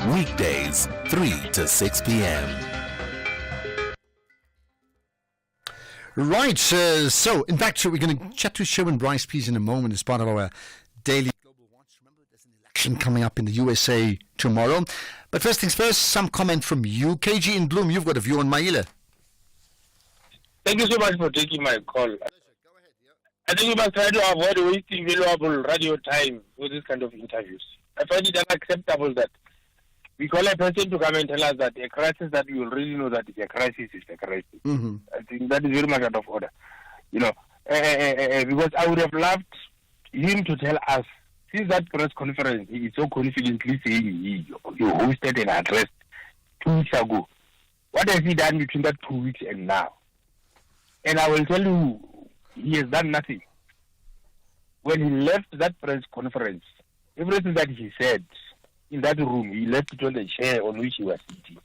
Weekdays, 3 to 6 p.m. Right, so in fact, we're going to chat to Sherwin Bryce-Pease in a moment as part of our daily Global Watch. Remember, there's an election coming up in the USA tomorrow. But first things first, some comment from you. KG in Bloom, you've got a view on Maile. Thank you so much for taking my call. Go ahead, I think we must try to avoid wasting valuable radio time with this kind of interviews. I find it unacceptable that we call a person to come and tell us that a crisis that we already know that it's a crisis is a crisis. Mm-hmm. I think that is very much out of order. Because I would have loved him to tell us, since that press conference, he is so confidently saying he hosted and addressed 2 weeks ago. What has he done between that 2 weeks and now? And I will tell you, he has done nothing. When he left that press conference, everything that he said in that room, he left it on the chair on which he was sitting.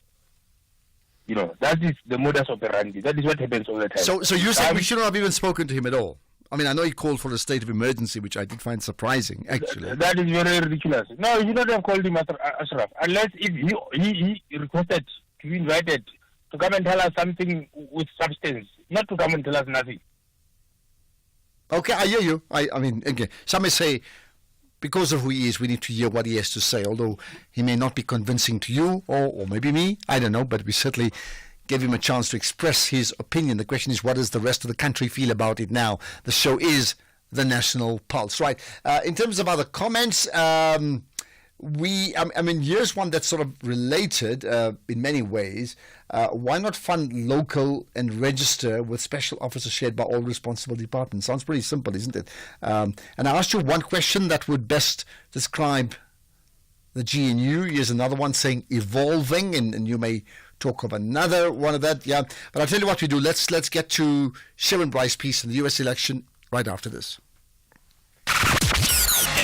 That is the modus operandi. That is what happens all the time. So you said we shouldn't have even spoken to him at all? I mean, I know he called for a state of emergency, which I did find surprising, actually. That is very ridiculous. No, he should not have called him Ashraf, unless if he requested to be invited to come and tell us something with substance, not to come and tell us nothing. Okay, I hear you. I mean, again, some may say, because of who he is, we need to hear what he has to say, although he may not be convincing to you or maybe me. I don't know, but we certainly gave him a chance to express his opinion. The question is, what does the rest of the country feel about it now? The show is the National Pulse, right? In terms of other comments, here's one that's sort of related in many ways. Why not fund local and register with special officers shared by all responsible departments? Sounds pretty simple, isn't it? And I asked you one question that would best describe the GNU. Here's another one saying evolving, and you may talk of another one of that. Yeah, but I'll tell you what we do. Let's get to Sherwin Bryce-Pease in the US election right after this.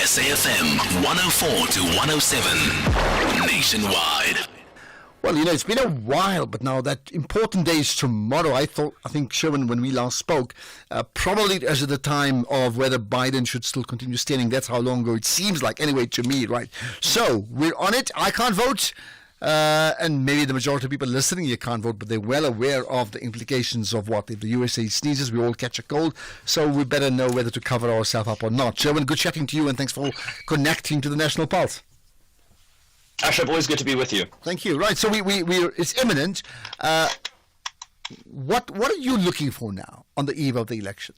SAFM 104 to 107 nationwide. Well, it's been a while, but now that important day is tomorrow. I think, Sherwin, when we last spoke, probably as at the time of whether Biden should still continue standing. That's how long ago it seems like, anyway, to me, right? So, we're on it. I can't vote. And maybe the majority of people listening here can't vote, but they're well aware of the implications of what? If the USA sneezes, we all catch a cold. So we better know whether to cover ourselves up or not. Sherwin, good chatting to you, and thanks for connecting to the National Pulse. Ashraf, always good to be with you. Thank you. Right, so we're it's imminent. What are you looking for now on the eve of the election?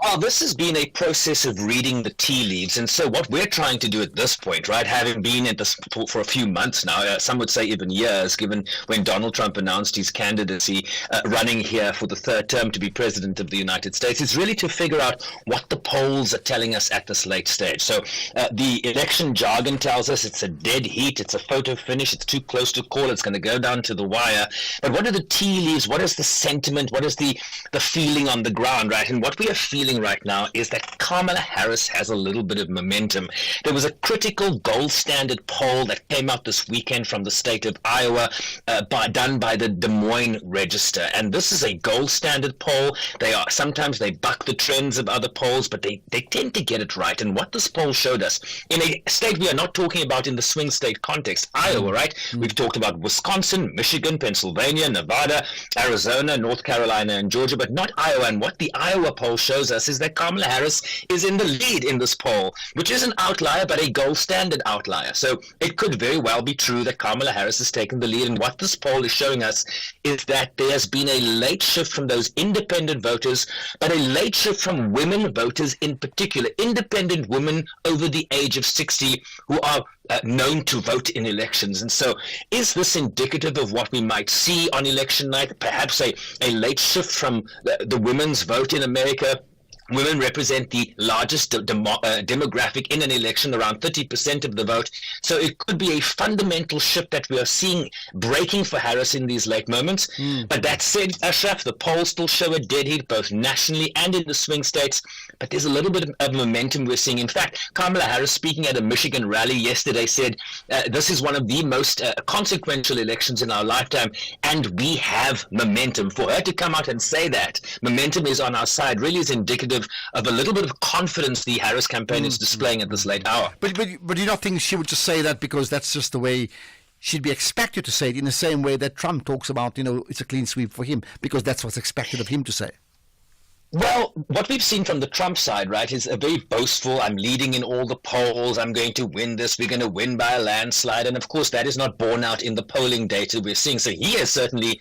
Oh, this has been a process of reading the tea leaves. And so what we're trying to do at this point, right, having been at this for a few months now, some would say even years, given when Donald Trump announced his candidacy, running here for the third term to be president of the United States, is really to figure out what the polls are telling us at this late stage. So the election jargon tells us it's a dead heat, it's a photo finish, it's too close to call, it's going to go down to the wire. But what are the tea leaves? What is the sentiment? What is the feeling on the ground, right? And what we are feeling right now is that Kamala Harris has a little bit of momentum. There was a critical gold standard poll that came out this weekend from the state of Iowa, done by the Des Moines Register, and this is a gold standard poll. Sometimes they buck the trends of other polls, but they tend to get it right. And what this poll showed us, in a state we are not talking about in the swing state context, Iowa, right? We've talked about Wisconsin, Michigan, Pennsylvania, Nevada, Arizona, North Carolina, and Georgia, but not Iowa. And what the Iowa poll shows us is that Kamala Harris is in the lead in this poll, which is an outlier, but a gold standard outlier. So it could very well be true that Kamala Harris has taken the lead. And what this poll is showing us is that there has been a late shift from those independent voters, but a late shift from women voters in particular, independent women over the age of 60 who are known to vote in elections. And so is this indicative of what we might see on election night? Perhaps a late shift from the women's vote in America. Women represent the largest demographic in an election, around 30% of the vote. So it could be a fundamental shift that we are seeing breaking for Harris in these late moments. But that said, Ashraf, the polls still show a dead heat, both nationally and in the swing states. But there's a little bit of momentum we're seeing. In fact, Kamala Harris, speaking at a Michigan rally yesterday, said this is one of the most consequential elections in our lifetime, and we have momentum. For her to come out and say that momentum is on our side really is indicative of a little bit of confidence the Harris campaign is displaying at this late hour. But do you not think she would just say that because that's just the way she'd be expected to say it, in the same way that Trump talks about, it's a clean sweep for him, because that's what's expected of him to say? Well, what we've seen from the Trump side, right, is a very boastful, I'm leading in all the polls, I'm going to win this, we're going to win by a landslide. And of course, that is not borne out in the polling data we're seeing. So he has certainly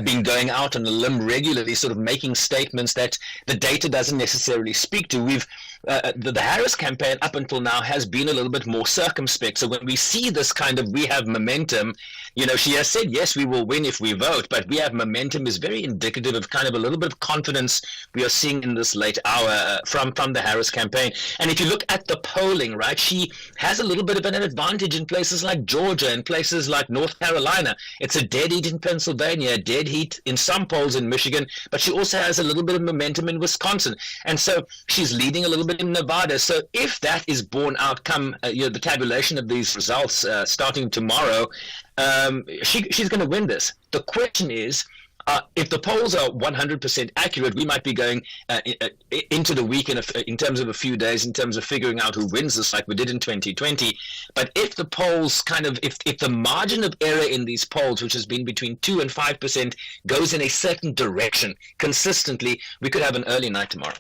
been going out on a limb regularly, sort of making statements that the data doesn't necessarily speak to. The Harris campaign up until now has been a little bit more circumspect. So when we see this kind of, we have momentum, she has said, yes, we will win if we vote, but we have momentum is very indicative of kind of a little bit of confidence we are seeing in this late hour from the Harris campaign. And if you look at the polling, right, she has a little bit of an advantage in places like Georgia, in places like North Carolina. It's a dead heat in Pennsylvania, a dead heat in some polls in Michigan, but she also has a little bit of momentum in Wisconsin. And so she's leading a little bit in Nevada. So if that is borne out come the tabulation of these results starting tomorrow, she's going to win this. The question is, if the polls are 100% accurate, we might be going into the week in terms of a few days, in terms of figuring out who wins this, like we did in 2020. But if the polls if the margin of error in these polls, which has been between 2 and 5%, goes in a certain direction consistently, we could have an early night tomorrow.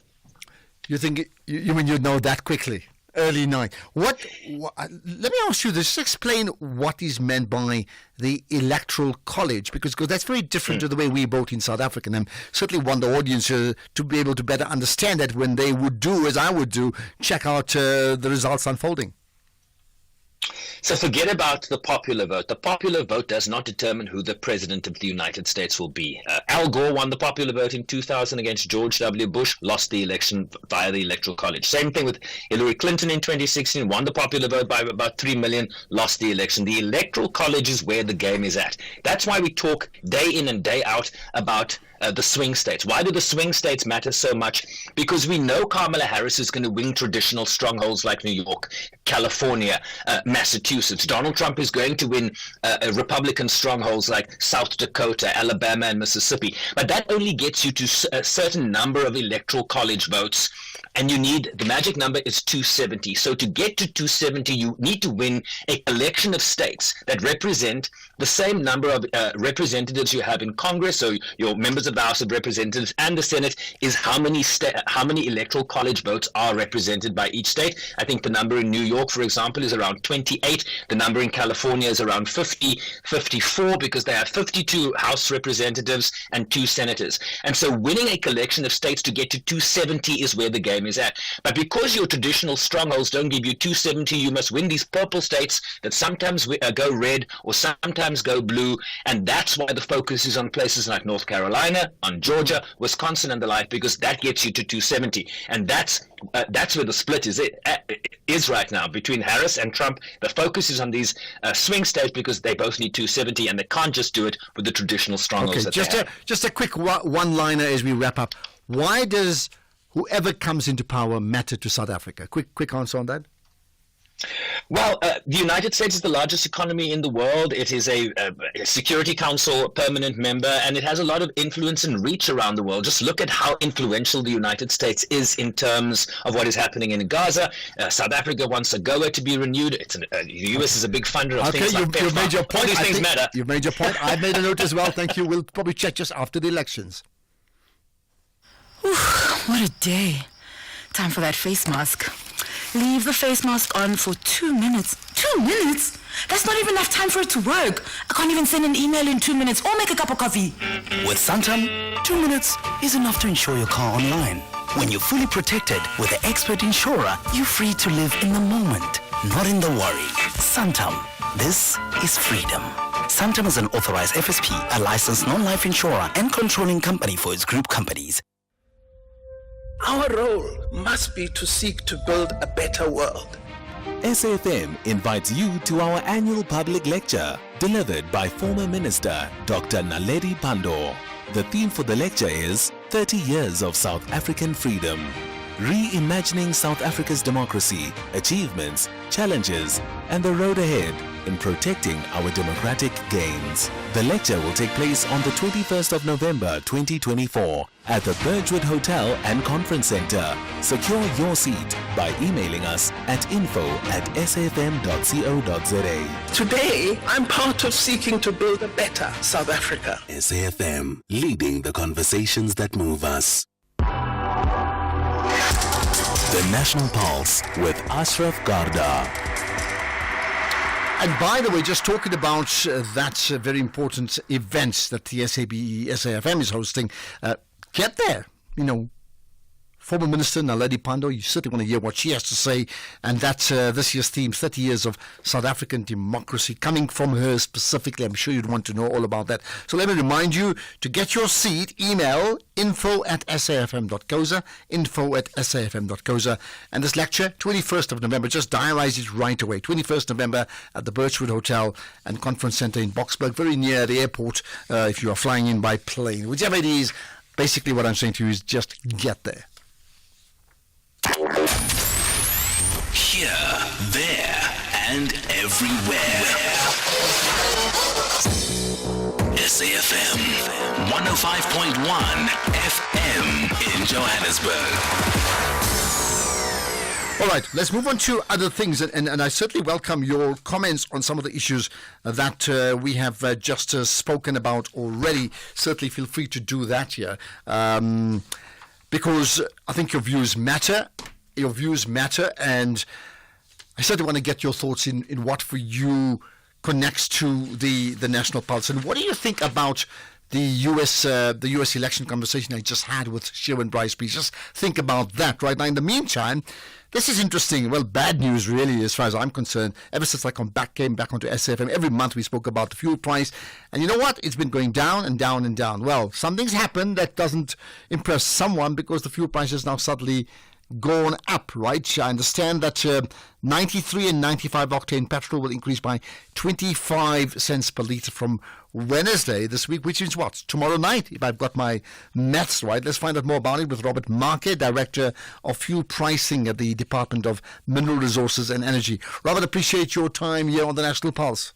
You think, you mean you'd know that quickly? Early night. Let me ask you this. Just explain what is meant by the Electoral College, because that's very different to the way we vote in South Africa. And I certainly want the audience to be able to better understand that when they would do, as I would do, check out the results unfolding. So forget about the popular vote. The popular vote does not determine who the president of the United States will be. Al Gore won the popular vote in 2000 against George W. Bush, lost the election via the Electoral College. Same thing with Hillary Clinton in 2016, won the popular vote by about 3 million, lost the election. The Electoral College is where the game is at. That's why we talk day in and day out about the swing states. Why do the swing states matter so much? Because we know Kamala Harris is going to win traditional strongholds like New York, California, Massachusetts. Donald Trump is going to win Republican strongholds like South Dakota, Alabama, and Mississippi. But that only gets you to a certain number of Electoral College votes. And the magic number is 270. So to get to 270, you need to win a collection of states that represent the same number of representatives you have in Congress. So your members of the House of Representatives and the Senate is how many Electoral College votes are represented by each state. I think the number in New York, for example, is around 28. The number in California is around 54, because they have 52 House representatives and 2 senators. And so winning a collection of states to get to 270 is where the game is at. But because your traditional strongholds don't give you 270, you must win these purple states that sometimes go red or sometimes go blue. And that's why the focus is on places like North Carolina, on Georgia, Wisconsin, and the like, because that gets you to 270. And that's where the split is right now between Harris and Trump. The focus is on these swing states because they both need 270, and they can't just do it with the traditional strongholds. Okay, just a quick one-liner as we wrap up. Why does whoever comes into power matter to South Africa? Quick answer on that. Well, the United States is the largest economy in the world. It is a Security Council permanent member, and it has a lot of influence and reach around the world. Just look at how influential the United States is in terms of what is happening in Gaza. South Africa wants AGOA to be renewed. The U.S. is a big funder of things like you've made your point. All these things matter. You've made your point. I've made a note as well. Thank you. We'll probably check just after the elections. Whew, what a day. Time for that face mask. Leave the face mask on for 2 minutes. 2 minutes? That's not even enough time for it to work. I can't even send an email in 2 minutes or make a cup of coffee. With Santam, 2 minutes is enough to insure your car online. When you're fully protected with the expert insurer, you're free to live in the moment, not in the worry. Santam. This is freedom. Santam is an authorized FSP, a licensed non-life insurer and controlling company for its group companies. Our role must be to seek to build a better world. SAFM invites you to our annual public lecture delivered by former Minister Dr. Naledi Pandor. The theme for the lecture is 30 Years of South African Freedom. Reimagining South Africa's democracy, achievements, challenges, and the road ahead. in protecting our democratic gains. The lecture will take place on the 21st of November 2024 at the Birchwood Hotel and Conference Center. Secure your seat by emailing us at info@safm.co.za. Today, I'm part of seeking to build a better South Africa. SAFM, leading the conversations that move us. The National Pulse with Ashraf Garda. And by the way, just talking about that very important event that the SAFM is hosting, get there, Former Minister Naledi Pandor, you certainly want to hear what she has to say, and that's this year's theme, 30 years of South African democracy, coming from her specifically. I'm sure you'd want to know all about that. So let me remind you, to get your seat, email info@safm.coza, info@safm.coza, and this lecture, 21st of November, just diarize it right away, 21st November at the Birchwood Hotel and Conference Center in Boksburg, very near the airport if you are flying in by plane. Whichever it is, basically what I'm saying to you is just get there. Here, there, and everywhere. SAFM 105.1 FM in Johannesburg. All right, let's move on to other things, and I certainly welcome your comments on some of the issues that we have just spoken about already. Certainly feel free to do that here, because I think your views matter. Your views matter, and I certainly want to get your thoughts in what for you connects to the National Pulse. And what do you think about the US election conversation I just had with Sherwin Bryce? Please just think about that right now. In the meantime, this is interesting. Well, bad news really, as far as I'm concerned. Ever since I came back onto SAFM, every month we spoke about the fuel price. And you know what? It's been going down and down and down. Well, something's happened that doesn't impress someone, because the fuel price is now suddenly gone up, right? I understand that 93 and 95 octane petrol will increase by 25 cents per litre from Wednesday this week, which is what? Tomorrow night, if I've got my maths right. Let's find out more about it with Robert Marke, Director of Fuel Pricing at the Department of Mineral Resources and Energy. Robert, appreciate your time here on the National Pulse.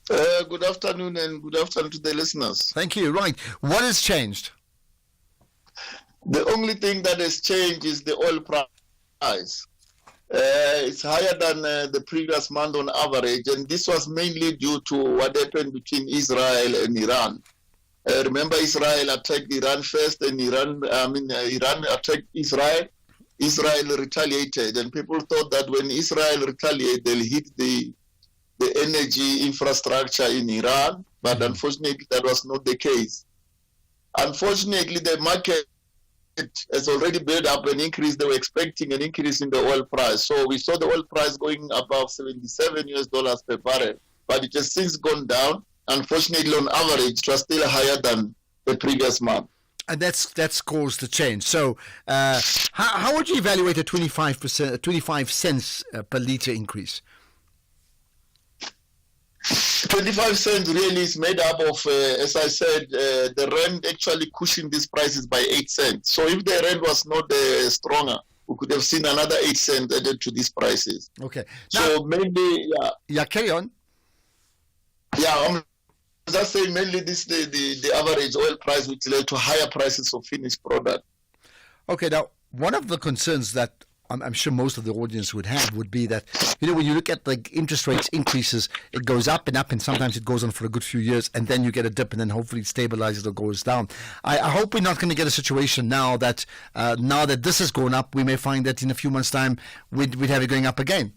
Good afternoon, and good afternoon to the listeners. Thank you. Right. What has changed? The only thing that has changed is the oil price. It's higher than the previous month on average, and this was mainly due to what happened between Israel and Iran. Remember, Israel attacked Iran first, and Iran attacked Israel. Israel retaliated, and people thought that when Israel retaliated, they'll hit the energy infrastructure in Iran, but unfortunately, that was not the case. Unfortunately, the market has already built up an increase. They were expecting an increase in the oil price. So we saw the oil price going above $77 per barrel, but it has since gone down. Unfortunately, on average, it was still higher than the previous month. And that's caused the change. So how would you evaluate a 25 cents per litre increase? 25 cents really is made up of, as I said, the rand actually cushioned these prices by 8 cents. So if the rand was not stronger, we could have seen another 8 cents added to these prices. Okay. So maybe, Yeah, carry on. Yeah, I'm just saying mainly this the average oil price, which led to higher prices of finished product. Okay, now, one of the concerns that I'm sure most of the audience would have would be that, when you look at the interest rates increases, it goes up, and sometimes it goes on for a good few years, and then you get a dip, and then hopefully it stabilizes or goes down. I hope we're not going to get a situation now that this has gone up, we may find that in a few months' time we'd have it going up again.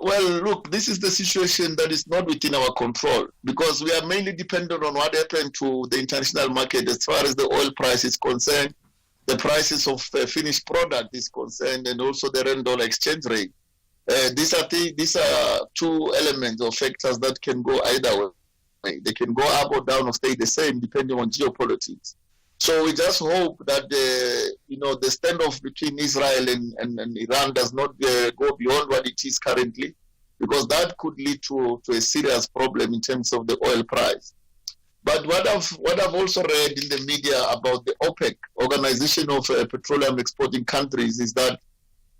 Well, look, this is the situation that is not within our control, because we are mainly dependent on what happened to the international market as far as the oil price is concerned, the prices of finished product is concerned, and also the rand-dollar exchange rate. These are two elements or factors that can go either way. They can go up or down or stay the same depending on geopolitics. So we just hope that the standoff between Israel and Iran does not go beyond what it is currently, because that could lead to a serious problem in terms of the oil price. But what I've also read in the media about the OPEC, Organization of Petroleum Exporting Countries, is that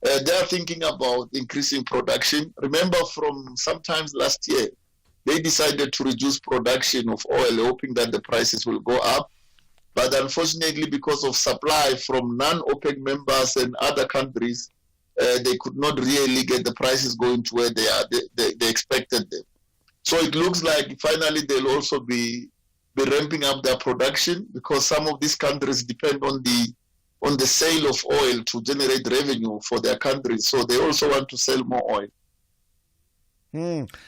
they are thinking about increasing production. Remember, from sometimes last year, they decided to reduce production of oil, hoping that the prices will go up. But unfortunately, because of supply from non-OPEC members and other countries, they could not really get the prices going to where they expected them. So it looks like finally they'll also be ramping up their production, because some of these countries depend on the sale of oil to generate revenue for their countries. So they also want to sell more oil.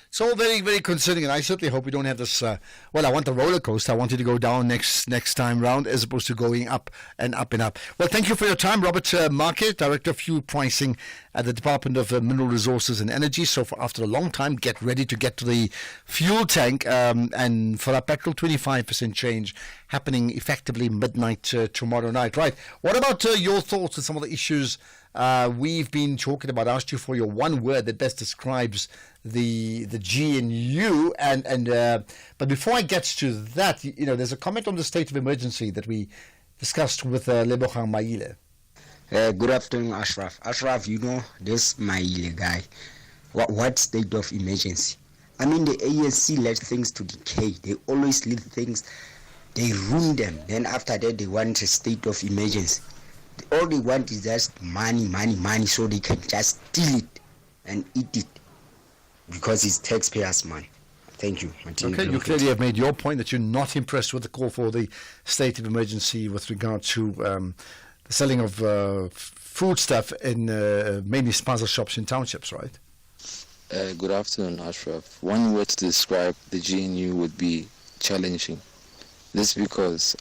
So very, very concerning, and I certainly hope we don't have this. I want the roller coaster. I want it to go down next time round, as opposed to going up and up and up. Well, thank you for your time, Robert Market, Director of Fuel Pricing at the Department of Mineral Resources and Energy. So after a long time, get ready to get to the fuel tank, and for our petrol, 25% change happening effectively midnight tomorrow night. Right. What about your thoughts on some of the issues we've been talking about? I asked you for your one word that best describes the GNU, but before I get to that, there's a comment on the state of emergency that we discussed with Lebogang Maile. Good afternoon, Ashraf. Ashraf, this Maile guy. What state of emergency? I mean, the ANC let things to decay. They always leave things, they ruin them. Then after that, they want a state of emergency. All they want is just money, so they can just steal it and eat it, because it's taxpayers' money. Thank you, Martin. Okay, you clearly have made your point that you're not impressed with the call for the state of emergency with regard to the selling of foodstuff in mainly spaza shops in townships, right? Good afternoon, Ashraf. One word to describe the GNU would be challenging. This because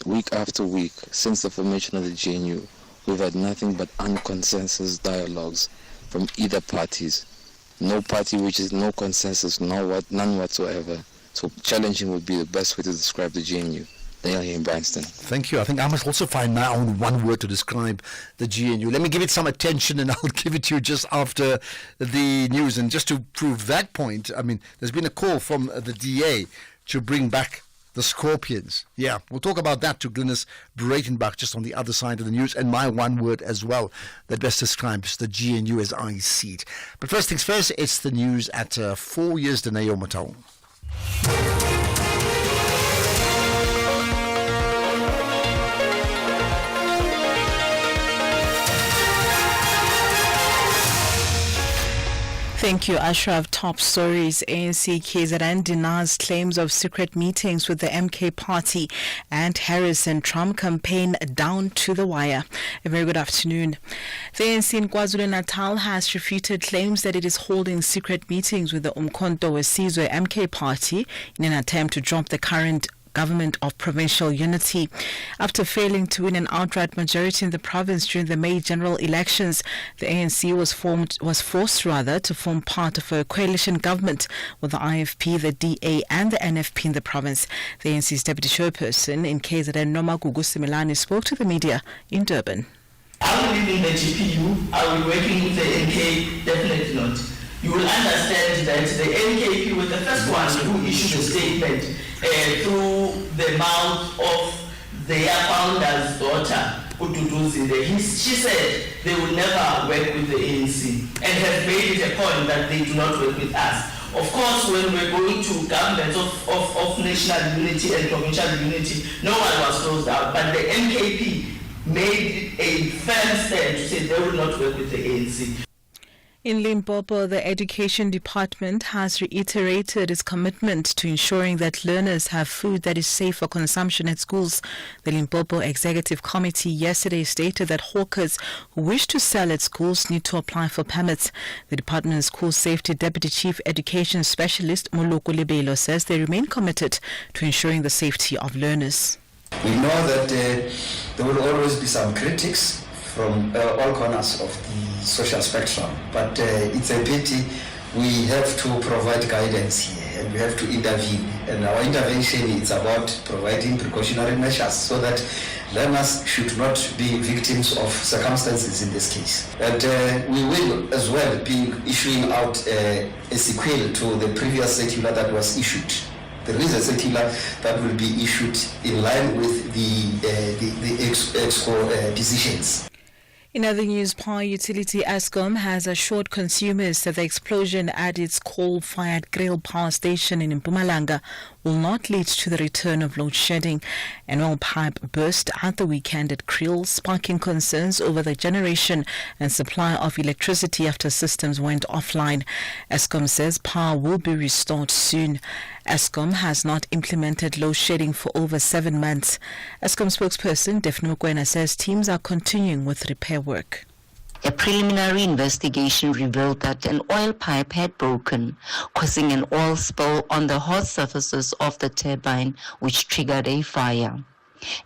week after week, since the formation of the GNU, we've had nothing but unconsensus dialogues from either parties. No party reaches no consensus, none whatsoever. So challenging would be the best way to describe the GNU. Daniel here in Bryanston. Thank you. I think I must also find my own one word to describe the GNU. Let me give it some attention, and I'll give it to you just after the news. And just to prove that point, I mean, there's been a call from the DA to bring back the Scorpions. Yeah, we'll talk about that to Glynis Breitenbach just on the other side of the news, and my one word as well that best describes the GNU as I see it. But first things first, it's the news at 4 years to Nayo Matau. Thank you, Ashraf. Top stories. ANC KZN denies claims of secret meetings with the MK party, and Harris and Trump campaign down to the wire. A very good afternoon. The ANC in KwaZulu-Natal has refuted claims that it is holding secret meetings with the Umkhonto weSizwe MK party in an attempt to drop the current government of provincial unity. After failing to win an outright majority in the province during the May general elections, the ANC was forced to form part of a coalition government with the IFP, the DA and the NFP in the province. The ANC's deputy chairperson in KZN, Nomagugu Similani, spoke to the media in Durban. Are we leaving the GPU? Are we working with the NK? Definitely not. You will understand that the NKP was the first one who issued a statement through the mouth of their founder's daughter, Ududuzi. She said they will never work with the ANC and has made it a point that they do not work with us. Of course, when we're going to governments of national unity and provincial unity, no one was closed out, but the NKP made a firm stand to say they will not work with the ANC. In Limpopo, the Education Department has reiterated its commitment to ensuring that learners have food that is safe for consumption at schools. The Limpopo Executive Committee yesterday stated that hawkers who wish to sell at schools need to apply for permits. The department's School Safety Deputy Chief Education Specialist Muluku Lebelo says they remain committed to ensuring the safety of learners. We know that there will always be some critics from all corners of the social spectrum, but it's a pity we have to provide guidance here and we have to intervene, and our intervention is about providing precautionary measures so that learners should not be victims of circumstances in this case. And we will as well be issuing out a sequel to the previous circular that was issued. There is a circular that will be issued in line with the EXCO decisions. In other news, power utility Eskom has assured consumers that the explosion at its coal-fired Grill power station in Mpumalanga will not lead to the return of load shedding. An oil pipe burst at the weekend at Grill, sparking concerns over the generation and supply of electricity after systems went offline. Eskom says power will be restored soon. Eskom has not implemented load shedding for over 7 months. Eskom spokesperson Daphne Mokoena says teams are continuing with repair work. A preliminary investigation revealed that an oil pipe had broken, causing an oil spill on the hot surfaces of the turbine, which triggered a fire.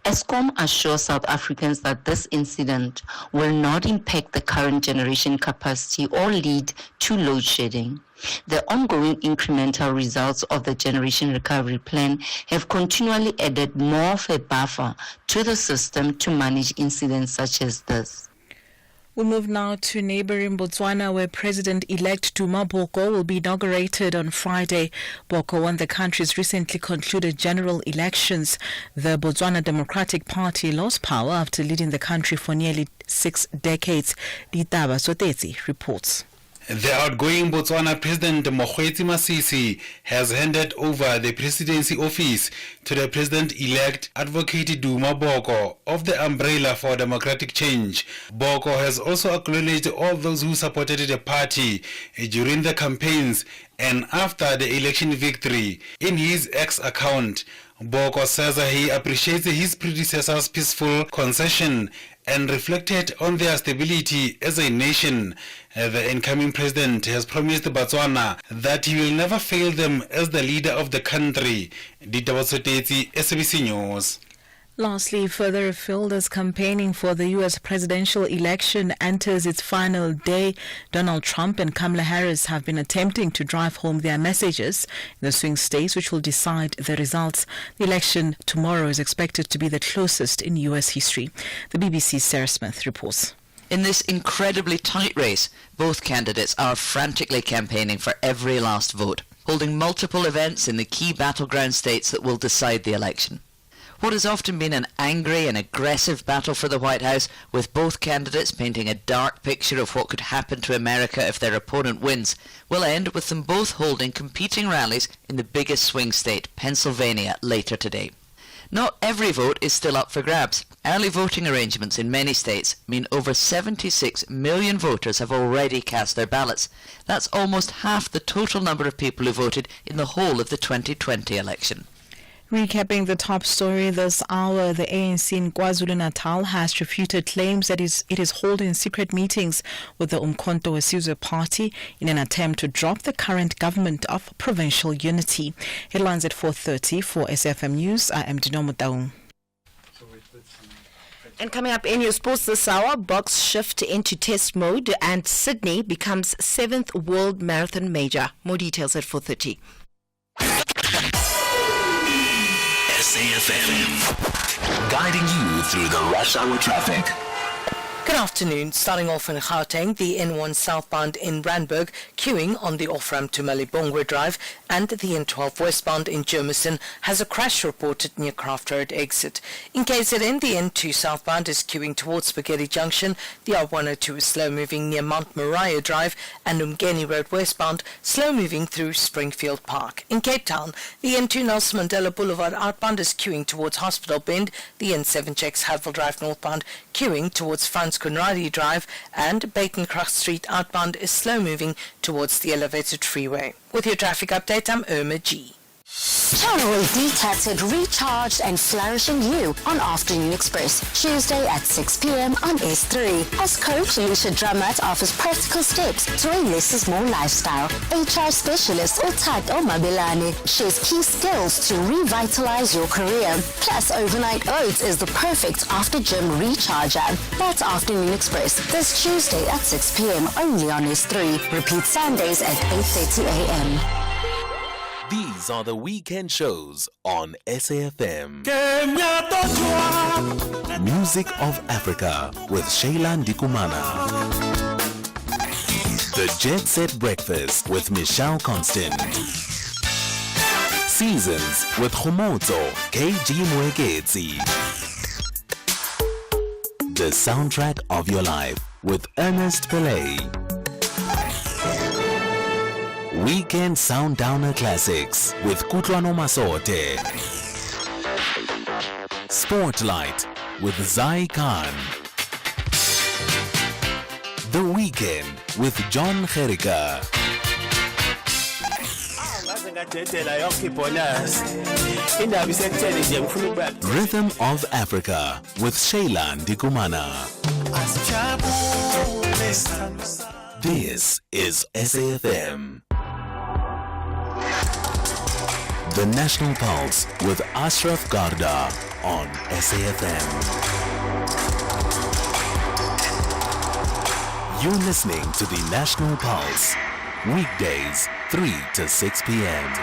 Eskom assures South Africans that this incident will not impact the current generation capacity or lead to load shedding. The ongoing incremental results of the Generation Recovery Plan have continually added more of a buffer to the system to manage incidents such as this. We move now to neighboring Botswana, where President-elect Duma Boko will be inaugurated on Friday. Boko won the country's recently concluded general elections. The Botswana Democratic Party lost power after leading the country for nearly 6 decades. Ditaba Sotetsi reports. The outgoing Botswana President Mokgweetsi Masisi has handed over the presidency office to the president-elect Advocate Duma Boko of the Umbrella for Democratic Change. Boko has also acknowledged all those who supported the party during the campaigns and after the election victory. In his X account, Boko says he appreciates his predecessor's peaceful concession and reflected on their stability as a nation. The incoming president has promised Botswana that he will never fail them as the leader of the country. Ditaba Sotetsi, SABC News. Lastly, further afield as campaigning for the U.S. presidential election enters its final day, Donald Trump and Kamala Harris have been attempting to drive home their messages in the swing states, which will decide the results. The election tomorrow is expected to be the closest in U.S. history. The BBC's Sarah Smith reports. In this incredibly tight race, both candidates are frantically campaigning for every last vote, holding multiple events in the key battleground states that will decide the election. What has often been an angry and aggressive battle for the White House, with both candidates painting a dark picture of what could happen to America if their opponent wins, will end with them both holding competing rallies in the biggest swing state, Pennsylvania, later today. Not every vote is still up for grabs. Early voting arrangements in many states mean over 76 million voters have already cast their ballots. That's almost half the total number of people who voted in the whole of the 2020 election. Recapping the top story this hour, the ANC in KwaZulu-Natal has refuted claims that it is holding secret meetings with the Umkhonto weSizwe party in an attempt to drop the current government of provincial unity. Headlines at 4:30 for SFM News. I am Dinomo Taung. And coming up in your sports this hour, box shift into test mode and Sydney becomes 7th World Marathon Major. More details at 4:30. SAFM, guiding you through the rush hour traffic. Good afternoon. Starting off in Gauteng, the N1 southbound in Randburg, queuing on the off-ramp to Malibongwe Drive, and the N12 westbound in Germiston has a crash reported near Craft Road exit. In KZN, the N2 southbound is queuing towards Spaghetti Junction, the R102 is slow-moving near Mount Moriah Drive, and Umgeni Road westbound, slow-moving through Springfield Park. In Cape Town, the N2 Nelson Mandela Boulevard outbound is queuing towards Hospital Bend, the N7 checks Hadville Drive northbound, queuing towards Frans Conradi Drive, and Batencroft Street outbound is slow-moving towards the elevated freeway. With your traffic update, I'm Irma G. Channel detached, recharged and flourishing you on Afternoon Express, Tuesday at 6 p.m. on S3. As coach Lucia Drummond offers practical steps to a less is more lifestyle. HR specialist Utat Omabelane shares key skills to revitalize your career. Plus, overnight oats is the perfect after-gym recharger. That's Afternoon Express, this Tuesday at 6 p.m. only on S3. Repeat Sundays at 8:30 a.m. These are the weekend shows on SAFM. Music of Africa with Shayla Ndikumana. The Jet Set Breakfast with Michelle Constant. Seasons with Khomotso, KG Mwekezi. latest soundtrack of your life with Ernest Pillay. Weekend Soundowner Classics with Kutlwano Masote. Spotlight with Zai Khan. The Weekend with John Gerika. Rhythm of Africa with Shayla Ndikumana. This is SAFM. The National Pulse with Ashraf Garda on SAFM. You're listening to the National Pulse. Weekdays, 3 to 6 p.m.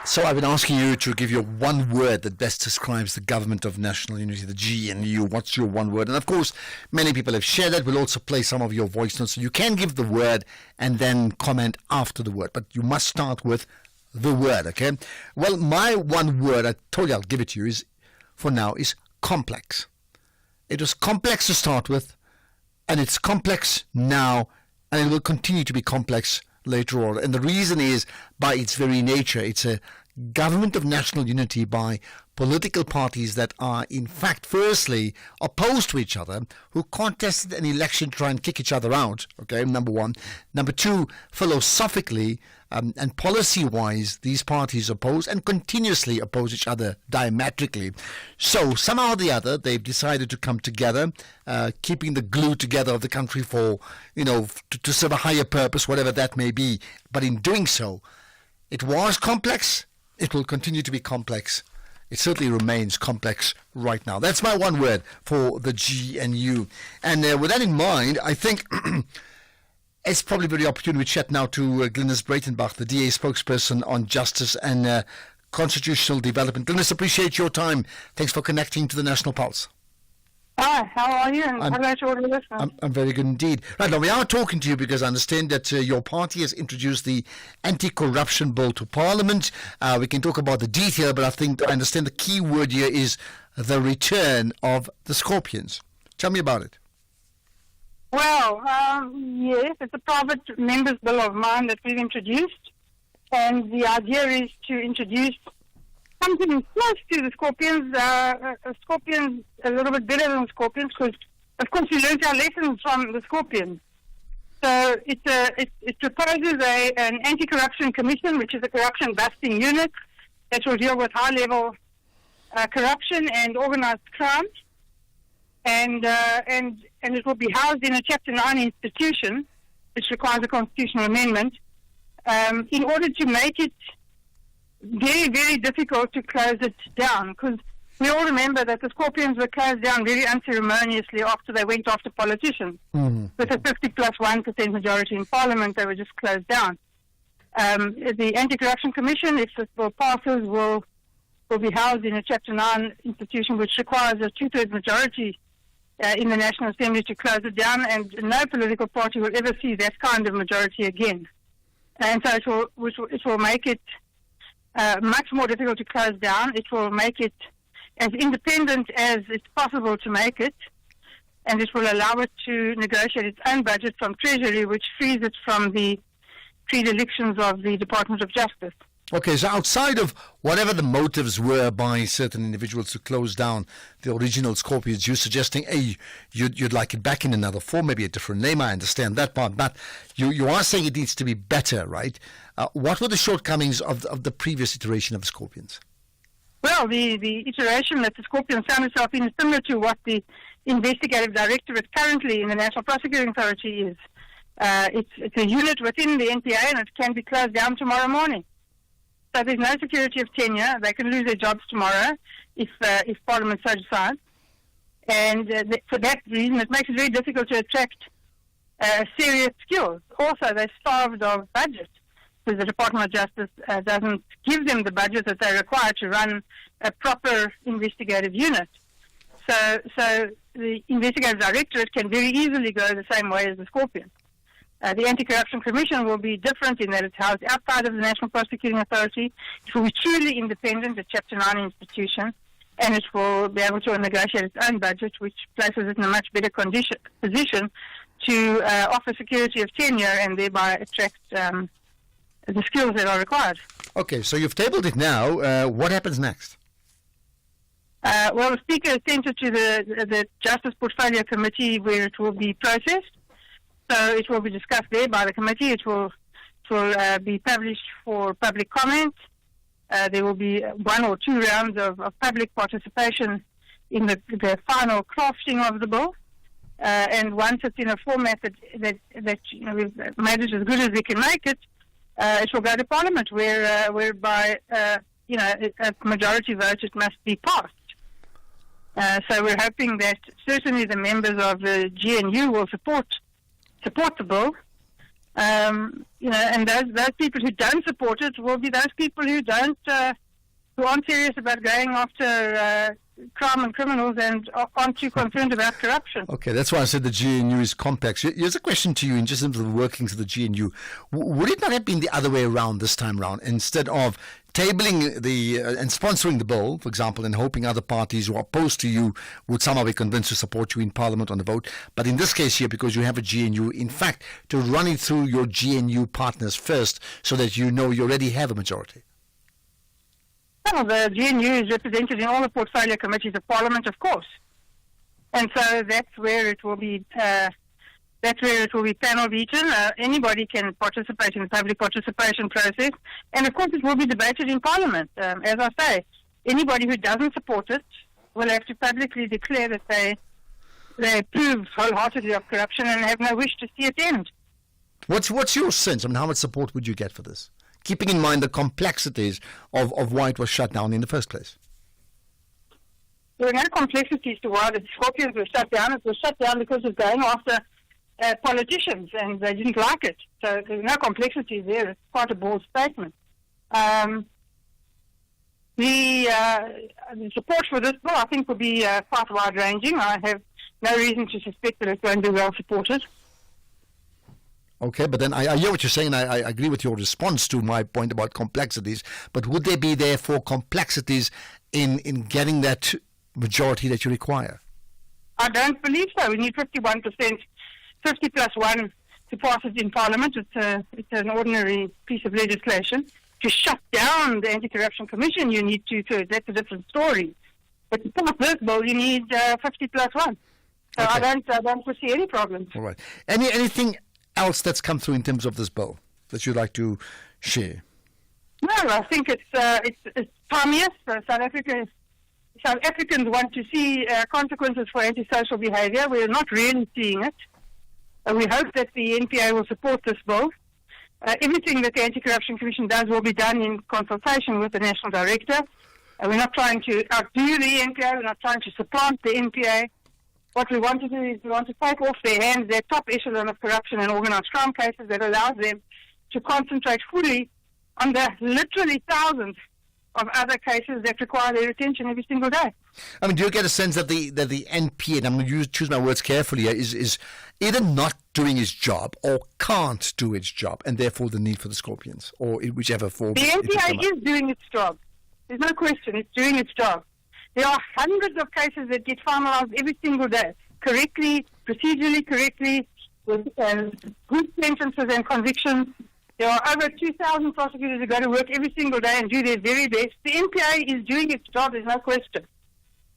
So I've been asking you to give your one word that best describes the Government of National Unity, the GNU. What's your one word? And of course, many people have shared that. We'll also play some of your voice notes. So you can give the word and then comment after the word. But you must start with the word, okay? Well, my one word, I told you I'll give it to you, is complex. It was complex to start with, and it's complex now, and it will continue to be complex later on. And the reason is, by its very nature, it's a government of national unity by political parties that are, in fact, firstly, opposed to each other, who contested an election to try and kick each other out, okay, number one. Number two, philosophically and policy-wise, these parties oppose and continuously oppose each other diametrically. So, somehow or the other, they've decided to come together, keeping the glue together of the country for, to serve a higher purpose, whatever that may be. But in doing so, it was complex. It will continue to be complex. It certainly remains complex right now. That's my one word for the GNU. And with that in mind, I think it's probably very opportune we chat now to Glynis Breitenbach, the DA spokesperson on justice and constitutional development. Glynis, appreciate your time. Thanks for connecting to the National Pulse. Hi, how are you? And hello to all the listeners. I'm very good indeed. Right, now we are talking to you because I understand that your party has introduced the anti-corruption bill to Parliament. We can talk about the detail, but I understand the key word here is the return of the Scorpions. Tell me about it. Well, yes, it's a private member's bill of mine that we've introduced, and the idea is to introduce something close to the Scorpions, Scorpions a little bit better than Scorpions, because, of course, we learned our lessons from the Scorpions. So it proposes an anti-corruption commission, which is a corruption-busting unit that will deal with high-level corruption and organized crime, and it will be housed in a Chapter 9 institution, which requires a constitutional amendment, in order to make it very, very difficult to close it down, because we all remember that the Scorpions were closed down very unceremoniously after they went after politicians. With a 50+1% majority in Parliament, they were just closed down. The Anti-Corruption Commission, if the bill passes, will be housed in a Chapter 9 institution, which requires a two-thirds majority in the National Assembly to close it down, and no political party will ever see that kind of majority again. And so it will make it much more difficult to close down. It will make it as independent as it's possible to make it, and it will allow it to negotiate its own budget from Treasury, which frees it from the predilections of the Department of Justice. Okay, so outside of whatever the motives were by certain individuals to close down the original Scorpions, you're suggesting, you'd like it back in another form, maybe a different name. I understand that part, but you are saying it needs to be better, right? What were the shortcomings of the previous iteration of the Scorpions? Well, the iteration that the Scorpions found itself in is similar to what the investigative directorate currently in the National Prosecuting Authority is. It's a unit within the NPA, and it can be closed down tomorrow morning. So there's no security of tenure. They can lose their jobs tomorrow if Parliament so decides. And for that reason, it makes it very difficult to attract serious skills. Also, they're starved of budget, because the Department of Justice doesn't give them the budget that they require to run a proper investigative unit. So the investigative directorate can very easily go the same way as the Scorpions. The Anti-Corruption Commission will be different in that it's housed outside of the National Prosecuting Authority. It will be truly independent, a Chapter 9 institution, and it will be able to negotiate its own budget, which places it in a much better position to offer security of tenure and thereby attract the skills that are required. Okay, so you've tabled it now. What happens next? Well, the Speaker has sent it to the Justice Portfolio Committee where it will be processed. So it will be discussed there by the committee. It will be published for public comment. There will be 1 or 2 rounds of public participation in the final crafting of the bill. And once it's in a format that we've made it as good as we can make it, it will go to Parliament, whereby a majority vote it must be passed. So we're hoping that certainly the members of the GNU will support the bill. And those people who don't support it will be those people who aren't serious about going after crime and criminals and aren't too concerned about corruption. Okay, that's why I said the GNU is complex. Here's a question to you in just terms of the workings of the GNU. Would it not have been the other way around this time round? Instead of tabling and sponsoring the bill, for example, and hoping other parties who are opposed to you would somehow be convinced to support you in Parliament on the vote. But in this case here, because you have a GNU, in fact, to run it through your GNU partners first so that you know you already have a majority. Well, the GNU is represented in all the portfolio committees of Parliament, of course. And so that's where it will be panel beaten. Anybody can participate in the public participation process. And, of course, it will be debated in Parliament. As I say, anybody who doesn't support it will have to publicly declare that they approve wholeheartedly of corruption and have no wish to see it end. What's your sense? I mean, how much support would you get for this? Keeping in mind the complexities of why it was shut down in the first place. There were no complexities to why the Scorpions were shut down. It was shut down because of going after politicians, and they didn't like it. So there's no complexities there. It's quite a bold statement. The support for this bill, I think, will be quite wide-ranging. I have no reason to suspect that it's going to be well supported. Okay, but then I hear what you're saying, and I agree with your response to my point about complexities, but would there be therefore complexities in getting that majority that you require? I don't believe so. We need 51%, 50 plus 1 to pass it in Parliament. It's an ordinary piece of legislation. To shut down the Anti-Corruption Commission, you need to that's a different story. But to pass this bill, you need 50 plus 1. So okay. I don't foresee any problems. All right. Anything else that's come through in terms of this bill that you'd like to share? No, I think it's timeless. South Africans want to see consequences for antisocial behaviour. We're not really seeing it. We hope that the NPA will support this bill. Everything that the Anti-Corruption Commission does will be done in consultation with the National Director. We're not trying to outdo the NPA. We're not trying to supplant the NPA. What we want to do is we want to take off their hands their top echelon of corruption and organised crime cases that allows them to concentrate fully on the literally thousands of other cases that require their attention every single day. I mean, do you get a sense that the NPA, and I'm going to choose my words carefully here, is either not doing its job or can't do its job, and therefore the need for the Scorpions, or in whichever form? The NPA is doing its job. There's no question. It's doing its job. There are hundreds of cases that get finalized every single day, correctly, procedurally correctly, with good sentences and convictions. There are over 2,000 prosecutors who go to work every single day and do their very best. The NPA is doing its job, there's no question.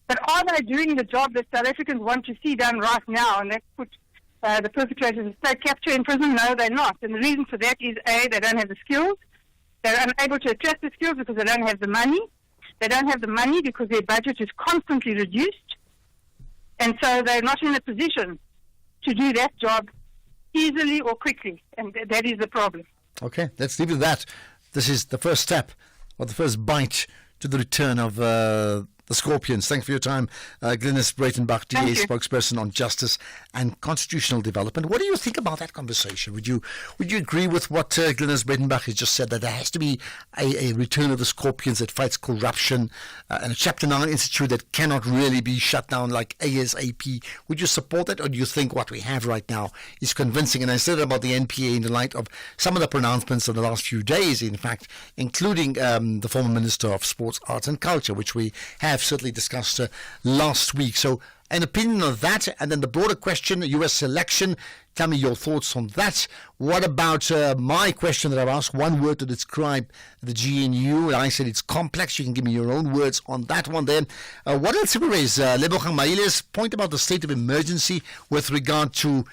But are they doing the job that South Africans want to see done right now? And that puts the perpetrators of state capture in prison? No, they're not. And the reason for that is, A, they don't have the skills. They're unable to attract the skills because they don't have the money. They don't have the money because their budget is constantly reduced. And so they're not in a position to do that job easily or quickly. And that is the problem. Okay, let's leave it at that. This is the first step, or the first bite to the return of the Scorpions. Thanks for your time, Glynis Breitenbach, DA spokesperson on justice and constitutional development. What do you think about that conversation? Would you agree with what Glynis Breitenbach has just said, that there has to be a return of the Scorpions that fights corruption, and a Chapter 9 institute that cannot really be shut down like ASAP? Would you support that, or do you think what we have right now is convincing? And I said about the NPA in the light of some of the pronouncements of the last few days, in fact, including the former Minister of Sports, Arts and Culture, which we have have certainly discussed last week. So an opinion on that, and then the broader question, the US election. Tell me your thoughts on that. What about my question that I've asked, one word to describe the GNU, and I said it's complex. You can give me your own words on that one then. What else have we raised? Lebogang Maile's point about the state of emergency with regard to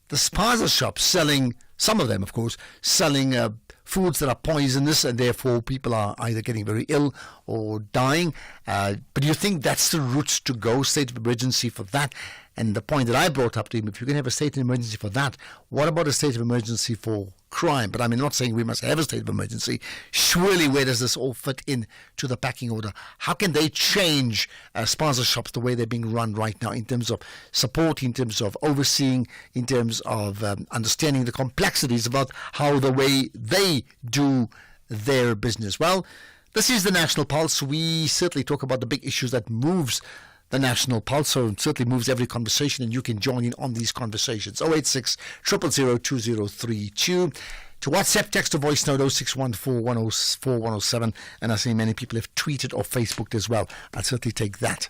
the spaza shops selling, some of them of course, selling foods that are poisonous, and therefore people are either getting very ill or dying. But do you think that's the route to go, state of emergency for that? And the point that I brought up to him, if you can have a state of emergency for that, what about a state of emergency for crime? But I'm not saying we must have a state of emergency. Surely, where does this all fit in to the packing order? How can they change spaza shops the way they're being run right now in terms of support, in terms of overseeing, in terms of understanding the complexities about how the way they do their business? Well, this is the National Pulse. We certainly talk about the big issues that moves the National Pulse, so it certainly moves every conversation, and you can join in on these conversations. 086 000 2032. To WhatsApp, text or voice note 0614 104 107. And I see many people have tweeted or Facebooked as well. I'll certainly take that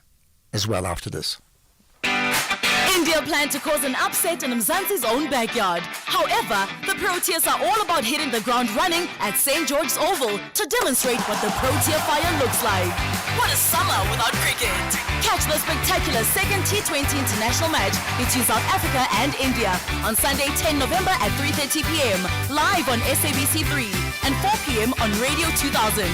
as well after this. India planned to cause an upset in Mzansi's own backyard. However, the Proteas are all about hitting the ground running at St. George's Oval to demonstrate what the Protea fire looks like. What a summer without cricket! Catch the spectacular second T20 international match between South Africa and India on Sunday 10 November at 3:30 p.m. live on SABC3 and 4 p.m. on Radio 2000.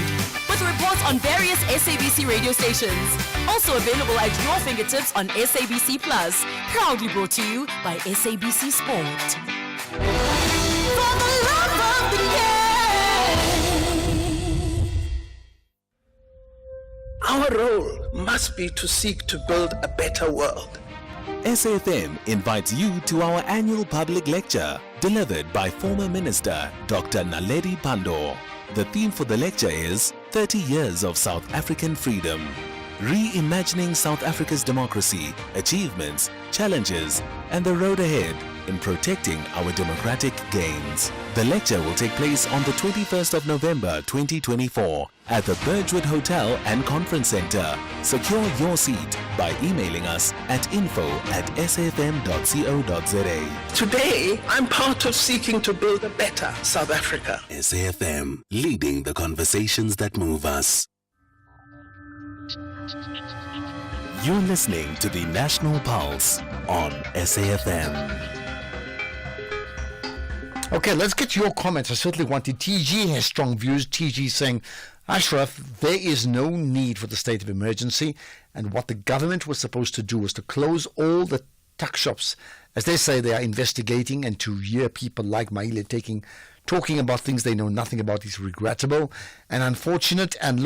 With reports on various SABC radio stations. Also available at your fingertips on SABC Plus. Proudly brought to you by SABC Sport. For the love of the game. Our role must be to seek to build a better world. SAFM invites you to our annual public lecture delivered by former Minister Dr. Naledi Pandor. The theme for the lecture is 30 Years of South African Freedom. Reimagining South Africa's democracy, achievements, challenges, and the road ahead in protecting our democratic gains. The lecture will take place on the 21st of November 2024 at the Birchwood Hotel and Conference Center. Secure your seat by emailing us at info@safm.co.za. Today, I'm part of seeking to build a better South Africa. SAFM, leading the conversations that move us. You're listening to the National Pulse on SAFM. Okay, let's get your comments. I certainly wanted. TG has strong views. TG saying, Ashraf, there is no need for the state of emergency, and what the government was supposed to do was to close all the tuck shops. As they say, they are investigating, and to hear people like Maile talking about things they know nothing about is regrettable and unfortunate, and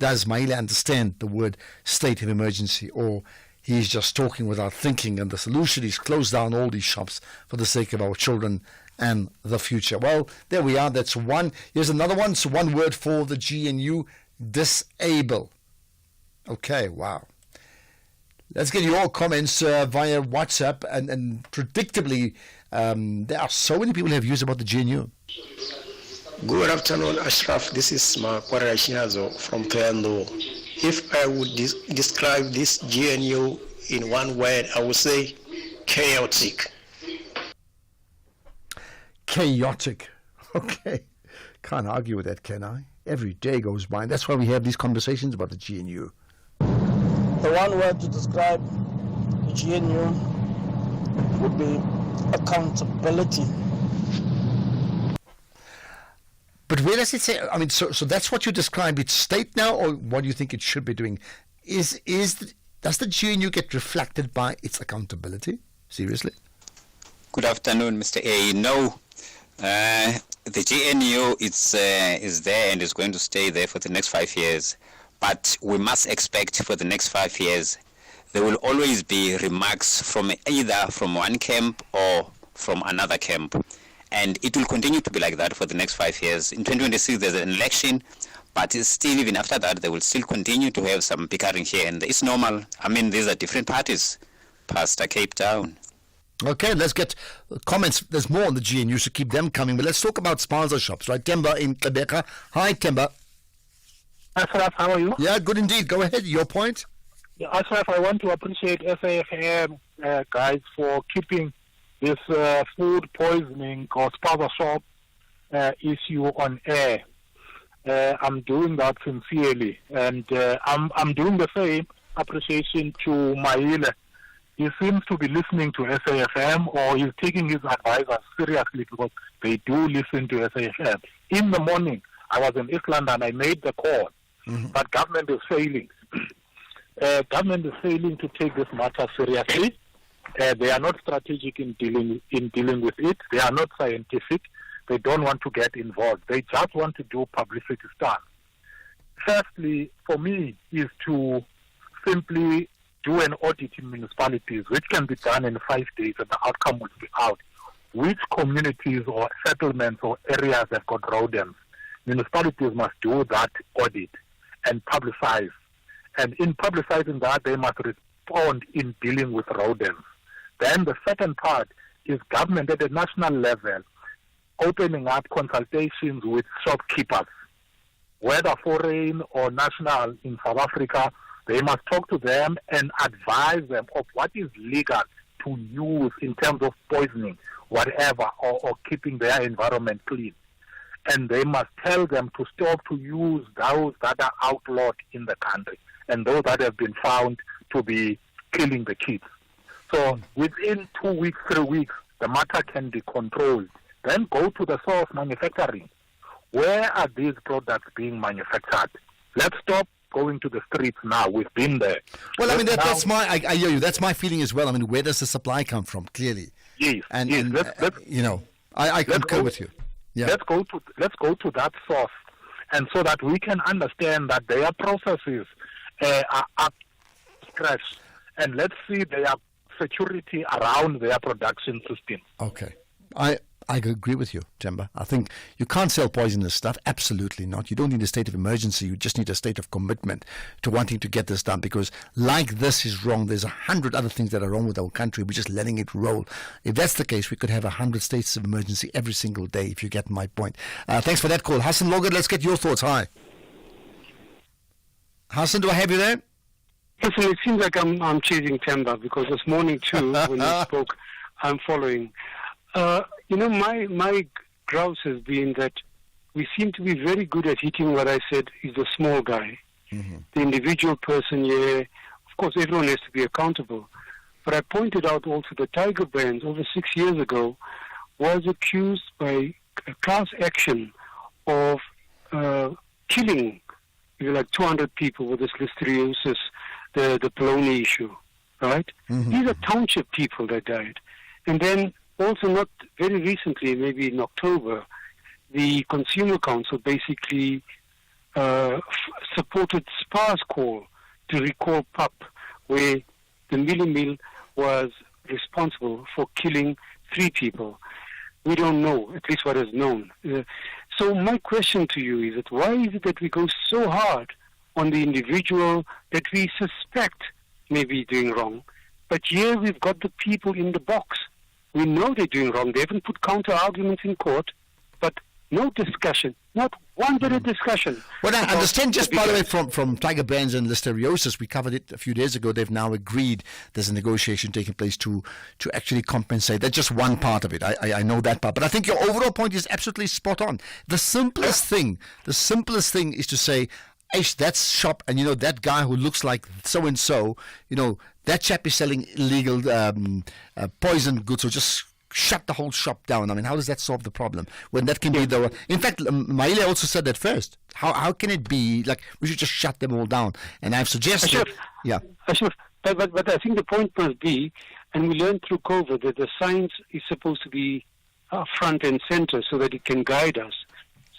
does Maile understand the word state of emergency, or he's just talking without thinking, and the solution is close down all these shops for the sake of our children and the future? Well, there we are. That's one. Here's another one. So one word for the GNU, disable. Okay, wow. Let's get your comments via WhatsApp, and predictably, there are so many people who have views about the GNU. Good afternoon, Ashraf. This is Makwara Shinazo from Toyando. If I would describe this GNU in one word, I would say chaotic. Chaotic. Okay. Can't argue with that, can I? Every day goes by, and that's why we have these conversations about the GNU. The one word to describe the GNU would be accountability. But where does it say? I mean, so that's what you describe. It's state now, or what do you think it should be doing? Does the GNU get reflected by its accountability? Seriously? Good afternoon, Mr. A. No, the GNU is there and is going to stay there for the next 5 years. But we must expect for the next 5 years, there will always be remarks from either from one camp or from another camp. And it will continue to be like that for the next 5 years. In 2026, there's an election, but still, even after that, they will still continue to have some bickering here. And it's normal. I mean, these are different parties. Pastor Cape Town. Okay, let's get comments. There's more on the GNU, so keep them coming. But let's talk about spaza shops, right? Temba in Quebec. Hi, Temba. Ashraf, how are you? Yeah, good indeed. Go ahead. Your point? Yeah, Ashraf, I want to appreciate SAFM guys for keeping this food poisoning or spaza shop issue on air. I'm doing that sincerely, and I'm doing the same appreciation to Maile. He seems to be listening to SAFM, or he's taking his advisors seriously, because they do listen to SAFM. In the morning, I was in East London, I made the call, but government is failing. Government is failing to take this matter seriously. They are not strategic in dealing with it. They are not scientific. They don't want to get involved. They just want to do publicity stuff. Firstly, for me, is to simply do an audit in municipalities, which can be done in 5 days, and the outcome will be out. Which communities or settlements or areas have got rodents? Municipalities must do that audit and publicize. And in publicizing that, they must respond in dealing with rodents. Then the second part is government at the national level opening up consultations with shopkeepers, whether foreign or national in South Africa. They must talk to them and advise them of what is legal to use in terms of poisoning, whatever, or keeping their environment clean. And they must tell them to stop to use those that are outlawed in the country and those that have been found to be killing the kids. So within 2 weeks, 3 weeks, the matter can be controlled. Then go to the source manufacturing. Where are these products being manufactured? Let's stop going to the streets now. We've been there. Well, I mean, that's I hear you. That's my feeling as well. I mean, where does the supply come from? Clearly. Yes. And, yes. I concur with you. Yeah. Let's go to that source, and so that we can understand that their processes are up scratch, and let's see their security around their production system. Okay. I agree with you, Themba. I think you can't sell poisonous stuff. Absolutely not. You don't need a state of emergency. You just need a state of commitment to wanting to get this done, because like this is wrong, there's 100 other things that are wrong with our country. We're just letting it roll. If that's the case, we could have 100 states of emergency every single day, if you get my point. Thanks for that call. Hassan Logan, let's get your thoughts. Hi. Hassan, do I have you there? Listen, it seems like I'm chasing Themba, because this morning too, when you spoke, I'm following. My grouse has been that we seem to be very good at hitting what I said is the small guy. The individual person, yeah, of course everyone has to be accountable. But I pointed out also the Tiger Brands over 6 years ago was accused by a class action of killing like 200 people with this listeriosis, the polony issue, right? These are township people that died. And then also not very recently, maybe in October, the Consumer Council basically supported SPAR's call to recall PUP, where the Millie Mill was responsible for killing 3 people. We don't know, at least what is known. So my question to you is that why is it that we go so hard on the individual that we suspect may be doing wrong, but here we've got the people in the box. We know they're doing wrong. They haven't put counter arguments in court, but no discussion, not one bit of discussion. Well, I understand, just by the way, from Tiger Brands and listeriosis, we covered it a few days ago. They've now agreed there's a negotiation taking place to actually compensate. That's just one part of it. I know that part. But I think your overall point is absolutely spot on. The simplest thing is to say, Aish, that's shop, and that guy who looks like so-and-so, that chap is selling illegal poison goods, so just shut the whole shop down. I mean, how does that solve the problem? When that can be the... In fact, Maile also said that first. How can it be, like, we should just shut them all down? And I've suggested... Ashraf, but I think the point must be, and we learned through COVID, that the science is supposed to be front and center so that it can guide us.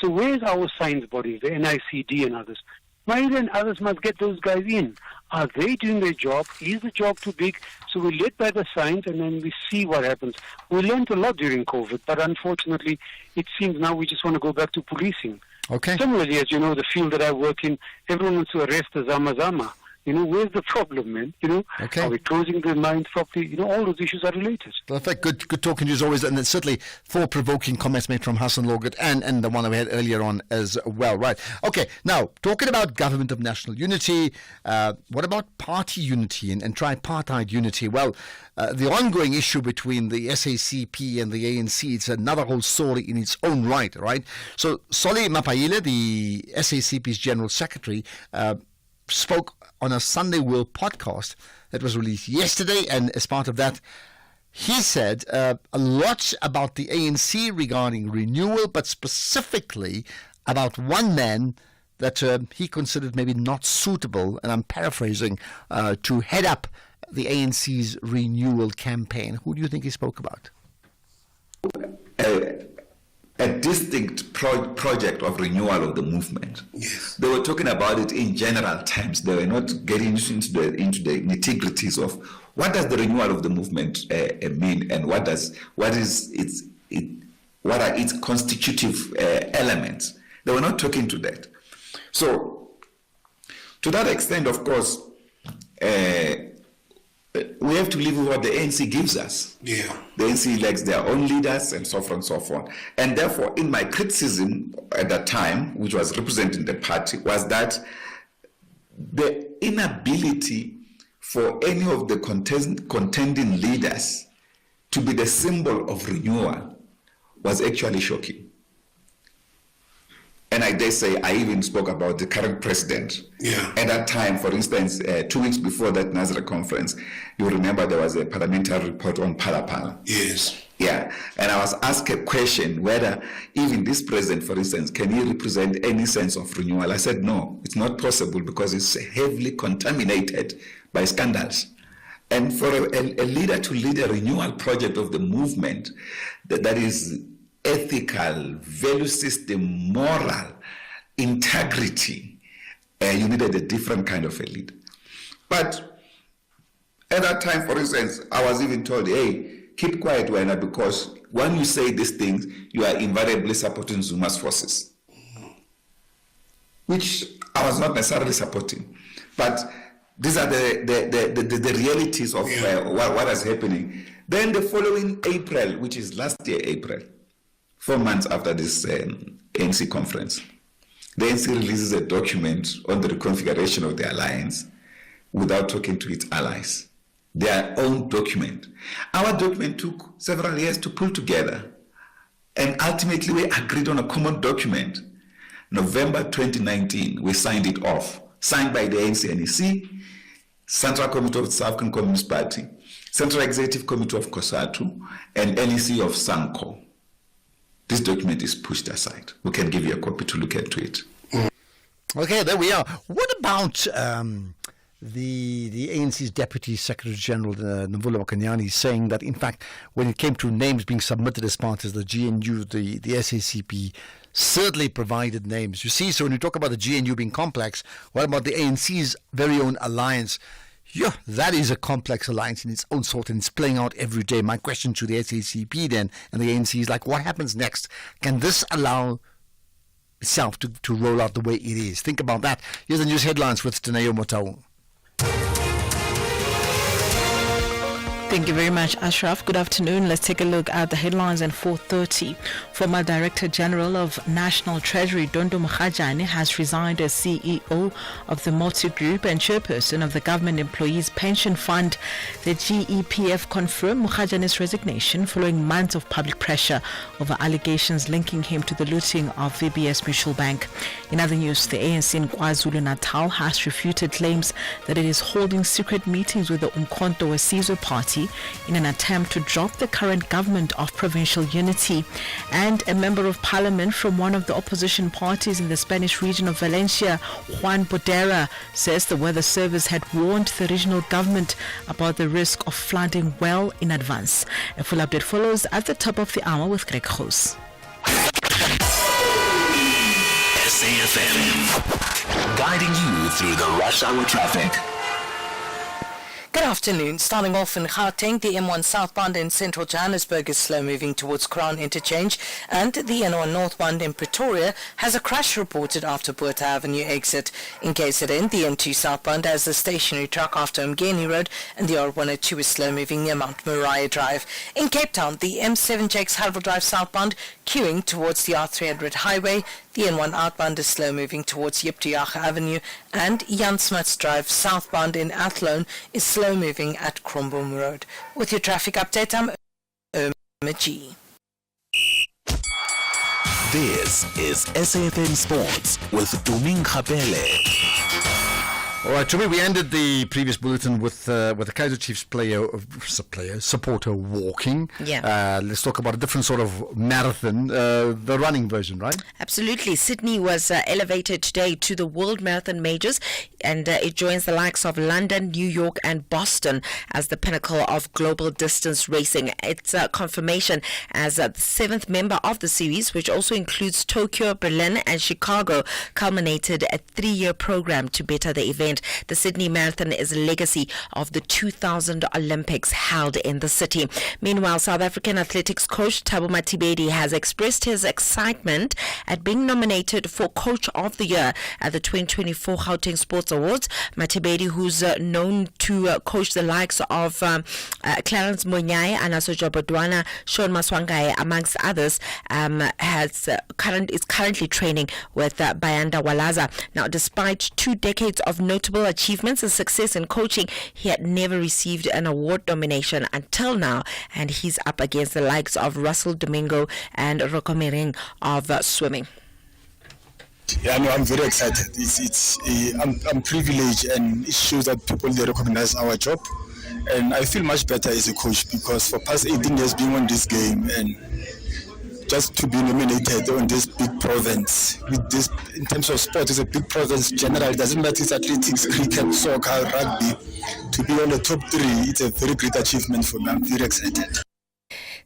So where's our science bodies, the NICD and others? Maile and others must get those guys in. Are they doing their job? Is the job too big? So we led by the science, and then we see what happens. We learned a lot during COVID, but unfortunately, it seems now we just want to go back to policing. Okay. Similarly, as you know, the field that I work in, everyone wants to arrest the Zama. Where's the problem, man? Okay. Are we closing the mines properly? All those issues are related. Perfect. Good talking to you as always. And it's certainly thought-provoking comments made from Hassan Logut and the one that we had earlier on as well. Right. Okay. Now, talking about government of national unity, what about party unity and tripartite unity? Well, the ongoing issue between the SACP and the ANC, it's another whole story in its own right? So, Solly Mapaile, the SACP's General Secretary, spoke on a Sunday World podcast that was released yesterday, and as part of that, he said a lot about the ANC regarding renewal, but specifically about one man that he considered maybe not suitable, and I'm paraphrasing, to head up the ANC's renewal campaign. Who do you think he spoke about? A distinct project of renewal of the movement. Yes. They were talking about it in general terms. They were not getting into the nitty-gritties of what does the renewal of the movement mean, and what are its constitutive elements. They were not talking to that. So, to that extent, of course, we have to live with what the ANC gives us. Yeah. The ANC elects their own leaders and so forth and so forth. And therefore, in my criticism at that time, which was representing the party, was that the inability for any of the contending leaders to be the symbol of renewal was actually shocking. And I dare say I even spoke about the current president. Yeah. At that time, for instance, 2 weeks before that Nazareth conference, you remember there was a parliamentary report on Phala. Yes. Yeah. And I was asked a question whether even this president, for instance, can he represent any sense of renewal? I said, no, it's not possible because it's heavily contaminated by scandals. And for a leader to lead a renewal project of the movement that is ethical, value system, moral, integrity, you needed a different kind of a leader. But at that time, for instance, I was even told, hey, keep quiet, Wena, because when you say these things, you are invariably supporting Zuma's forces, which I was not necessarily supporting. But these are the realities of what is happening. Then the following April, which is last year April, 4 months after this ANC conference, the ANC releases a document on the reconfiguration of the alliance without talking to its allies. Their own document. Our document took several years to pull together, and ultimately we agreed on a common document. November 2019, we signed it off, signed by the ANC-NEC, Central Committee of the South African Communist Party, Central Executive Committee of COSATU, and NEC of SANCO. This document is pushed aside. We can give you a copy to look into it. Okay, there we are. What about the ANC's Deputy Secretary General, Nomvula Mokonyane, saying that, in fact, when it came to names being submitted as part of the GNU, the SACP certainly provided names. You see, so when you talk about the GNU being complex, what about the ANC's very own alliance? Yeah, that is a complex alliance in its own sort, and it's playing out every day. My question to the SACP then and the ANC is like, what happens next? Can this allow itself to roll out the way it is? Think about that. Here's the news headlines with Tenayo Motau. Thank you very much, Ashraf. Good afternoon. Let's take a look at the headlines at 4:30. Former Director General of National Treasury, Dondo Mkhajane, has resigned as CEO of the Motsu Group and chairperson of the Government Employees Pension Fund. The GEPF confirmed Mkhajane's resignation following months of public pressure over allegations linking him to the looting of VBS Mutual Bank. In other news, the ANC in KwaZulu-Natal has refuted claims that it is holding secret meetings with the Umkhonto weSizwe Party in an attempt to drop the current government of provincial unity. And a member of parliament from one of the opposition parties in the Spanish region of Valencia, Juan Bodera, says the weather service had warned the regional government about the risk of flooding well in advance. A full update follows at the top of the hour with Greg Khos. SAFM, guiding you through the rush hour traffic. Good afternoon. Starting off in Gauteng, the M1 southbound in central Johannesburg is slow moving towards Crown Interchange, and the N1 northbound in Pretoria has a crash reported after Botha Avenue exit. In KZN, the M2 southbound has a stationary truck after Mgeni Road, and the R102 is slow moving near Mount Moriah Drive. In Cape Town, the M7 Jakes Harville Drive southbound queuing towards the R300 highway. The N1 outbound is slow moving towards Yiptiach Avenue, and Jan Smuts Drive southbound in Athlone is slow moving at Cromboom Road. With your traffic update, I'm Irma G. This is SAFM Sports with Tuming Khapele. All right, Tumi, we ended the previous bulletin with the Kaizer Chiefs supporter walking. Yeah. Let's talk about a different sort of marathon, the running version, right? Absolutely. Sydney was elevated today to the World Marathon Majors, and it joins the likes of London, New York and Boston as the pinnacle of global distance racing. It's a confirmation as the seventh member of the series, which also includes Tokyo, Berlin and Chicago, culminated a 3-year program to better the event. The Sydney Marathon is a legacy of the 2000 Olympics held in the city. Meanwhile, South African athletics coach Thabo Mathibedi has expressed his excitement at being nominated for Coach of the Year at the 2024 Gauteng Sports Awards. Mathibedi, who's known to coach the likes of Clarence Monyai, Anaso Jobodwana, Sean Maswangai, amongst others, is currently training with Bayanda Walaza. Now, despite 2 decades of notable achievements and success in coaching, he had never received an award nomination until now, and he's up against the likes of Russell Domingo and Rocco Mering of swimming. Yeah, no, I'm very excited. I'm privileged, and it shows that people, they recognize our job, and I feel much better as a coach because for past 18 years being on this game and just to be nominated on this big province with this in terms of sport is a big province generally. It doesn't matter it's athletics, cricket, soccer, rugby. To be on the top 3, it's a very great achievement for me. I'm very excited.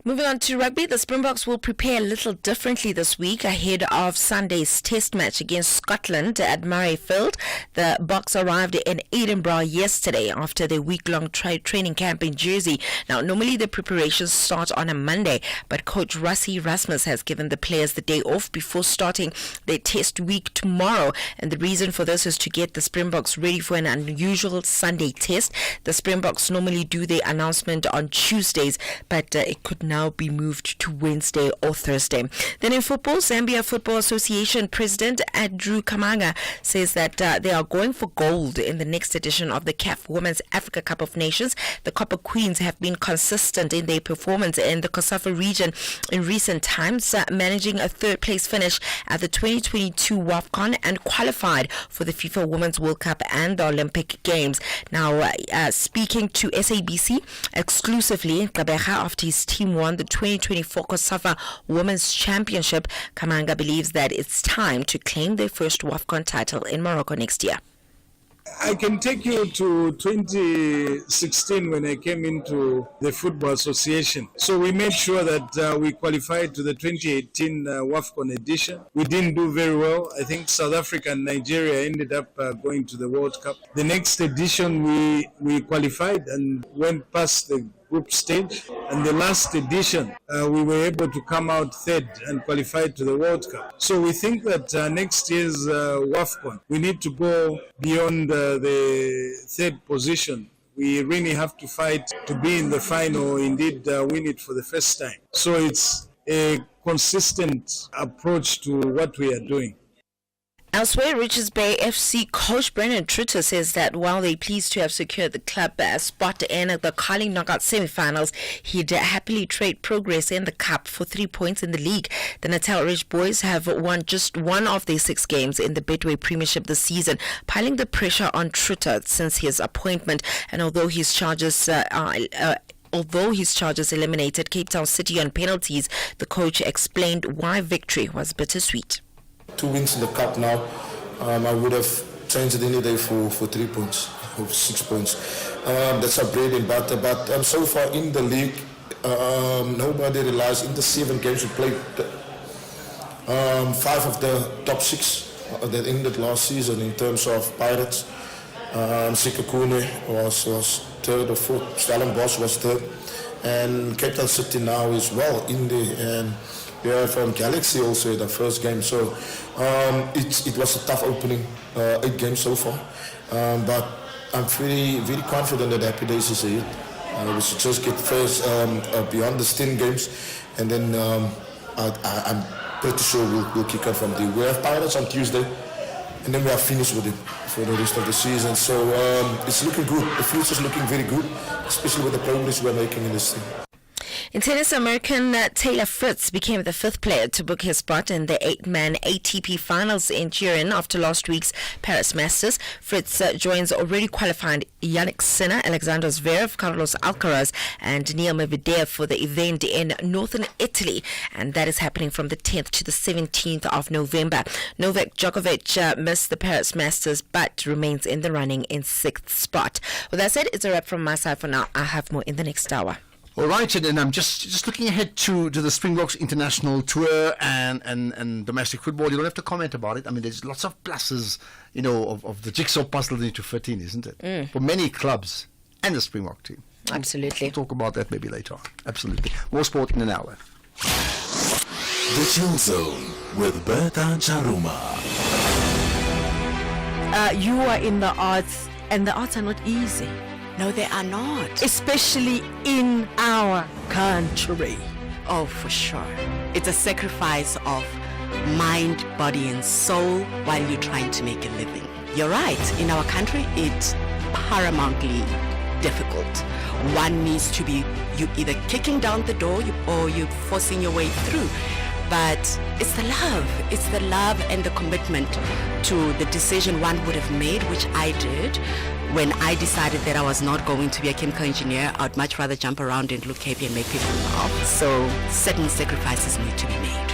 Moving on to rugby, the Springboks will prepare a little differently this week ahead of Sunday's test match against Scotland at Murrayfield. The Boks arrived in Edinburgh yesterday after their week-long training camp in Jersey. Now, normally the preparations start on a Monday, but Coach Rassie Erasmus has given the players the day off before starting their test week tomorrow. And the reason for this is to get the Springboks ready for an unusual Sunday test. The Springboks normally do their announcement on Tuesdays, but it could now be moved to Wednesday or Thursday. Then in football, Zambia Football Association President Andrew Kamanga says that they are going for gold in the next edition of the CAF Women's Africa Cup of Nations. The Copper Queens have been consistent in their performance in the COSAFA region in recent times, managing a 3rd place finish at the 2022 WAFCON and qualified for the FIFA Women's World Cup and the Olympic Games. Now, speaking to SABC exclusively, Kabeja, after his team won the 2024 COSAFA Women's Championship, Kamanga believes that it's time to claim their first WAFCON title in Morocco next year. I can take you to 2016 when I came into the Football Association. So we made sure that we qualified to the 2018 WAFCON edition. We didn't do very well. I think South Africa and Nigeria ended up going to the World Cup. The next edition we qualified and went past the group stage, and the last edition we were able to come out 3rd and qualified to the World Cup. So we think that next year's WAFCON, we need to go beyond the 3rd position. We really have to fight to be in the final, indeed win it for the first time. So it's a consistent approach to what we are doing. Elsewhere, Richards Bay FC coach Brendan Truter says that while they're pleased to have secured the club spot in the Carling Knockout semi-finals, he'd happily trade progress in the cup for 3 points in the league. The Natal Ridge boys have won just one of their 6 games in the Betway Premiership this season, piling the pressure on Truter since his appointment. And although his charges eliminated Cape Town City on penalties, the coach explained why victory was bittersweet. 2 wins in the cup now. I would have changed it any day for 3 points or 6 points. That's our bread and butter. But so far in the league, nobody realized in the 7 games we played, 5 of the top 6 that ended last season in terms of Pirates, Sekhukhune was third or fourth. Stellenbosch was third. And Cape Town City now is well in there. And we are from Galaxy also the first game. So it was a tough opening, 8 games so far. But I'm very confident that Happy Days is ahead. We should just get first beyond the 10 games. And then I'm pretty sure we'll kick off from there. We have Pirates on Tuesday. And then we are finished with it for the rest of the season. So it's looking good. The future's looking very good, especially with the progress we're making in this thing. In tennis, American Taylor Fritz became the 5th player to book his spot in the 8-man ATP finals in Turin after last week's Paris Masters. Fritz joins already qualified Yannick Sinner, Alexander Zverev, Carlos Alcaraz and Neil Medvedev for the event in northern Italy, and that is happening from the 10th to the 17th of November. Novak Djokovic missed the Paris Masters but remains in the running in 6th spot. With that said, it's a wrap from my side for now. I have more in the next hour. All right, and I'm just looking ahead to the Springboks International Tour and domestic football. You don't have to comment about it. I mean, there's lots of pluses, of the jigsaw puzzle that need to fit in, isn't it? For many clubs and the Springbok team. Absolutely. We'll talk about that maybe later on. Absolutely. More sport in an hour. The Chill Zone with Bertha Charuma. You are in the arts, and the arts are not easy. No, they are not. Especially in our country. Oh, for sure. It's a sacrifice of mind, body, and soul while you're trying to make a living. You're right. In our country, it's paramountly difficult. One needs to be, you either kicking down the door or you're forcing your way through. But it's the love. It's the love and the commitment to the decision one would have made, which I did. When I decided that I was not going to be a chemical engineer, I would much rather jump around and look happy and make people laugh. So certain sacrifices need to be made.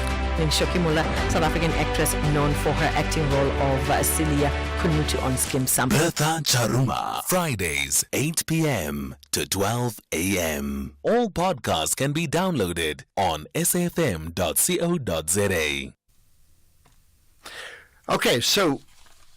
Shoki Muller, South African actress known for her acting role of Celia Kunutu on Skim Sam. Bertha Charuma, Fridays, 8 p.m. to 12 a.m. All podcasts can be downloaded on safm.co.za. Okay, so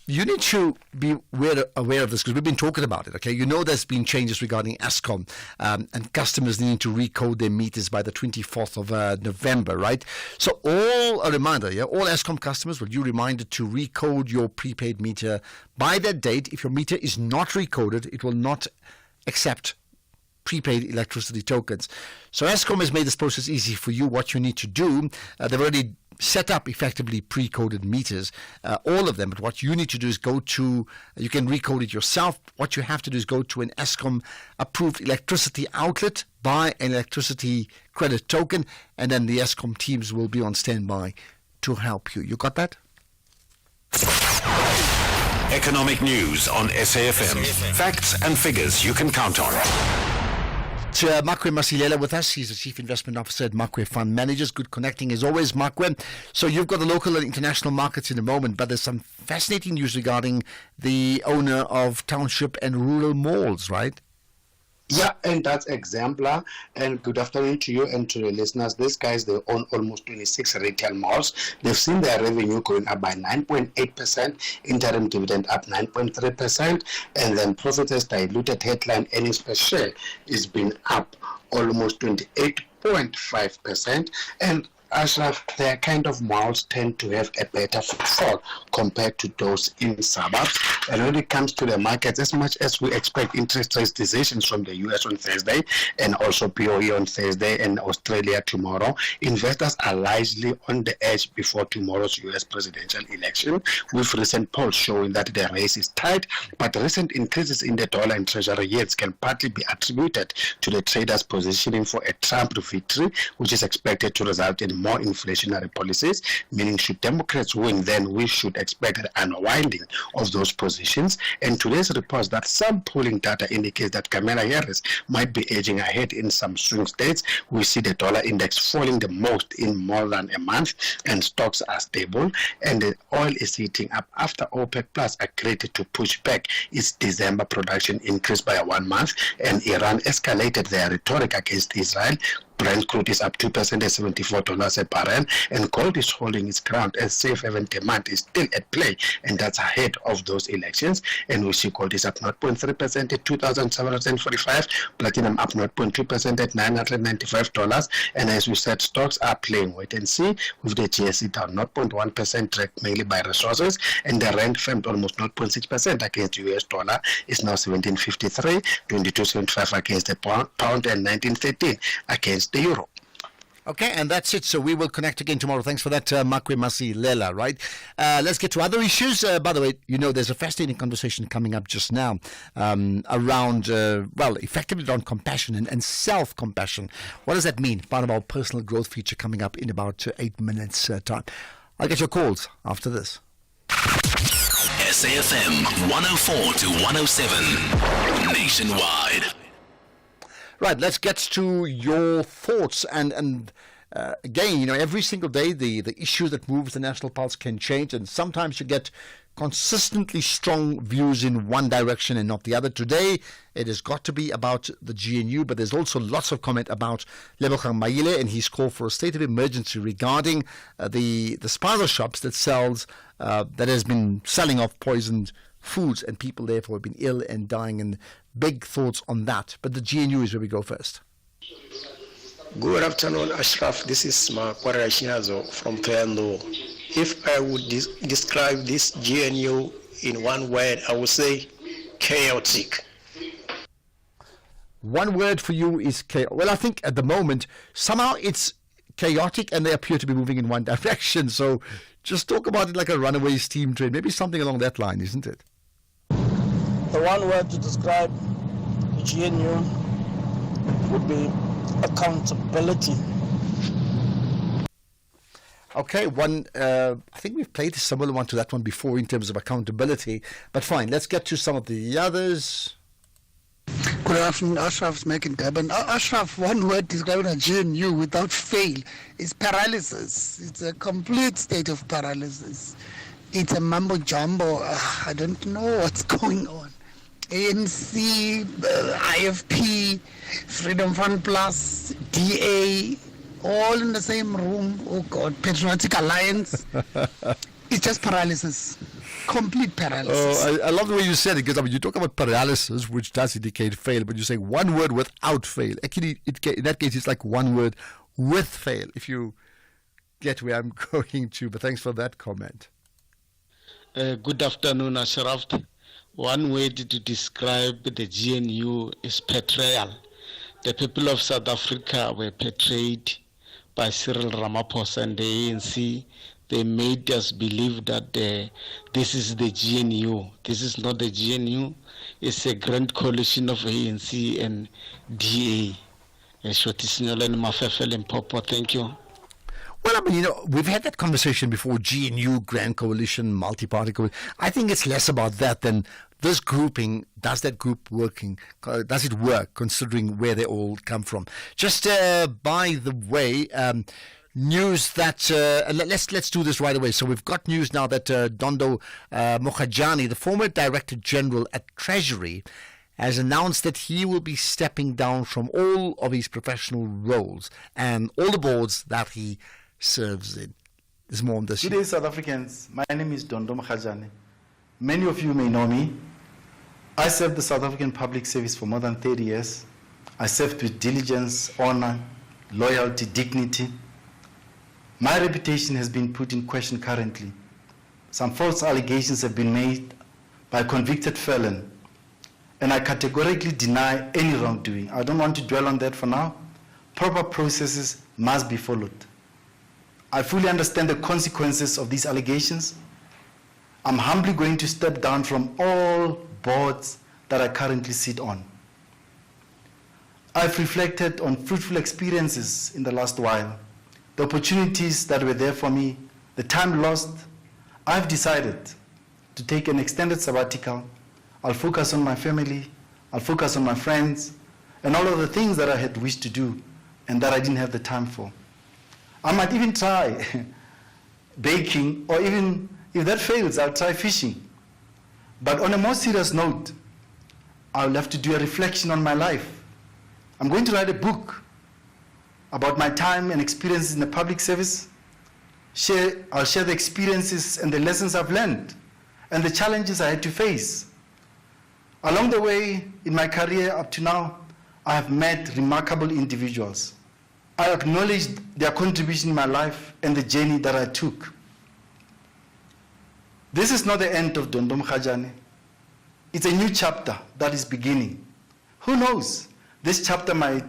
you need to be aware of this because we've been talking about it, okay? You know there's been changes regarding Eskom and customers needing to recode their meters by the 24th of November, right? So all Eskom customers, will you reminded to recode your prepaid meter by that date. If your meter is not recoded, it will not accept prepaid electricity tokens. So Eskom has made this process easy for you. What you need to do, they've already set up effectively pre-coded meters, all of them, but what you need to do is you can recode it yourself. What you have to do is go to an Eskom approved electricity outlet, buy an electricity credit token, and then the Eskom teams will be on standby to help you. You got that? Economic news on SAFM. Facts and figures you can count on. Makwe Masilela with us. He's the Chief Investment Officer at Makwe Fund Managers. Good connecting as always, Makwe. So you've got the local and international markets in a moment, but there's some fascinating news regarding the owner of township and rural malls, right? Yeah, and that's exemplar. And good afternoon to you and to the listeners. These guys, they own almost 26 retail malls. They've seen their revenue going up by 9.8%, interim dividend up 9.3%, and then profit as diluted headline earnings per share is been up almost 28.5%. And Ashraf, their kind of malls tend to have a better footfall compared to those in suburbs. And when it comes to the markets, as much as we expect interest rate decisions from the US on Thursday and also POE on Thursday and Australia tomorrow, investors are largely on the edge before tomorrow's US presidential election, with recent polls showing that the race is tight, but recent increases in the dollar and treasury yields can partly be attributed to the traders positioning for a Trump victory, which is expected to result in more inflationary policies, meaning should Democrats win, then we should expect an unwinding of those positions. And today's reports that some polling data indicates that Kamala Harris might be edging ahead in some swing states. We see the dollar index falling the most in more than a month, and stocks are stable, and the oil is heating up after OPEC Plus agreed to push back its December production increase by 1 month, and Iran escalated their rhetoric against Israel, Brent crude is up 2% at $74 a barrel, and gold is holding its ground as safe haven demand is still at play, and that's ahead of those elections. And we see gold is up 0.3% at $2,745, platinum up 0.2% at $995, and as we said, stocks are playing wait and see, with the GSE down 0.1%, dragged mainly by resources, and the rand firmed almost 0.6% against the US dollar, is now 17.53, 22.75 against the pound, and 19.13 against the euro. Okay, and that's it. So we will connect again tomorrow. Thanks for that, Makwe Masilela, right? Let's get to other issues. By the way, you know, there's a fascinating conversation coming up just now around, effectively around compassion and self-compassion. What does that mean? Part of our personal growth feature coming up in about 8 minutes' time. I'll get your calls after this. SAFM 104 to 107 nationwide. Right, let's get to your thoughts. And again, you know, every single day the issue that moves the national pulse can change, and sometimes you get consistently strong views in one direction and not the other. Today, it has got to be about the GNU, but there's also lots of comment about Lebogang Maile and his call for a state of emergency regarding the spaza shops that has been selling off poisoned foods, and people therefore have been ill and dying, and big thoughts on that. But the GNU is where we go first. Good afternoon, Ashraf. This is Makwara Shinyazo from Toyando. If I would describe this GNU in one word, I would say chaotic. One word for you is chaos. Well, I think at the moment, somehow it's chaotic and they appear to be moving in one direction. So just talk about it like a runaway steam train. Maybe something along that line, isn't it? The one word to describe the GNU would be accountability. Okay, I think we've played a similar one to that one before in terms of accountability. But fine, let's get to some of the others. Good afternoon, Ashraf's making Durban. Ashraf, one word describing a GNU without fail is paralysis. It's a complete state of paralysis. It's a mumbo jumbo. I don't know what's going on. ANC, IFP, Freedom Fund Plus, DA, all in the same room. Oh God, Patriotic Alliance. It's just paralysis. Complete paralysis. Oh, I love the way you said it, because I mean, you talk about paralysis, which does indicate fail, but you say one word without fail. Actually, in that case, it's like one word with fail, if you get where I'm going to. But thanks for that comment. Good afternoon, Ashraf. One way to describe the GNU is betrayal. The people of South Africa were betrayed by Cyril Ramaphosa and the ANC. They made us believe that this is the GNU. This is not the GNU. It's a grand coalition of ANC and DA. Thank you. Well, I mean, you know, we've had that conversation before, GNU, Grand Coalition, Multi-Party Coalition. I think it's less about that than this grouping. Does that group does it work, considering where they all come from? Just by the way, news that, let's do this right away. So we've got news now that Dondo Mokhajani, the former Director General at Treasury, has announced that he will be stepping down from all of his professional roles and all the boards that he serves in. There's more on this. Good day, South Africans. My name is Dondo Mokhajani. Many of you may know me. I served the South African Public Service for more than 30 years. I served with diligence, honor, loyalty, dignity. My reputation has been put in question currently. Some false allegations have been made by a convicted felon, and I categorically deny any wrongdoing. I don't want to dwell on that for now. Proper processes must be followed. I fully understand the consequences of these allegations. I'm humbly going to step down from all boards that I currently sit on. I've reflected on fruitful experiences in the last while, the opportunities that were there for me, the time lost. I've decided to take an extended sabbatical. I'll focus on my family, I'll focus on my friends, and all of the things that I had wished to do and that I didn't have the time for. I might even try baking, or even if that fails, I'll try fishing. But on a more serious note, I'll have to do a reflection on my life. I'm going to write a book. about my time and experiences in the public service. I'll share the experiences and the lessons I've learned and the challenges I had to face. Along the way in my career up to now, I have met remarkable individuals. I acknowledge their contribution in my life and the journey that I took. This is not the end of Dondom Khajane. It's a new chapter that is beginning. Who knows? This chapter might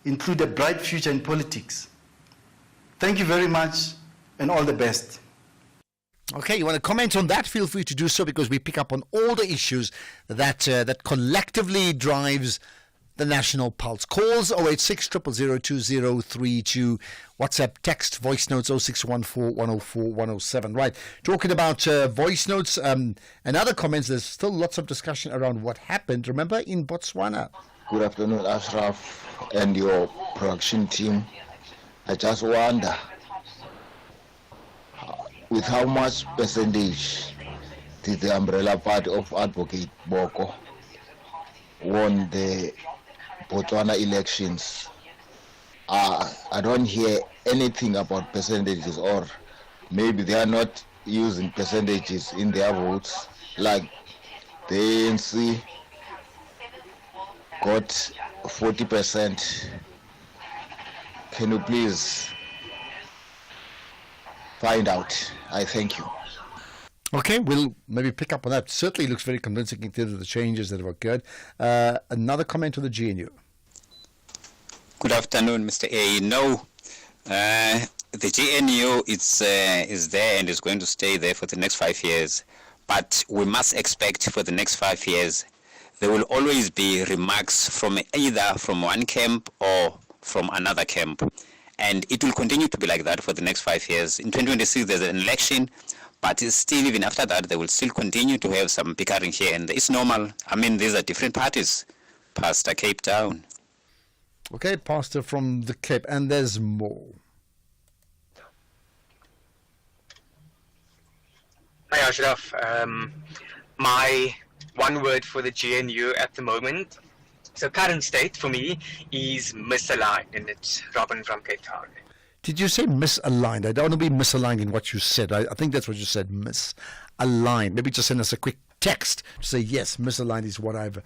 include a bright future in politics. Thank you very much and all the best. Okay, you want to comment on that? Feel free to do so, because we pick up on all the issues that that collectively drives the National Pulse. Calls 086 000 2032. WhatsApp, text, voice notes 0614 104 107. Right, talking about voice notes and other comments, there's still lots of discussion around what happened, remember, in Botswana. Good afternoon, Ashraf and your production team. I just wonder, with how much percentage did the umbrella party of Advocate Boko won the Botswana elections? I don't hear anything about percentages, or maybe they are not using percentages in their votes, like the ANC got 40%. Can you please find out? I thank you. Okay, we'll maybe pick up on that. Certainly looks very convincing in terms of the changes that have occurred. Another comment on the GNU. Good afternoon, Mr. A. No, the GNU is there and is going to stay there for the next 5 years. But we must expect for the next 5 years, there will always be remarks from either from one camp or from another camp. And it will continue to be like that for the next 5 years. In 2026, there's an election, but still, even after that, they will still continue to have some bickering here. And it's normal. I mean, these are different parties. Pastor Cape Town. Okay, Pastor from the Cape. And there's more. Hi, Ashraf. My one word for the GNU at the moment, so current state for me is misaligned, and it's Robin from Cape Town. Did you say misaligned? I don't want to be misaligned in what you said. I think that's what you said, misaligned. Maybe just send us a quick text to say, yes, misaligned is what I've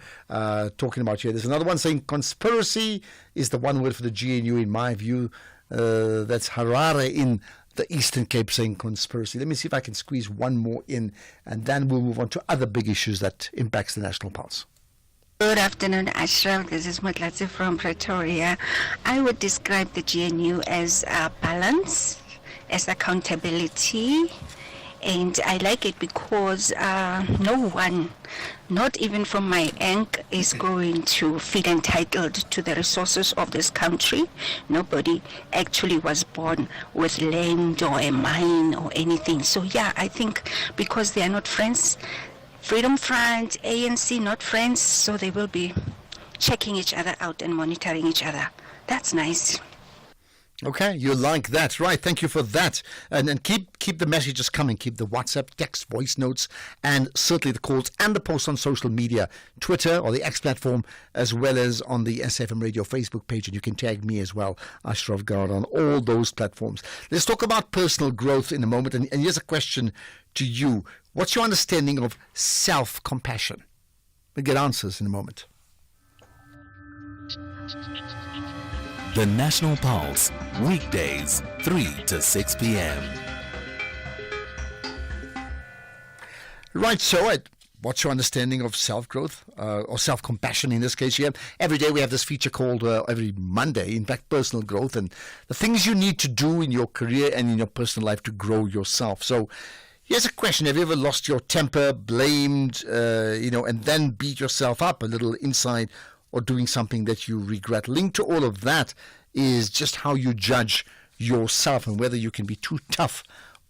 talking about here. There's another one saying conspiracy is the one word for the GNU in my view. That's Harare in the Eastern Cape saying conspiracy. Let me see if I can squeeze one more in, and then we'll move on to other big issues that impacts the National Pulse. Good afternoon, Ashraf. This is Mutlatsi from Pretoria. I would describe the GNU as balance, as accountability, and I like it because no one, not even from my end, is going to feel entitled to the resources of this country. Nobody actually was born with land or a mine or anything. So yeah, I think because they are not friends, Freedom Front, ANC, not friends, so they will be checking each other out and monitoring each other. That's nice. Okay, you like that, right? Thank you for that, and keep the messages coming. Keep the WhatsApp, text, voice notes, and certainly the calls and the posts on social media, Twitter or the X platform, as well as on the SFM Radio Facebook page, and you can tag me as well, Ashraf Garda, on all those platforms. Let's talk about personal growth in a moment, and here's a question to you: what's your understanding of self-compassion? We'll get answers in a moment. The National Pulse, weekdays, 3 to 6 p.m. Right, so what's your understanding of self-growth or self-compassion in this case? Every day we have this feature called, every Monday, in fact, personal growth, and the things you need to do in your career and in your personal life to grow yourself. So here's a question: have you ever lost your temper, blamed, and then beat yourself up a little inside, or doing something that you regret? Linked to all of that is just how you judge yourself and whether you can be too tough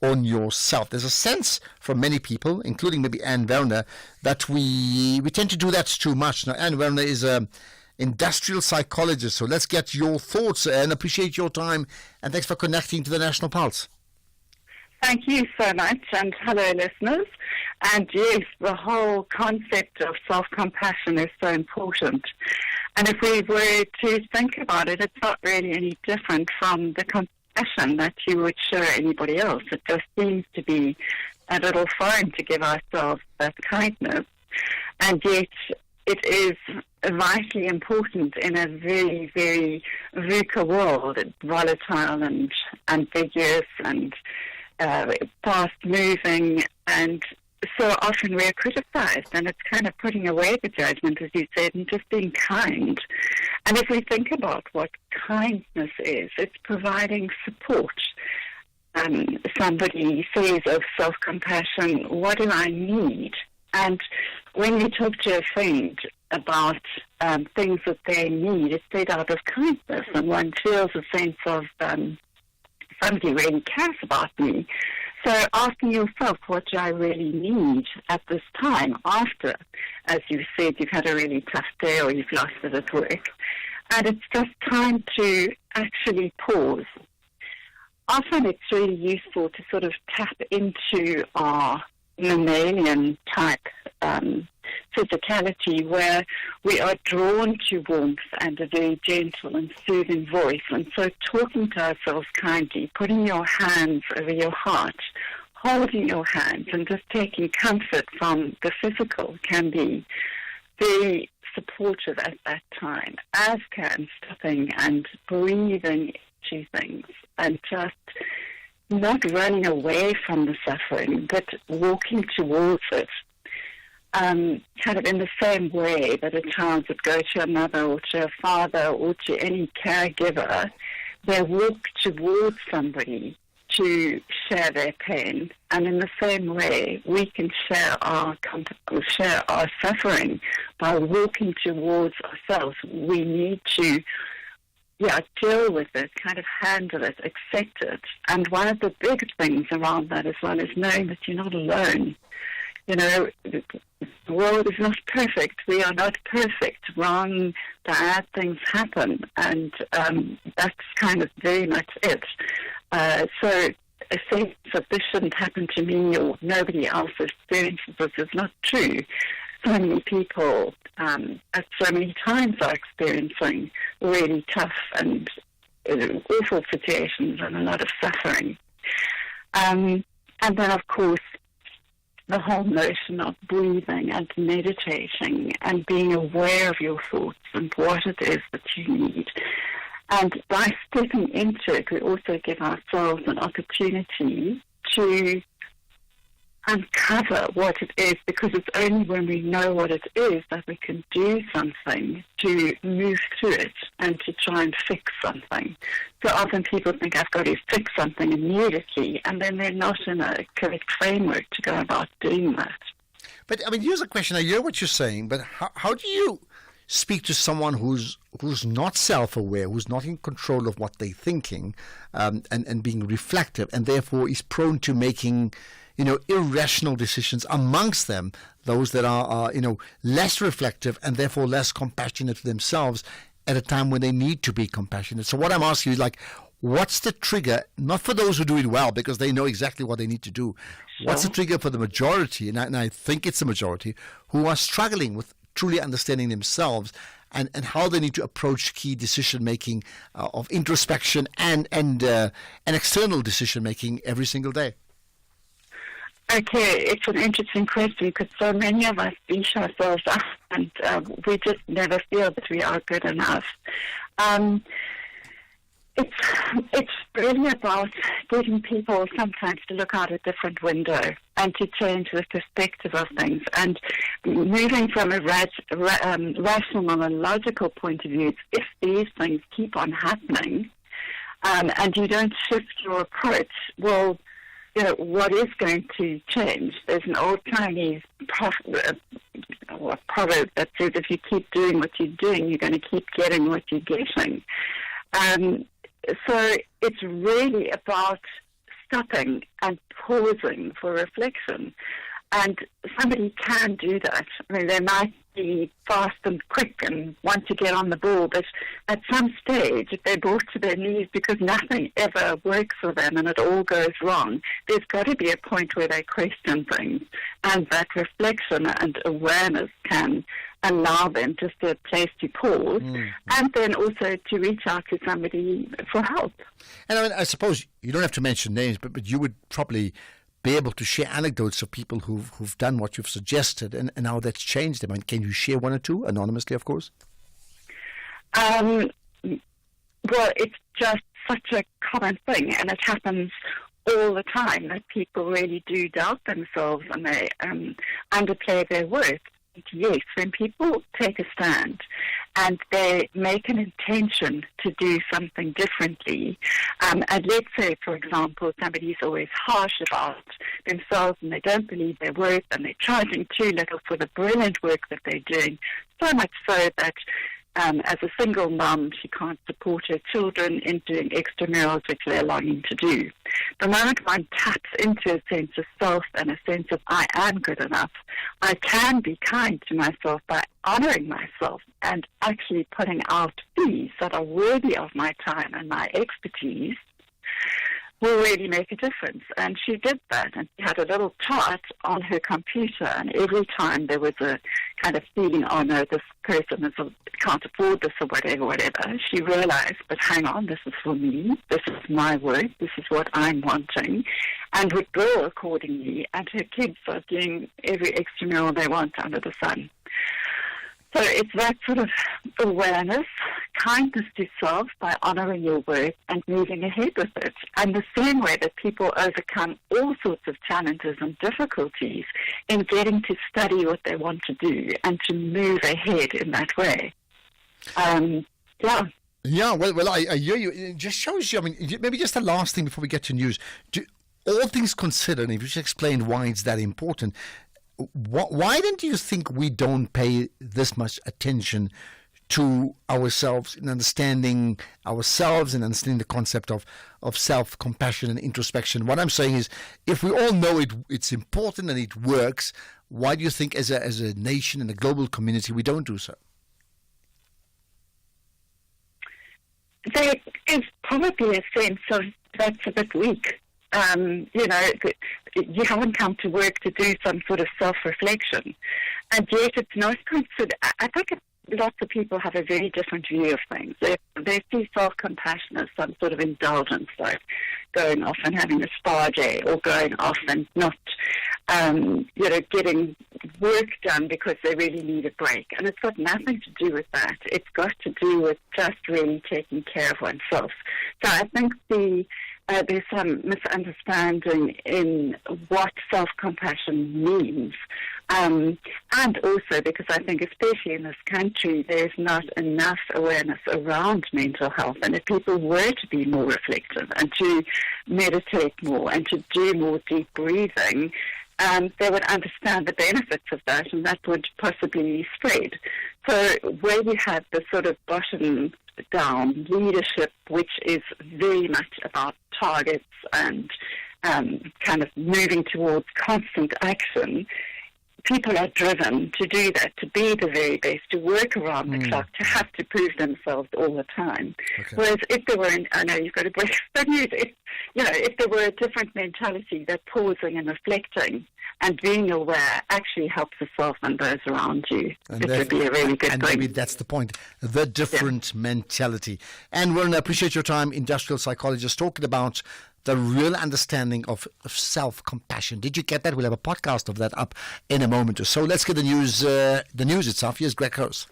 on yourself. There's a sense from many people, including maybe Anne Werner, that we tend to do that too much. Now, Anne Werner is an industrial psychologist, so let's get your thoughts and appreciate your time, and thanks for connecting to the National Pulse. Thank you so much, and hello, listeners. And yes, the whole concept of self-compassion is so important. And if we were to think about it, it's not really any different from the compassion that you would show anybody else. It just seems to be a little foreign to give ourselves that kindness. And yet it is vitally important in a very, very VUCA world. It's volatile and ambiguous and fast-moving, and so often we're criticized, and it's kind of putting away the judgment, as you said, and just being kind. And if we think about what kindness is, it's providing support. Somebody says of self-compassion, what do I need? And when you talk to a friend about things that they need, it's said out of kindness, and one feels a sense of somebody really cares about me. So asking yourself, what do I really need at this time after, as you said, you've had a really tough day or you've lost it at work. And it's just time to actually pause. Often it's really useful to sort of tap into our mammalian type physicality, where we are drawn to warmth and a very gentle and soothing voice. And so talking to ourselves kindly, putting your hands over your heart, holding your hands and just taking comfort from the physical can be very supportive at that time, as can stopping and breathing into things and just not running away from the suffering, but walking towards it. Kind of in the same way that a child would go to a mother or to a father or to any caregiver, they walk towards somebody to share their pain. And in the same way, we can share our suffering by walking towards ourselves. We need to deal with it, kind of handle it, accept it. And one of the big things around that as well is knowing that you're not alone. You know, the world is not perfect. We are not perfect. Wrong, bad things happen. And that's kind of very much it. So a sense of this shouldn't happen to me or nobody else experiences this is not true. So many people at so many times are experiencing really tough and awful situations and a lot of suffering. And then, of course, the whole notion of breathing and meditating and being aware of your thoughts and what it is that you need. And by stepping into it, we also give ourselves an opportunity to uncover what it is, because it's only when we know what it is that we can do something to move through it and to try and fix something. So often people think I've got to fix something immediately, and then they're not in a correct framework to go about doing that. But, I mean, here's a question. I hear what you're saying, but how do you speak to someone who's not self-aware, who's not in control of what they're thinking, and being reflective, and therefore is prone to making irrational decisions, amongst them those that are less reflective and therefore less compassionate to themselves at a time when they need to be compassionate? So what I'm asking you is, what's the trigger, not for those who do it well because they know exactly what they need to do, what's the trigger for the majority, and I think it's the majority, who are struggling with truly understanding themselves and how they need to approach key decision-making of introspection and external decision-making every single day? Okay, it's an interesting question because so many of us beat ourselves up and we just never feel that we are good enough. It's really about getting people sometimes to look out a different window and to change the perspective of things, and moving from a rational and a logical point of view. If these things keep on happening and you don't shift your approach, well, what is going to change? There's an old Chinese proverb that says if you keep doing what you're doing, you're going to keep getting what you're getting. So it's really about stopping and pausing for reflection. And somebody can do that. I mean, they might be fast and quick and want to get on the ball, but at some stage, if they're brought to their knees because nothing ever works for them and it all goes wrong, there's got to be a point where they question things. And that reflection and awareness can allow them just a place to pause, and then also to reach out to somebody for help. And I mean, I suppose you don't have to mention names, but you would probably be able to share anecdotes of people who've done what you've suggested and how that's changed them. I mean, can you share one or two, anonymously, of course? Well, it's just such a common thing, and it happens all the time that people really do doubt themselves and they underplay their worth. Yes, when people take a stand and they make an intention to do something differently, and let's say, for example, somebody's always harsh about themselves and they don't believe their worth and they're charging too little for the brilliant work that they're doing, so much so that as a single mum, she can't support her children in doing extramurals, which they're longing to do. The moment one taps into a sense of self and a sense of I am good enough, I can be kind to myself by honoring myself and actually putting out fees that are worthy of my time and my expertise, will really make a difference. And she did that, and she had a little chart on her computer, and every time there was a kind of feeling, oh no, this person can't afford this or whatever, she realized, but hang on, this is for me, this is my work, this is what I'm wanting, and would grow accordingly, and her kids are doing every extramural they want under the sun. So it's that sort of awareness, kindness to self by honoring your work and moving ahead with it. And the same way that people overcome all sorts of challenges and difficulties in getting to study what they want to do and to move ahead in that way. Yeah, well, I hear you. It just shows you, I mean, maybe just the last thing before we get to news. All things considered, if you just explain why it's that important, why don't you think we don't pay this much attention to ourselves in understanding ourselves and understanding the concept of self-compassion and introspection? What I'm saying is, if we all know it's important and it works, why do you think as a nation and a global community we don't do so? There is probably a sense of that's a bit weak. You haven't come to work to do some sort of self-reflection. And yet it's not considered. I think lots of people have a very different view of things. They see self-compassion as some sort of indulgence, like going off and having a spa day or going off and not, getting work done because they really need a break. And it's got nothing to do with that. It's got to do with just really taking care of oneself. So I think there's some misunderstanding in what self-compassion means. And also because I think especially in this country there's not enough awareness around mental health, and if people were to be more reflective and to meditate more and to do more deep breathing, they would understand the benefits of that, and that would possibly spread. So where you have the sort of bottom down leadership, which is very much about targets and kind of moving towards constant action, people are driven to do that, to be the very best, to work around the clock, to have to prove themselves all the time. Okay. Whereas if there were, I know you've got to break the news, if there were a different mentality that pausing and reflecting and being aware actually helps yourself and those around you, it would be a really good thing. And maybe that's the point, the different mentality. And we'll appreciate your time, industrial psychologist, talking about the real understanding of self-compassion. Did you get that? We'll have a podcast of that up in a moment or so. Let's get the news itself. Here's Greg Hurst.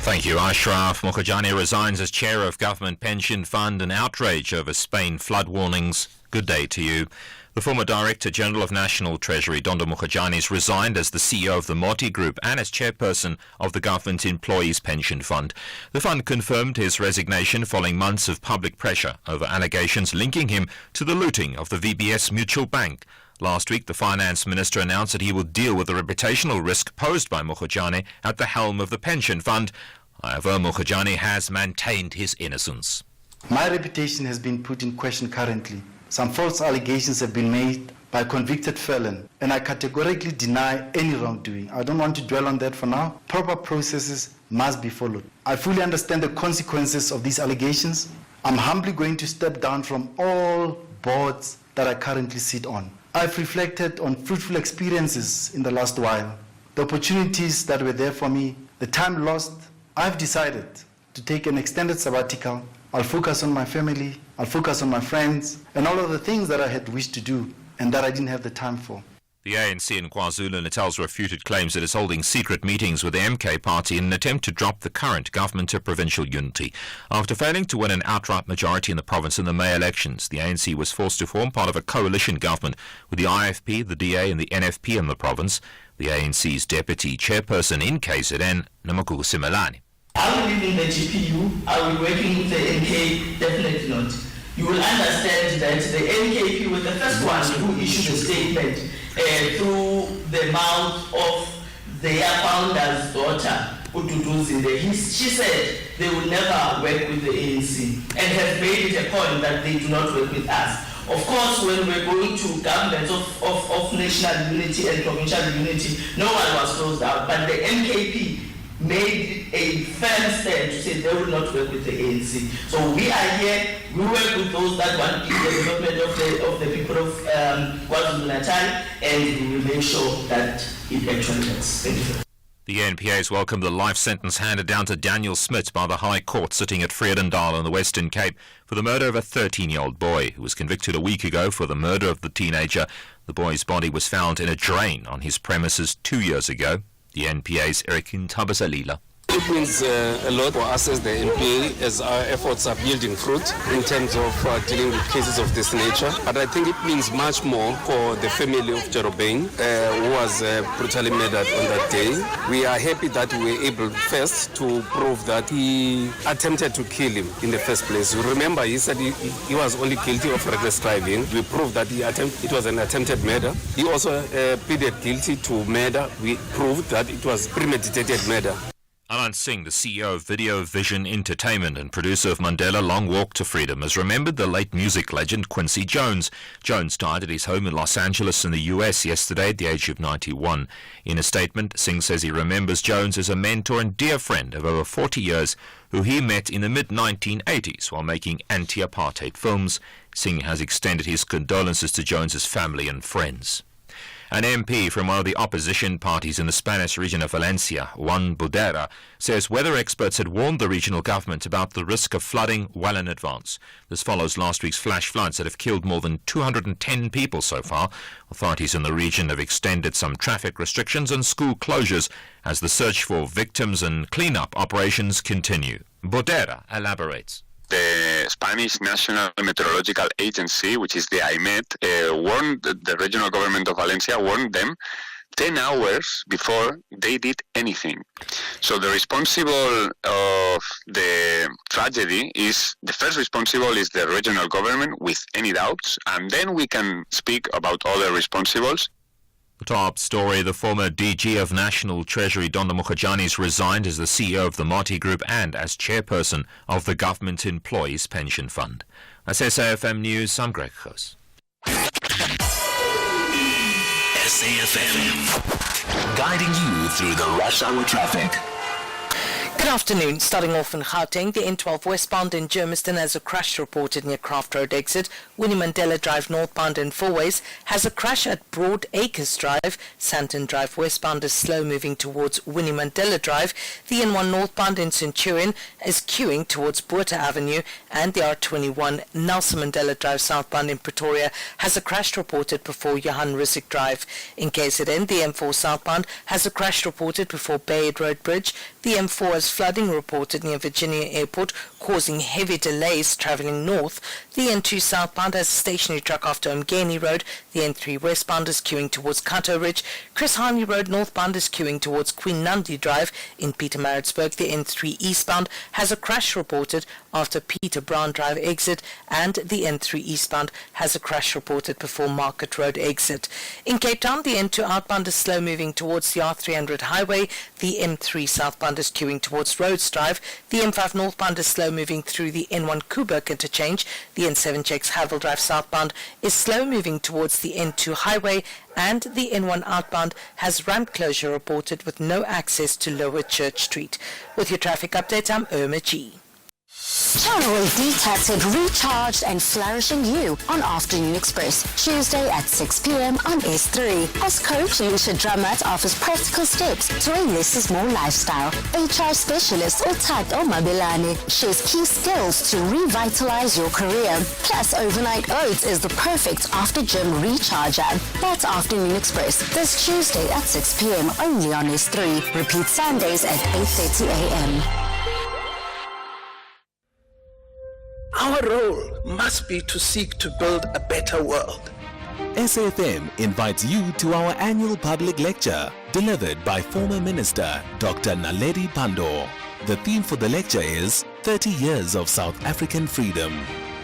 Thank you. Ashraf Mokhojani resigns as chair of Government Pension Fund and outrage over Spain flood warnings. Good day to you. The former Director General of National Treasury, Dondo Mokhojani, has resigned as the CEO of the Moti Group and as chairperson of the Government Employees Pension Fund. The fund confirmed his resignation following months of public pressure over allegations linking him to the looting of the VBS Mutual Bank. Last week, the finance minister announced that he will deal with the reputational risk posed by Mokhojani at the helm of the pension fund. However, Mokhojani has maintained his innocence. My reputation has been put in question currently. Some false allegations have been made by a convicted felon, and I categorically deny any wrongdoing. I don't want to dwell on that for now. Proper processes must be followed. I fully understand the consequences of these allegations. I'm humbly going to step down from all boards that I currently sit on. I've reflected on fruitful experiences in the last while, the opportunities that were there for me, the time lost. I've decided to take an extended sabbatical. I'll focus on my family, I'll focus on my friends, and all of the things that I had wished to do and that I didn't have the time for. The ANC in KwaZulu-Natal's refuted claims it is holding secret meetings with the MK party in an attempt to drop the current government to provincial unity. After failing to win an outright majority in the province in the May elections, the ANC was forced to form part of a coalition government with the IFP, the DA and the NFP in the province. The ANC's deputy chairperson in KZN, Namakuku Simelane. Are we leaving the GPU? Are we working with the NK? Definitely not. You will understand that the NKP was the first one who issued a statement through the mouth of their founder's daughter, Utuduzinde. She said they will never work with the ANC and has made it a point that they do not work with us. Of course, when we're going to governments of national unity and provincial unity, no one was closed out, but the NKP made a firm stand to say they will not work with the ANC. So we are here, we work with those that want the development of the people of KwaZulu-Natal, and we will make sure that it actually works. Thank you. The NPA has welcomed the life sentence handed down to Daniel Smith by the High Court sitting at Vredendal in the Western Cape for the murder of a 13-year-old boy who was convicted a week ago for the murder of the teenager. The boy's body was found in a drain on his premises 2 years ago. The NPA's Eric Ntabasalila. It means a lot for us as the NPA, as our efforts are yielding fruit in terms of dealing with cases of this nature. But I think it means much more for the family of Jerobane, who was brutally murdered on that day. We are happy that we were able first to prove that he attempted to kill him in the first place. Remember, he said he was only guilty of reckless driving. We proved that it was an attempted murder. He also pleaded guilty to murder. We proved that it was premeditated murder. Alan Singh, the CEO of Video Vision Entertainment and producer of Mandela Long Walk to Freedom, has remembered the late music legend Quincy Jones. Jones died at his home in Los Angeles in the US yesterday at the age of 91. In a statement, Singh says he remembers Jones as a mentor and dear friend of over 40 years who he met in the mid-1980s while making anti-apartheid films. Singh has extended his condolences to Jones's family and friends. An MP from one of the opposition parties in the Spanish region of Valencia, Juan Budera, says weather experts had warned the regional government about the risk of flooding well in advance. This follows last week's flash floods that have killed more than 210 people so far. Authorities in the region have extended some traffic restrictions and school closures as the search for victims and cleanup operations continue. Budera elaborates. The Spanish National Meteorological Agency, which is the IMET, warned the regional government of Valencia, warned them 10 hours before they did anything. So the responsible of the tragedy the first responsible is the regional government with any doubts, and then we can speak about other responsibles. The top story, the former DG of National Treasury, Dondo Mukhajani, has resigned as the CEO of the Mati Group and as chairperson of the Government Employees Pension Fund. That's SAFM News, I'm Greg Goos. SAFM, guiding you through the rush hour traffic. Good afternoon. Starting off in Gauteng, the N12 westbound in Germiston has a crash reported near Craft Road exit. Winnie Mandela Drive northbound in Fourways has a crash at Broad Acres Drive. Santon Drive westbound is slow moving towards Winnie Mandela Drive. The N1 northbound in Centurion is queuing towards Botha Avenue, and the R21 Nelson Mandela Drive southbound in Pretoria has a crash reported before Johan Rissik Drive. In KZN, the M4 southbound has a crash reported before Bayard Road Bridge. The M4 has flooding reported near Virginia Airport, causing heavy delays travelling north. The N2 southbound has a stationary truck after Umgeni Road. The N3 westbound is queuing towards Kato Ridge. Chris Hani Road northbound is queuing towards Queen Nandi Drive. In Pietermaritzburg, the N3 eastbound has a crash reported after Peter Brown Drive exit, and the N3 eastbound has a crash reported before Market Road exit. In Cape Town, the N2 outbound is slow moving towards the R300 highway. The M3 southbound is queuing towards towards Rhodes Drive. The M5 northbound is slow moving through the N1 Kuburg interchange. The N7 checks Havel Drive southbound is slow moving towards the N2 highway, and the N1 outbound has ramp closure reported with no access to Lower Church Street. With your traffic update, I'm Irma G. Channel detected, recharged and flourishing you on Afternoon Express, Tuesday at 6 p.m. on S3. As coach Lucia Drummond offers practical steps to a less is more lifestyle. HR specialist Uthat Omabelane shares key skills to revitalize your career. Plus, overnight oats is the perfect after-gym recharger. That's Afternoon Express, this Tuesday at 6 p.m. only on S3. Repeat Sundays at 8:30 a.m. Our role must be to seek to build a better world. SAFM invites you to our annual public lecture delivered by former Minister Dr. Naledi Pandor. The theme for the lecture is 30 Years of South African Freedom.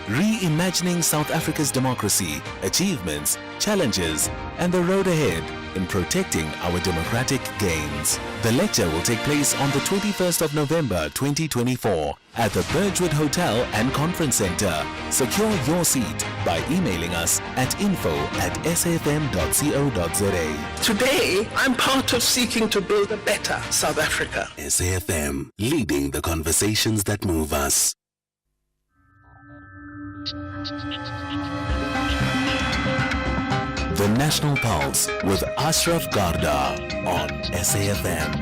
Reimagining South Africa's democracy, achievements, challenges, and the road ahead in protecting our democratic gains. The lecture will take place on the 21st of November 2024 at the Birchwood Hotel and Conference Center. Secure your seat by emailing us at info@safm.co.za. Today, I'm part of seeking to build a better South Africa. SAFM, leading the conversations that move us. The National Pulse with Ashraf Garda on SAFM.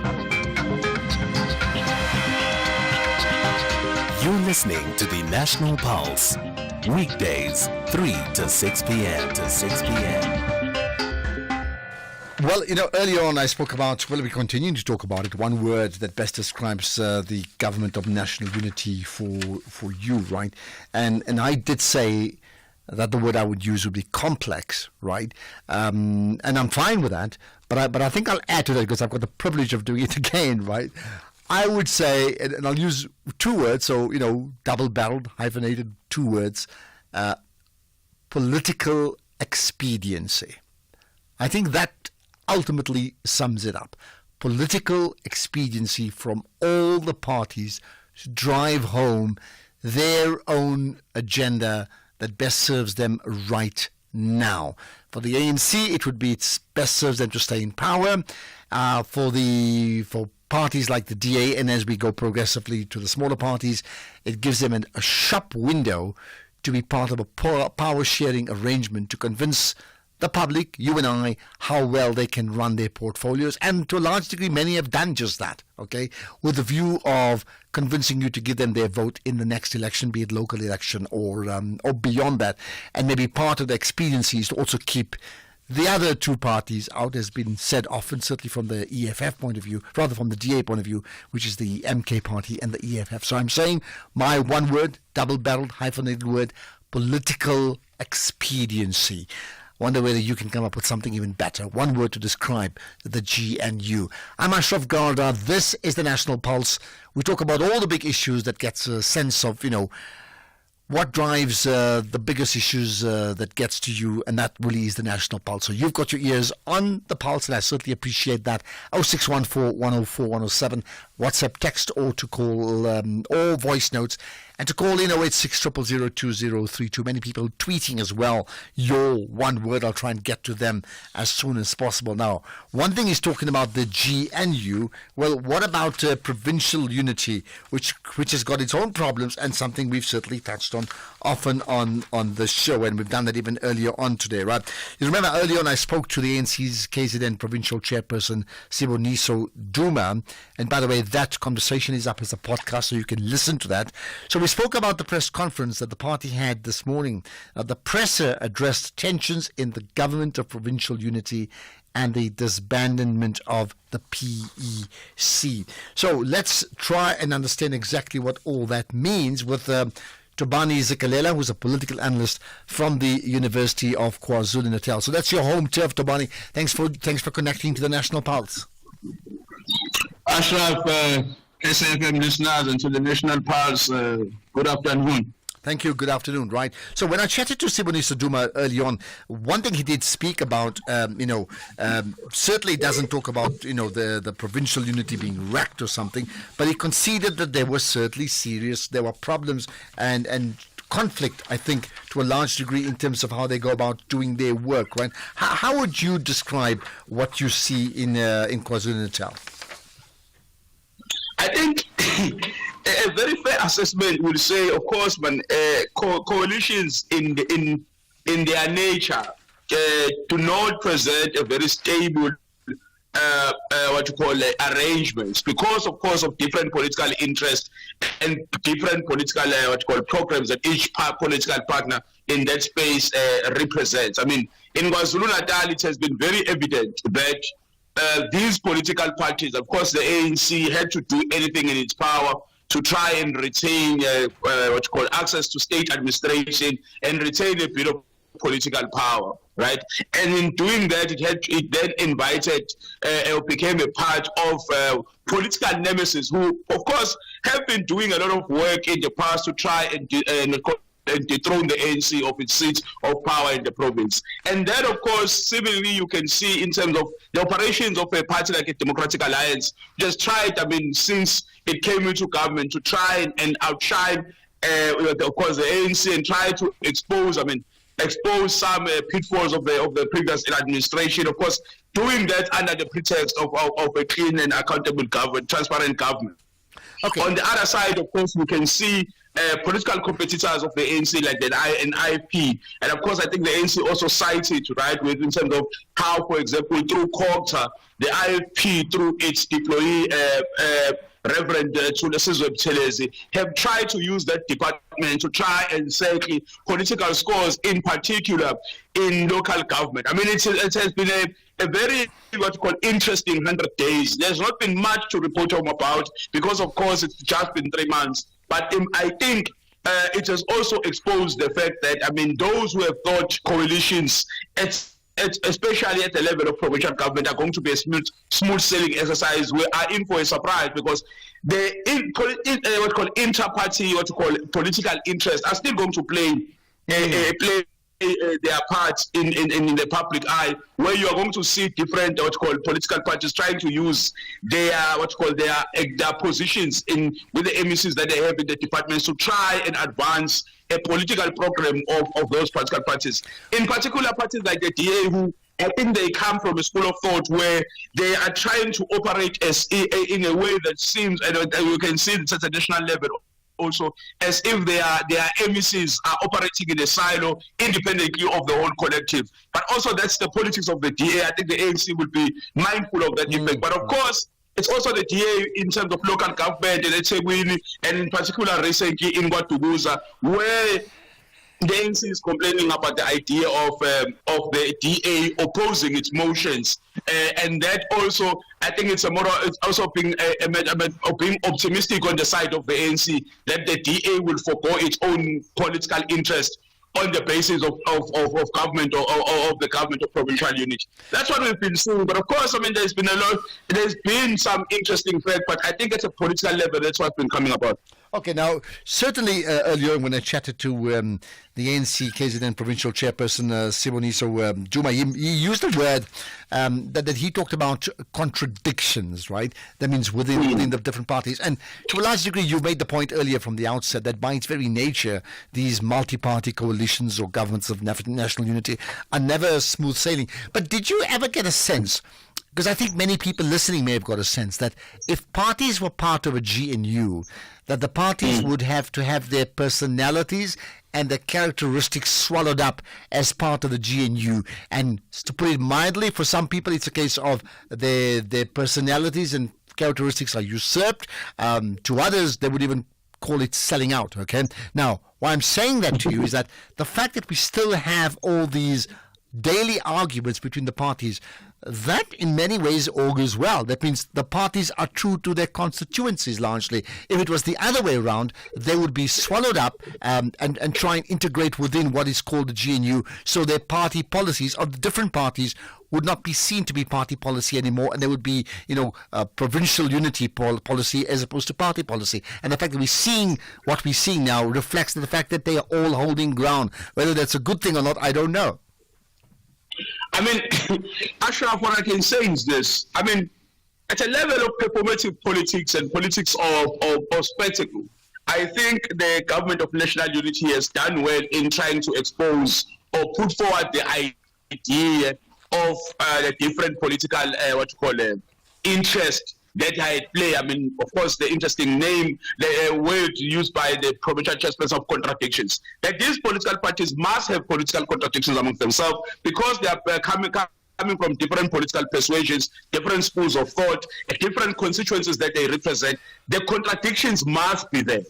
You're listening to the National Pulse, weekdays 3 to 6 p.m. Well, earlier on I spoke about, we continue to talk about it, one word that best describes the government of national unity for you, right? And I did say that the word I would use would be complex, right? And I'm fine with that, but I think I'll add to that because I've got the privilege of doing it again, right? I would say, and I'll use two words, so, double-barreled, hyphenated two words, political expediency. I think that ultimately sums it up. Political expediency from all the parties to drive home their own agenda that best serves them right now. For the ANC, it would be it best serves them to stay in power. For parties like the DA, and as we go progressively to the smaller parties, it gives them a shop window to be part of a power-sharing arrangement to convince the public, you and I, how well they can run their portfolios. And to a large degree, many have done just that, okay, with the view of convincing you to give them their vote in the next election, be it local election or beyond that. And maybe part of the expediency is to also keep the other two parties out, has been said often, certainly from the EFF point of view, rather from the DA point of view, which is the MK party and the EFF. So I'm saying my one word, double-barreled, hyphenated word, political expediency. Wonder whether you can come up with something even better. One word to describe the GNU. I'm Ashraf Garda. This is the National Pulse. We talk about all the big issues that gets a sense of, what drives the biggest issues that gets to you, and that really is the National Pulse. So you've got your ears on the pulse, and I certainly appreciate that. 0614-104-107, WhatsApp, text, or to call, or voice notes. And to call in 086-000-2032. Many people tweeting as well. Your one word, I'll try and get to them as soon as possible. Now, one thing is talking about the GNU. Well, what about provincial unity, which has got its own problems and something we've certainly touched on often on the show, and we've done that even earlier on today, right? You remember earlier on I spoke to the ANC's KZN provincial chairperson, Siboniso Duma, and by the way, that conversation is up as a podcast, so you can listen to that. So we spoke about the press conference that the party had this morning. The presser addressed tensions in the government of provincial unity and the disbandment of the PEC. So let's try and understand exactly what all that means with Tobani Zikalela, who's a political analyst from the University of KwaZulu-Natal. So that's your home turf, Tobani. Thanks for connecting to the National Pulse. Ashraf, SAFM listeners and to the National Pulse, good afternoon. Thank you. Good afternoon. Right. So when I chatted to Sibonisa Duma early on, one thing he did speak about, certainly doesn't talk about, the provincial unity being wrecked or something, but he conceded that there were certainly there were problems and conflict, I think, to a large degree in terms of how they go about doing their work, right? How would you describe what you see in KwaZulu-Natal? I think a very fair assessment would say, of course, coalitions in their nature do not present a very stable arrangements because, of course, of different political interests and different political programs that each political partner in that space represents. I mean, in KwaZulu-Natal, it has been very evident that these political parties, of course, the ANC had to do anything in its power to try and retain access to state administration and retain a bit of political power, right? And in doing that, it then invited or became a part of political nemesis who, of course, have been doing a lot of work in the past to try and dethrone the ANC of its seats of power in the province. And that, of course, similarly, you can see in terms of the operations of a party like a Democratic Alliance, just tried, since it came into government, to try and outshine, of course, the ANC and try to expose some pitfalls of the previous administration. Of course, doing that under the pretext of a clean and accountable government, transparent government. Okay. On the other side, of course, we can see political competitors of the ANC like the IFP. And of course, I think the ANC also cited, right, in terms of how, for example, through COGTA, the IFP, through its deployee, Reverend Thulasizwe Buthelezi, have tried to use that department to try and circle political scores, in particular in local government. I mean, it has been a very interesting 100 days. There's not been much to report home about because, of course, it's just been 3 months. But I think it has also exposed the fact that, those who have thought coalitions, especially at the level of provincial government, are going to be a smooth sailing exercise, we are in for a surprise because the inter-party, political interests are still going to play their part in the public eye, where you are going to see different political parties trying to use their their positions with the MECs that they have in the departments to try and advance a political program of those political parties. In particular, parties like the DA, who I think they come from a school of thought where they are trying to operate in a way that seems, and you can see it at a national level also, as if their MECs are operating in a silo independently of the whole collective. But also that's the politics of the DA. I think the ANC will be mindful of that effect. But of course, it's also the DA in terms of local government, and in particular recently in KwaDukuza, where the ANC is complaining about the idea of the DA opposing its motions, and that also, I think it's also being optimistic on the side of the ANC that the DA will forgo its own political interest on the basis of government or of the government of provincial unity. That's what we've been seeing. But of course, there's been some interesting fact, but I think at a political level, that's what's been coming about. Okay, now, certainly earlier when I chatted to the ANC KZN provincial chairperson, Sibonisa Duma, he used the word that he talked about contradictions, right? That means within the different parties. And to a large degree, you made the point earlier from the outset that by its very nature, these multi-party coalitions or governments of national unity are never smooth sailing. But did you ever get a sense, because I think many people listening may have got a sense, that if parties were part of a GNU, that the parties would have to have their personalities and their characteristics swallowed up as part of the GNU. And to put it mildly, for some people it's a case of their personalities and characteristics are usurped. To others, they would even call it selling out, okay? Now, why I'm saying that to you is that the fact that we still have all these daily arguments between the parties, that in many ways augurs well. That means the parties are true to their constituencies largely. If it was the other way around, they would be swallowed up and try and integrate within what is called the GNU, so their party policies of the different parties would not be seen to be party policy anymore, and there would be, provincial unity policy as opposed to party policy. And the fact that we're seeing what we're seeing now reflects the fact that they are all holding ground. Whether that's a good thing or not, I don't know. I mean, Ashraf, what I can say is this. I mean, at a level of performative politics and politics of spectacle, I think the government of national unity has done well in trying to expose or put forward the idea of the different political, interest that are at play. I mean, of course, the interesting name, the word used by the provincial chairperson of contradictions, that these political parties must have political contradictions amongst themselves because they are coming from different political persuasions, different schools of thought, different constituencies that they represent. The contradictions must be there.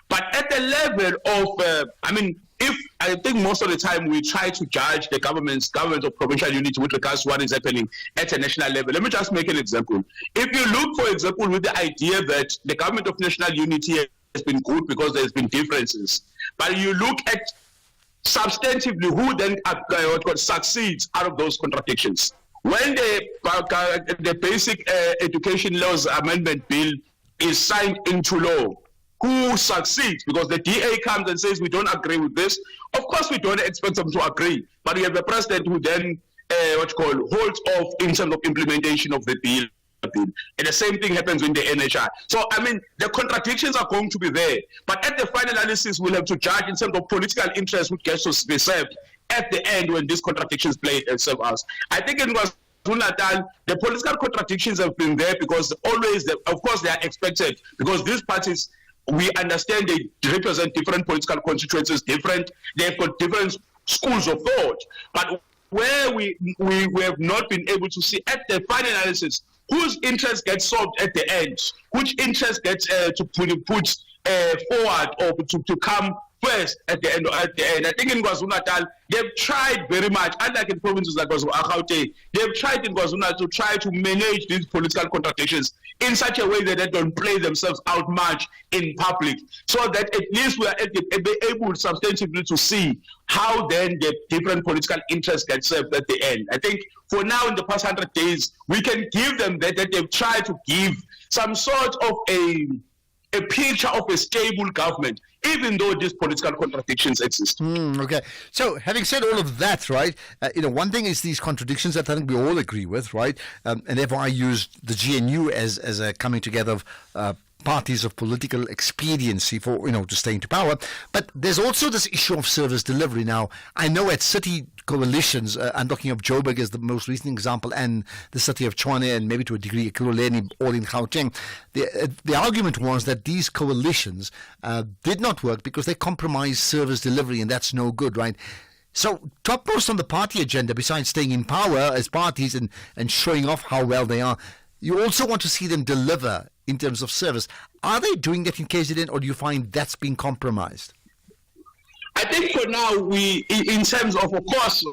But at the level of, I think most of the time we try to judge the government of provincial unity with regards to what is happening at a national level. Let me just make an example. If you look, for example, with the idea that the government of national unity has been good because there's been differences, but you look at substantively who then succeeds out of those contradictions. When the Basic Education Laws Amendment Bill is signed into law, who succeeds? Because the DA comes and says, we don't agree with this. Of course, we don't expect them to agree. But we have a president who then, holds off in terms of implementation of the bill. And the same thing happens in the NHI. So, the contradictions are going to be there. But at the final analysis, we'll have to judge in terms of political interest which gets to be served at the end when these contradictions play and serve us. I think it was Natal, the political contradictions have been there because of course, they are expected because these parties, we understand they represent different political constituencies, they've got different schools of thought. But where we have not been able to see at the final analysis whose interest gets solved at the end, which interest gets to put forward or to come first at the end. I think in KwaZulu-Natal, they've tried very much, unlike in provinces like KwaZulu-Gauteng, they've tried in KwaZulu-Natal to try to manage these political contradictions in such a way that they don't play themselves out much in public, so that at least we are able substantively to see how then the different political interests get served at the end. I think for now, in the past 100 days, we can give them that they've tried to give some sort of a picture of a stable government, even though these political contradictions exist. Okay. So, having said all of that, right, one thing is these contradictions that I think we all agree with, right, and therefore I used the GNU as a coming together of parties of political expediency for, to stay into power. But there's also this issue of service delivery. Now, I know at city coalitions, I'm talking of Joburg as the most recent example, and the city of Tshwane, and maybe to a degree Ekurhuleni, all in Gauteng. The argument was that these coalitions did not work because they compromised service delivery, and that's no good, right? So, topmost on the party agenda, besides staying in power as parties and showing off how well they are, you also want to see them deliver in terms of service. Are they doing that in KZN, or do you find that's being compromised? I think for now, in terms of course,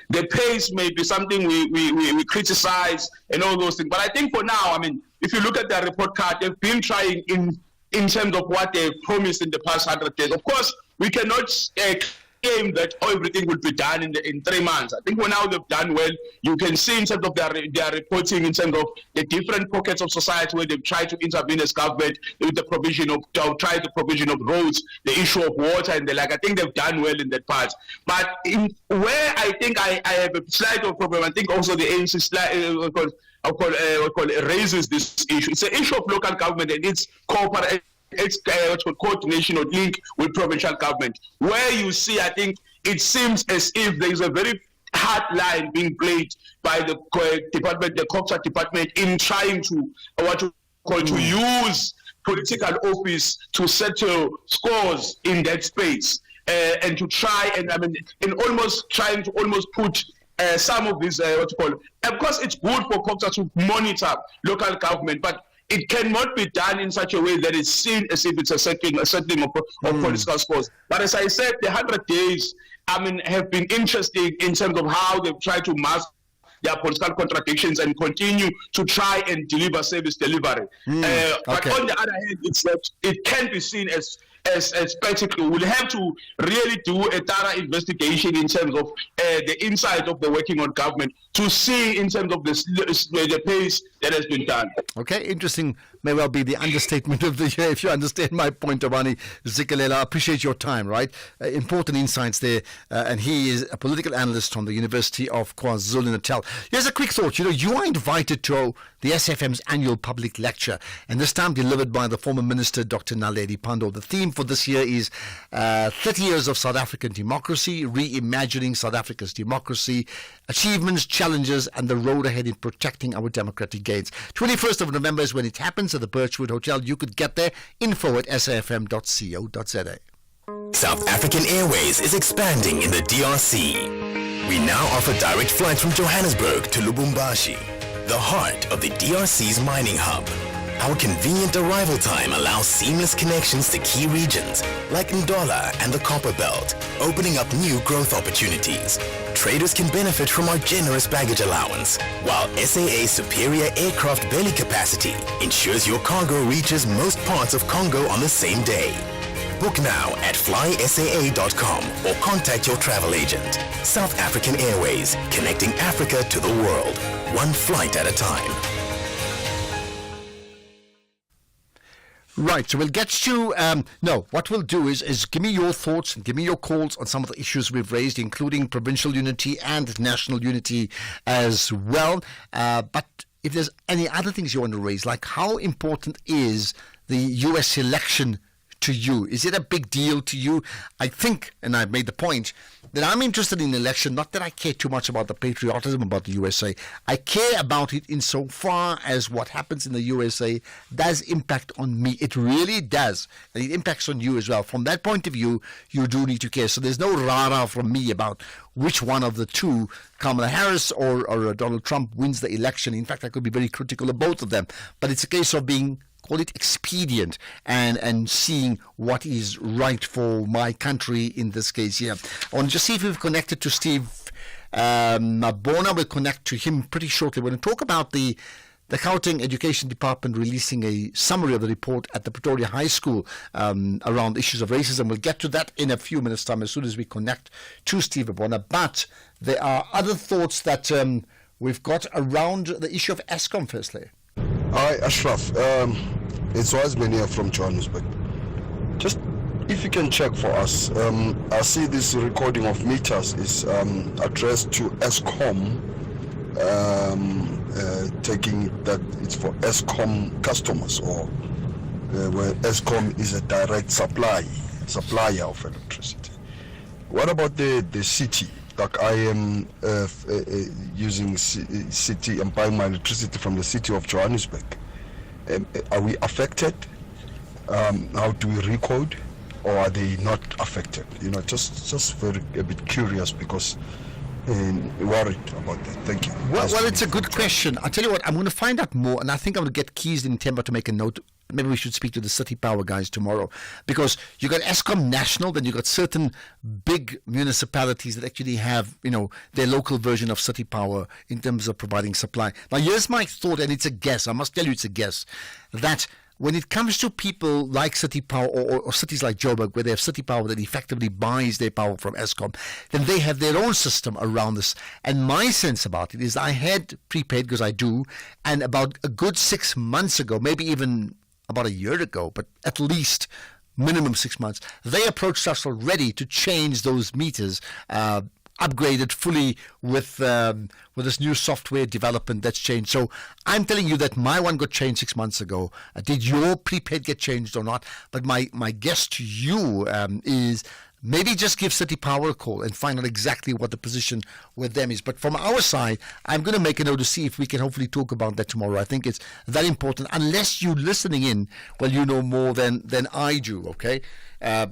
the pace may be something we criticize and all those things. But I think for now, if you look at their report card, they've been trying in terms of what they promised in the past 100 days. Of course, we cannot claim that everything will be done in 3 months. I think for now they've done well. You can see in terms of their reporting in terms of the different pockets of society where they've tried to intervene as government with the provision of roads, the issue of water and the like. I think they've done well in that part. But where I think I have a slight problem, I think also the ANC raises this issue. It's an issue of local government and its cooperation. It's coordination or link with provincial government, where you see, I think it seems as if there is a very hard line being played by the department, the COPSA department, in trying to to use political office to settle scores in that space, and to try and in almost trying to put some of these of course it's good for COPSA to monitor local government, but it cannot be done in such a way that it's seen as if it's a settling of political scores. But as I said, the 100 days, have been interesting in terms of how they've tried to mask their political contradictions and continue to try and deliver service delivery. But on the other hand, it's that it can be seen as spectacle. We'll have to really do a thorough investigation in terms of the inside of the working on government to see in terms of the pace that has been done. Okay, interesting. May well be the understatement of the year, if you understand my point, Thabani Zikelela. I appreciate your time, right? Important insights there. And he is a political analyst from the University of KwaZulu-Natal. Here's a quick thought. You are invited to the SFM's annual public lecture, and this time delivered by the former Minister, Dr. Naledi Pandor. The theme for this year is 30 years of South African democracy, reimagining South Africa's democracy, achievements, challenges, and the road ahead in protecting our democratic gains. 21st of November is when it happens at the Birchwood Hotel. You could get there. info@safm.co.za. South African Airways is expanding in the DRC. We now offer direct flights from Johannesburg to Lubumbashi, the heart of the DRC's mining hub. Our convenient arrival time allows seamless connections to key regions like Ndola and the Copper Belt, opening up new growth opportunities. Traders can benefit from our generous baggage allowance, while SAA's superior aircraft belly capacity ensures your cargo reaches most parts of Congo on the same day. Book now at flysaa.com or contact your travel agent. South African Airways, connecting Africa to the world, one flight at a time. Right, so we'll get to, what we'll do is give me your thoughts and give me your calls on some of the issues we've raised, including provincial unity and national unity as well. But if there's any other things you want to raise, like how important is the US election to you? Is it a big deal to you? I think, and I've made the point, that I'm interested in the election, not that I care too much about the patriotism about the USA. I care about it insofar as what happens in the USA does impact on me. It really does. And it impacts on you as well. From that point of view, you do need to care. So there's no rah-rah from me about which one of the two, Kamala Harris or Donald Trump, wins the election. In fact, I could be very critical of both of them. But it's a case of being, call it expedient, and seeing what is right for my country in this case here. I want to just see if we've connected to Steve Mabona. We'll connect to him pretty shortly. We're going to talk about the Gauteng Education Department releasing a summary of the report at the Pretoria High School around issues of racism. We'll get to that in a few minutes' time as soon as we connect to Steve Mabona. But there are other thoughts that we've got around the issue of Eskom, firstly. Hi, Ashraf. It's Wiseman here from Johannesburg. Just if you can check for us, I see this recording of meters is addressed to Eskom, taking that it's for Eskom customers, or where Eskom is a direct supplier of electricity. What about the city? Like I am using city and buying my electricity from the city of Johannesburg. Are we affected? How do we recode, or are they not affected? Just very a bit curious because worried about that. Thank you. Well, it's a good question. I'll tell you what, I'm going to find out more, and I think I'm going to get Keys in Temba to make a note. Maybe we should speak to the City Power guys tomorrow, because you got Eskom National, then you got certain big municipalities that actually have, their local version of City Power in terms of providing supply. Now, here's my thought, and it's a guess. I must tell you, it's a guess, that when it comes to people like City Power or cities like Joburg, where they have City Power that effectively buys their power from Eskom, then they have their own system around this. And my sense about it is I had prepaid, because I do, and about a good 6 months ago, maybe even about a year ago, but at least minimum 6 months, they approached us already to change those meters, upgraded fully with this new software development that's changed. So I'm telling you that my one got changed 6 months ago. Did your prepaid get changed or not? But my guess to you is maybe just give City Power a call and find out exactly what the position with them is. But from our side, I'm going to make a note to see if we can hopefully talk about that tomorrow. I think it's that important. Unless you're listening in, well, you know more than I do, okay?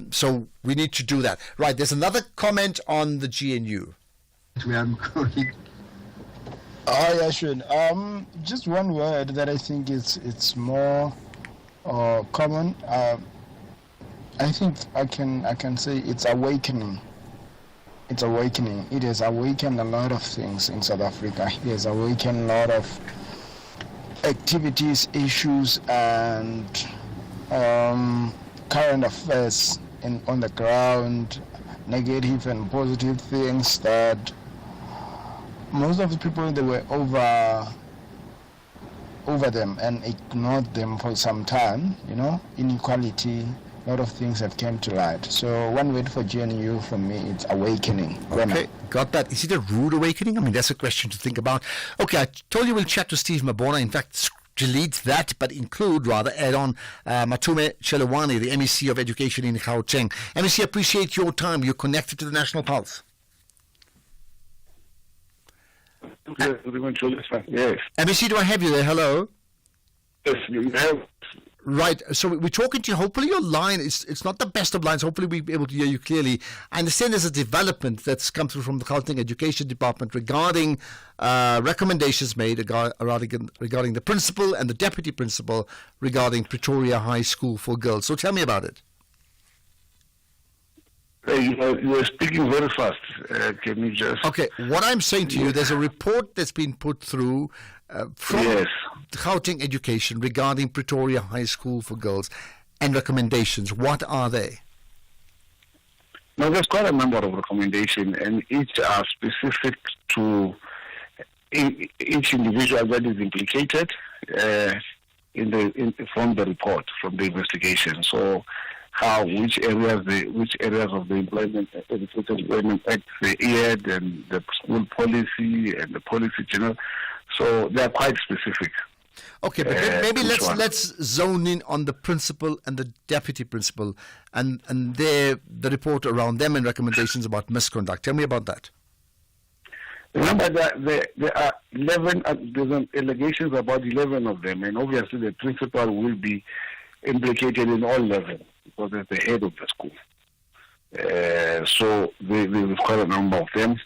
So we need to do that. Right, there's another comment on the GNU. Oh, yeah, sure. Just one word that I think it's more common. I think I can say it's awakening. It's awakening. It has awakened a lot of things in South Africa. It has awakened a lot of activities, issues, and current affairs on the ground, negative and positive things that most of the people, they were over them and ignored them for some time, inequality, a lot of things have came to light. So one word for GNU for me, it's awakening. Okay, got that. Is it a rude awakening? I mean, that's a question to think about. Okay, I told you we'll chat to Steve Mabona. In fact, delete that, but add on Matume Chelawani, the MEC of Education in Gauteng. MEC, appreciate your time. You're connected to the National Pulse. Yes. MEC, do I have you there? Hello? Yes, you have. Right, so we're talking to you. Hopefully your line, it's not the best of lines. Hopefully we'll be able to hear you clearly. I understand there's a development that's come through from the Gauteng Education Department regarding recommendations made regarding the principal and the deputy principal regarding Pretoria High School for Girls. So tell me about it. You are speaking very fast. Can you just... Okay, what I'm saying to you, there's a report that's been put through from Gauteng Education regarding Pretoria High School for Girls and recommendations. What are they? Now, there's quite a number of recommendations, and each are specific to each individual that is implicated from the report, from the investigation. So, which areas of the Employment Act they aired, and the school policy and the policy general. So they are quite specific. Okay, but maybe let's zone in on the principal and the deputy principal and the report around them and recommendations about misconduct. Tell me about that. Remember that there are 11 there's allegations about 11 of them, and obviously the principal will be implicated in all 11 because it's the head of the school. So there's quite a number of them.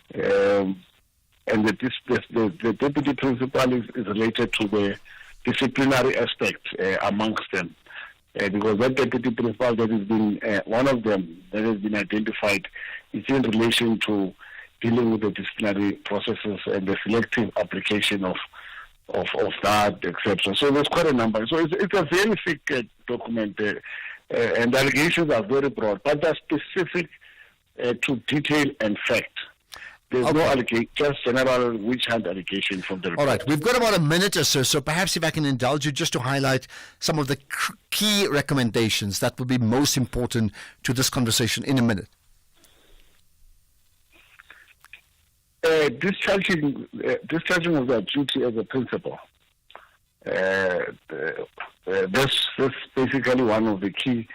And the deputy principal is related to the disciplinary aspect amongst them. Because that deputy principal that has been, one of them that has been identified, is in relation to dealing with the disciplinary processes and the selective application of that, etc. So there's quite a number. So it's a very thick document, and the allegations are very broad, but they're specific to detail and fact. There's no allegation, just general witch hunt allegation from the report. All right, we've got about a minute or so, so perhaps if I can indulge you just to highlight some of the key recommendations that would be most important to this conversation in a minute. Discharging of their duty as a principal. That's basically one of the key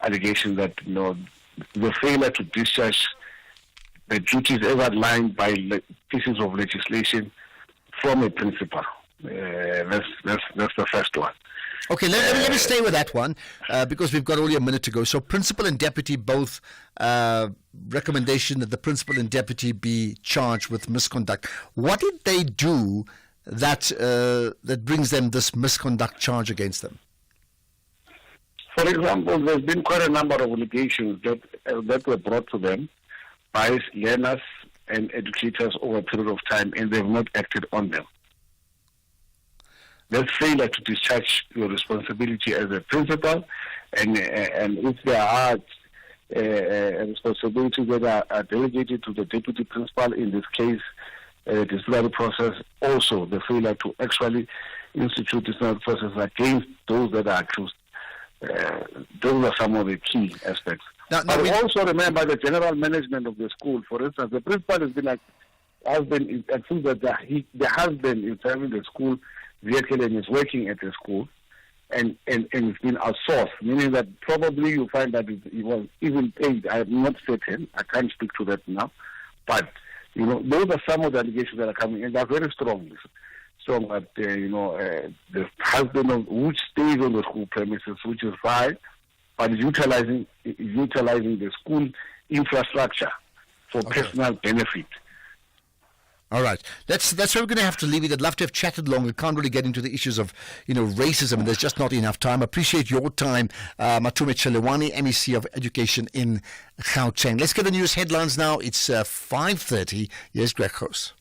allegations that the failure to discharge the duties as outlined by pieces of legislation from a principal. That's the first one. Okay, let me stay with that one because we've got only a minute to go. So principal and deputy both recommendation that the principal and deputy be charged with misconduct. What did they do that brings them this misconduct charge against them? For example, there's been quite a number of allegations that were brought to them by learners and educators over a period of time, and they've not acted on them. That's failure to discharge your responsibility as a principal, and if there are responsibilities that are delegated to the deputy principal, in this case, disciplinary process, also the failure to actually institute disciplinary process against those that are accused. Those are some of the key aspects. But also remember the general management of the school. For instance, the principal has been accused that the husband is driving the school vehicle and is working at the school, and it's been outsourced, meaning that probably you find that he was even paid. I am not certain. I can't speak to that now, but those are some of the allegations that are coming, and they're very strong. Strong that the husband which stays on the school premises, which is fine, but is utilizing the school infrastructure for personal benefit. All right, that's where we're going to have to leave it. I'd love to have chatted longer. Can't really get into the issues of racism, and there's just not enough time. I appreciate your time, Matume Chelewani, MEC of Education in Gauteng. Let's get the news headlines now. It's 5:30. Here's Greg House.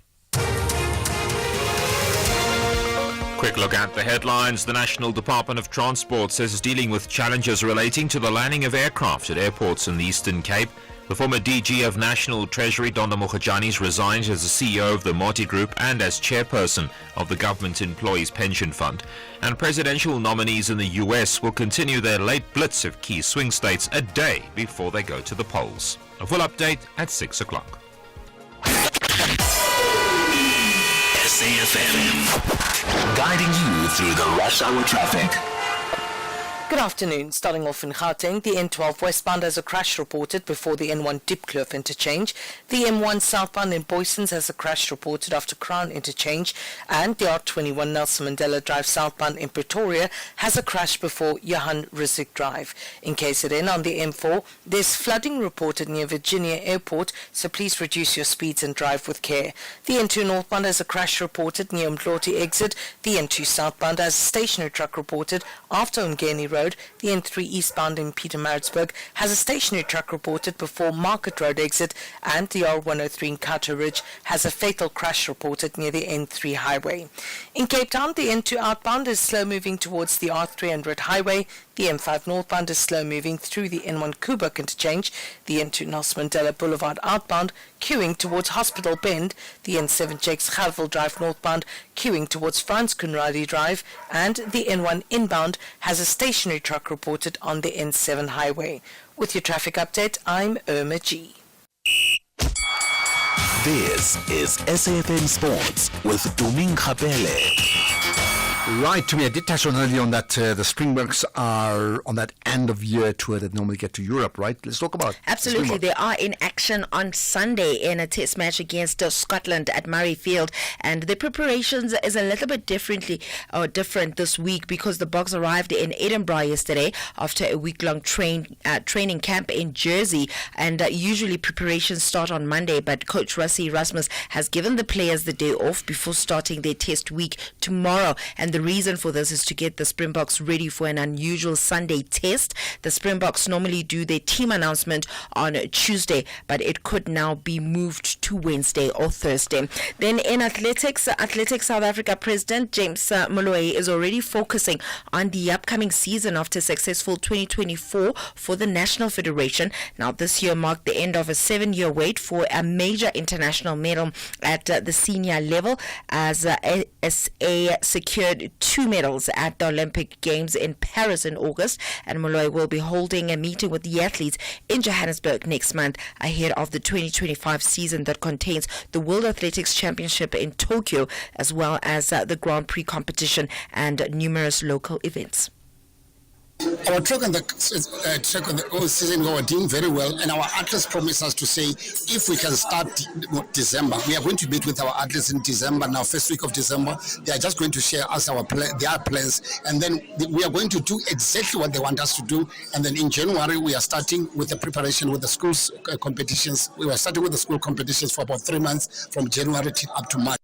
Quick look at the headlines. The National Department of Transport says it's dealing with challenges relating to the landing of aircraft at airports in the Eastern Cape. The former DG of National Treasury, Dondo Mokhojanis, resigned as the CEO of the Moti Group and as chairperson of the Government Employees Pension Fund. And presidential nominees in the US will continue their late blitz of key swing states a day before they go to the polls. A full update at 6 o'clock. SAFM, guiding you through the rush hour traffic. Good afternoon. Starting off in Gauteng, the N12 westbound has a crash reported before the N1 Diepkloof interchange. The M1 southbound in Boysens has a crash reported after Crown interchange, and the R21 Nelson Mandela Drive southbound in Pretoria has a crash before Johan Risick Drive. In KZN on the M4, there's flooding reported near Virginia Airport, so please reduce your speeds and drive with care. The N2 northbound has a crash reported near Mloti exit. The N2 southbound has a stationary truck reported after Umgeni Road. The N3 eastbound in Pietermaritzburg has a stationary truck reported before Market Road exit, and the R103 in Carter Ridge has a fatal crash reported near the N3 highway. In Cape Town, the N2 outbound is slow moving towards the R300 highway. The M5 northbound is slow moving through the N1 Kuburg interchange. The N2 Nelson Mandela Boulevard outbound queuing towards Hospital Bend. The N7 Jakes Gerwel Drive northbound queuing towards Frans Kunradi Drive, and the N1 inbound has a stationary truck reported on the N7 highway. With your traffic update, I'm Irma G. This is SAFM Sports with Tuming Khapele. Right, to me, I did touch on earlier on that the Springboks are on that end of year tour that normally get to Europe, right? Let's talk about Absolutely, they are in action on Sunday in a test match against Scotland at Murrayfield, and the preparations is a little bit different this week because the Boks arrived in Edinburgh yesterday after a week-long training camp in Jersey, and usually preparations start on Monday, but Coach Rassie Erasmus has given the players the day off before starting their test week tomorrow, and the reason for this is to get the Springboks ready for an unusual Sunday test. The Springboks normally do their team announcement on Tuesday, but it could now be moved to Wednesday or Thursday. Then in athletics, South Africa President James Moloi is already focusing on the upcoming season after a successful 2024 for the National Federation. Now, this year marked the end of a 7-year wait for a major international medal at the senior level, as SA secured 2 medals at the Olympic Games in Paris in August, and Moloi will be holding a meeting with the athletes in Johannesburg next month ahead of the 2025 season that contains the World Athletics Championship in Tokyo, as well as the Grand Prix competition and numerous local events. Our track on the whole season, we are doing very well, and our athletes promise us to say if we can start December, we are going to meet with our athletes in December. Now, first week of December, they are just going to share us their plans, and then we are going to do exactly what they want us to do. And then in January, we are starting with the preparation with the schools competitions. We were starting with the school competitions for about 3 months, from January up to March.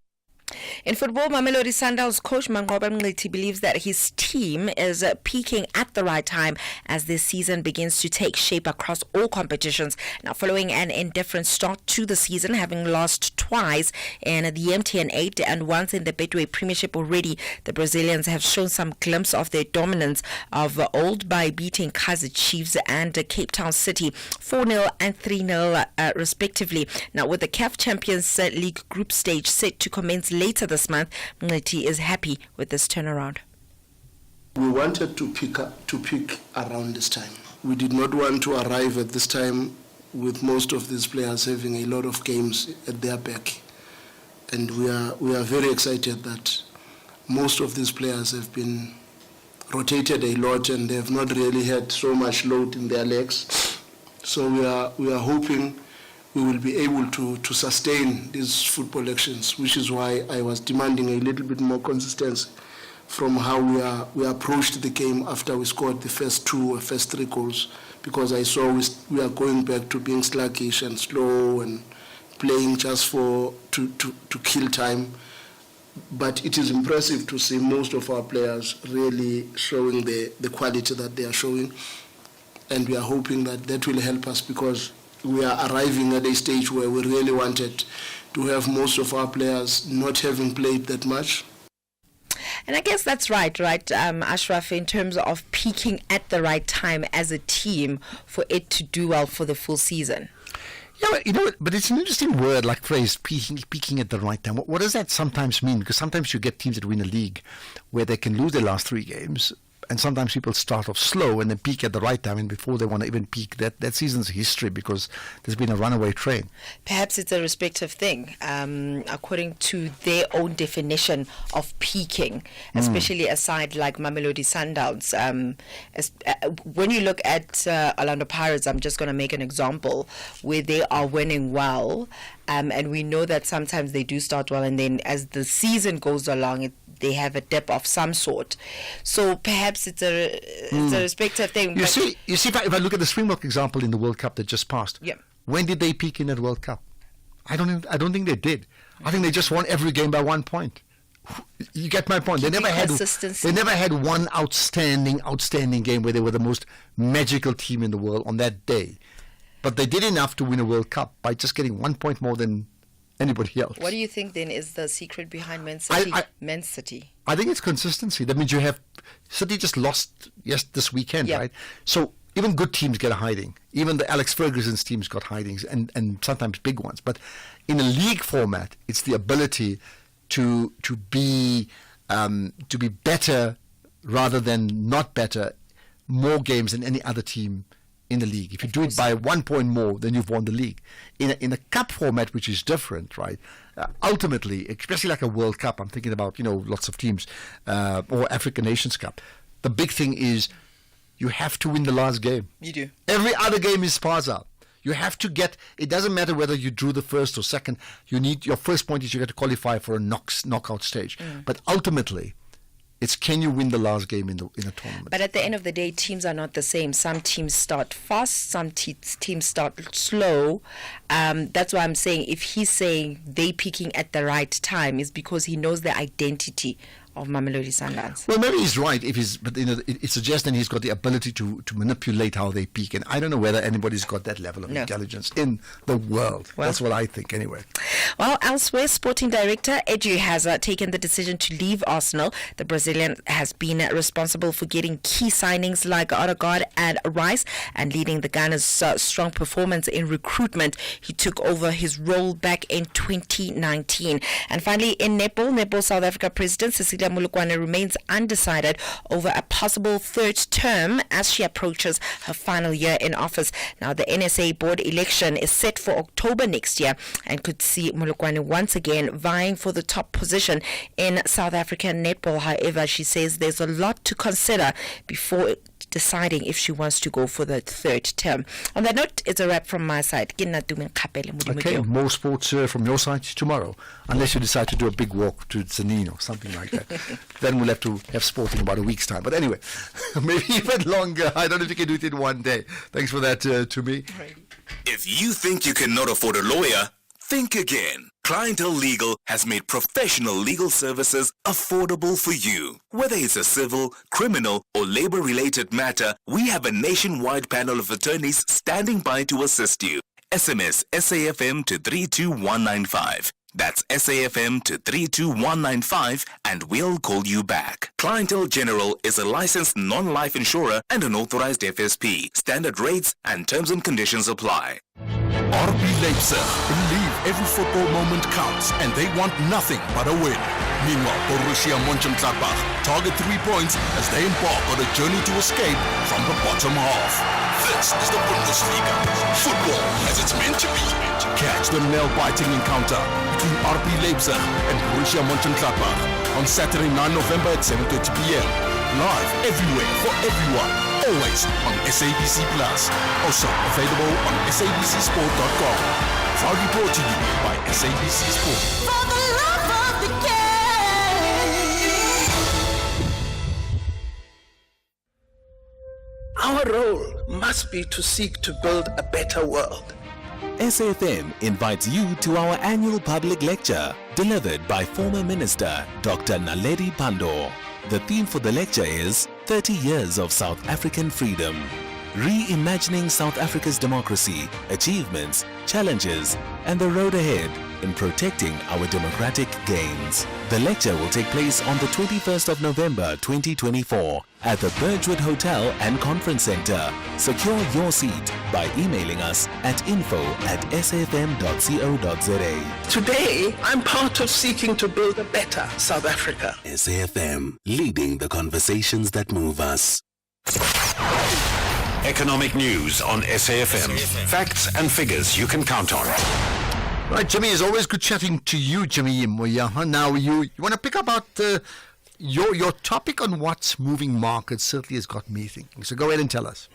In football, Mamelodi Sundowns coach Mangoba Mngqithi believes that his team is peaking at the right time as this season begins to take shape across all competitions. Now, following an indifferent start to the season, having lost twice in the MTN 8 and once in the Betway Premiership already, the Brazilians have shown some glimpse of their dominance of old by beating Kaizer Chiefs and Cape Town City 4-0 and 3-0 respectively. Now, with the CAF Champions League group stage set to commence later this month, Mngqithi is happy with this turnaround. We wanted to pick around this time. We did not want to arrive at this time with most of these players having a lot of games at their back. And we are very excited that most of these players have been rotated a lot and they have not really had so much load in their legs. So we are hoping we will be able to sustain these football actions, which is why I was demanding a little bit more consistency from how we approached the game after we scored the first 3 goals, because I saw we are going back to being sluggish and slow and playing just to kill time. But it is impressive to see most of our players really showing the quality that they are showing. And we are hoping that will help us, because we are arriving at a stage where we really wanted to have most of our players not having played that much. And I guess that's right, Ashraf, in terms of peaking at the right time as a team for it to do well for the full season. Yeah, but it's an interesting word, like phrase, peaking at the right time. What does that sometimes mean? Because sometimes you get teams that win a league where they can lose their last 3 games, and sometimes people start off slow and then peak at the right time, and before they want to even peak, that season's history, because there's been a runaway train. Perhaps it's a respective thing, according to their own definition of peaking, especially a side like Mamelodi Sundowns. When you look at Orlando Pirates, I'm just going to make an example, where they are winning well, and we know that sometimes they do start well, and then as the season goes along, they have a dip of some sort. So perhaps it's a respective thing. You see, if I look at the Springbok example in the World Cup that just passed, when did they peak in that World Cup? I don't think they did. I think they just won every game by 1 point. You get my point. They never had one outstanding game where they were the most magical team in the world on that day. But they did enough to win a World Cup by just getting 1 point more than anybody else. What do you think then is the secret behind Man City? I think it's consistency. That means City just lost this weekend, right? So even good teams get a hiding. Even the Alex Ferguson's teams got hidings, and sometimes big ones. But in a league format, it's the ability to be better rather than not better, more games than any other team in the league. If you do it by 1 point more, then you've won the league. In a cup format, which is different, right? Ultimately, especially like a World Cup, I'm thinking about lots of teams, or African Nations Cup. The big thing is you have to win the last game. You do. Every other game is Spaza. You have to get. It doesn't matter whether you drew the first or second. Your first point is you get to qualify for a knockout stage. But ultimately, it's can you win the last game in a tournament. But at the end of the day, teams are not the same. Some teams start fast, some teams start slow. That's why I'm saying if he's saying they peaking at the right time, is because he knows the identity of Mamelodi Sundowns. Well, maybe he's right. But it suggests then he's got the ability to manipulate how they peak, and I don't know whether anybody's got that level of intelligence in the world. Well, that's what I think, anyway. Well, elsewhere, sporting director Edu has taken the decision to leave Arsenal. The Brazilian has been responsible for getting key signings like Odegaard and Rice, and leading the Ghana's strong performance in recruitment. He took over his role back in 2019. And finally, in Netball, South Africa President Cecilia Molokwane remains undecided over a possible third term as she approaches her final year in office. Now, the NSA board election is set for October next year and could see Molokwane once again vying for the top position in South African netball. However, she says there's a lot to consider before deciding if she wants to go for the third term. On that note, it's a wrap from my side. Okay, more sports from your side tomorrow, unless you decide to do a big walk to Zanin or something like that. Then we'll have to have sport in about a week's time. But anyway, maybe even longer. I don't know if you can do it in one day. Thanks for that to me. If you think you cannot afford a lawyer, think again. Clientele Legal has made professional legal services affordable for you. Whether it's a civil, criminal, or labor-related matter, we have a nationwide panel of attorneys standing by to assist you. SMS SAFM to 32195. That's SAFM to 32195 and we'll call you back. Clientele General is a licensed non-life insurer and an authorized FSP. Standard rates and terms and conditions apply. RB Leipzig believe every football moment counts and they want nothing but a win. Meanwhile, Borussia Mönchengladbach target 3 points as they embark on a journey to escape from the bottom half. This is the Bundesliga. Football as it's meant to be. Catch the nail-biting encounter between RB Leipzig and Borussia Mönchengladbach on Saturday 9 November at 7:30 p.m. Live everywhere for everyone. Always on SABC Plus. Also available on sabcsport.com. Proudly brought to you by SABC Sport. For the love of the game. Our role must be to seek to build a better world. SAFM invites you to our annual public lecture delivered by former Minister Dr. Naledi Pandor. The theme for the lecture is 30 Years of South African Freedom. Reimagining South Africa's democracy, achievements, challenges, and the road ahead in protecting our democratic gains. The lecture will take place on the 21st of November 2024 at the Birchwood Hotel and Conference Centre. Secure your seat by emailing us at info@safm.co.za. Today, I'm part of seeking to build a better South Africa. SAFM, leading the conversations that move us. Economic news on SAFM. Facts and figures you can count on. Right, Jimmy, it's always good chatting to you, Jimmy Moya. Now, you want to pick up about your topic on what's moving markets certainly has got me thinking. So go ahead and tell us.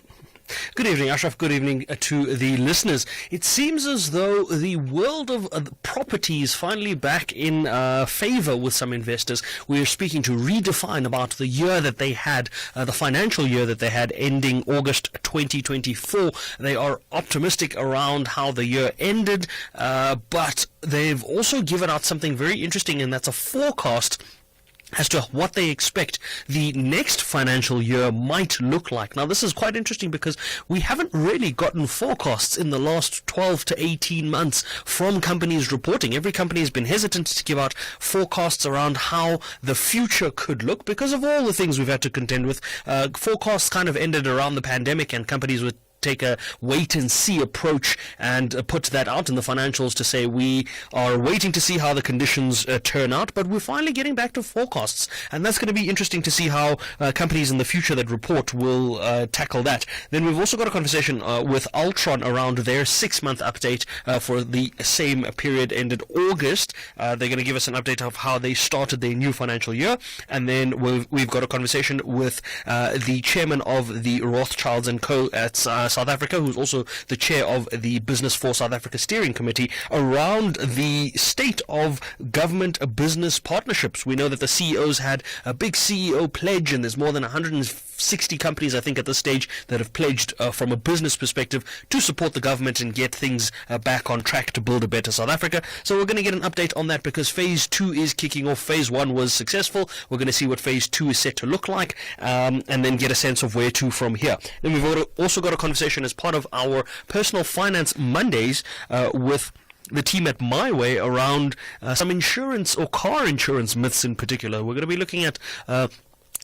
Good evening, Ashraf. Good evening to the listeners. It seems as though the world of property is finally back in favor with some investors. We're speaking to Redefine about the year that they had, the financial year that they had ending August 2024. They are optimistic around how the year ended, but they've also given out something very interesting, and that's a forecast as to what they expect the next financial year might look like. Now, this is quite interesting because we haven't really gotten forecasts in the last 12 to 18 months from companies reporting. Every company has been hesitant to give out forecasts around how the future could look because of all the things we've had to contend with. Forecasts kind of ended around the pandemic, and companies would take a wait-and-see approach and put that out in the financials to say we are waiting to see how the conditions turn out, but we're finally getting back to forecasts, and that's going to be interesting to see how companies in the future that report will tackle that. Then we've also got a conversation with Altron around their 6-month update for the same period ended August. They're going to give us an update of how they started their new financial year, and then we've got a conversation with the chairman of the Rothschilds & Co. at South Africa, who's also the chair of the Business for South Africa Steering Committee, around the state of government business partnerships. We know that the CEOs had a big CEO pledge, and there's more than 160 companies, I think, at this stage that have pledged from a business perspective to support the government and get things back on track to build a better South Africa. So we're going to get an update on that because Phase 2 is kicking off. Phase 1 was successful. We're going to see what Phase 2 is set to look like, and then get a sense of where to from here. Then we've also got a conversation as part of our Personal Finance Mondays with the team at MyWay around some insurance or car insurance myths in particular. We're going to be looking at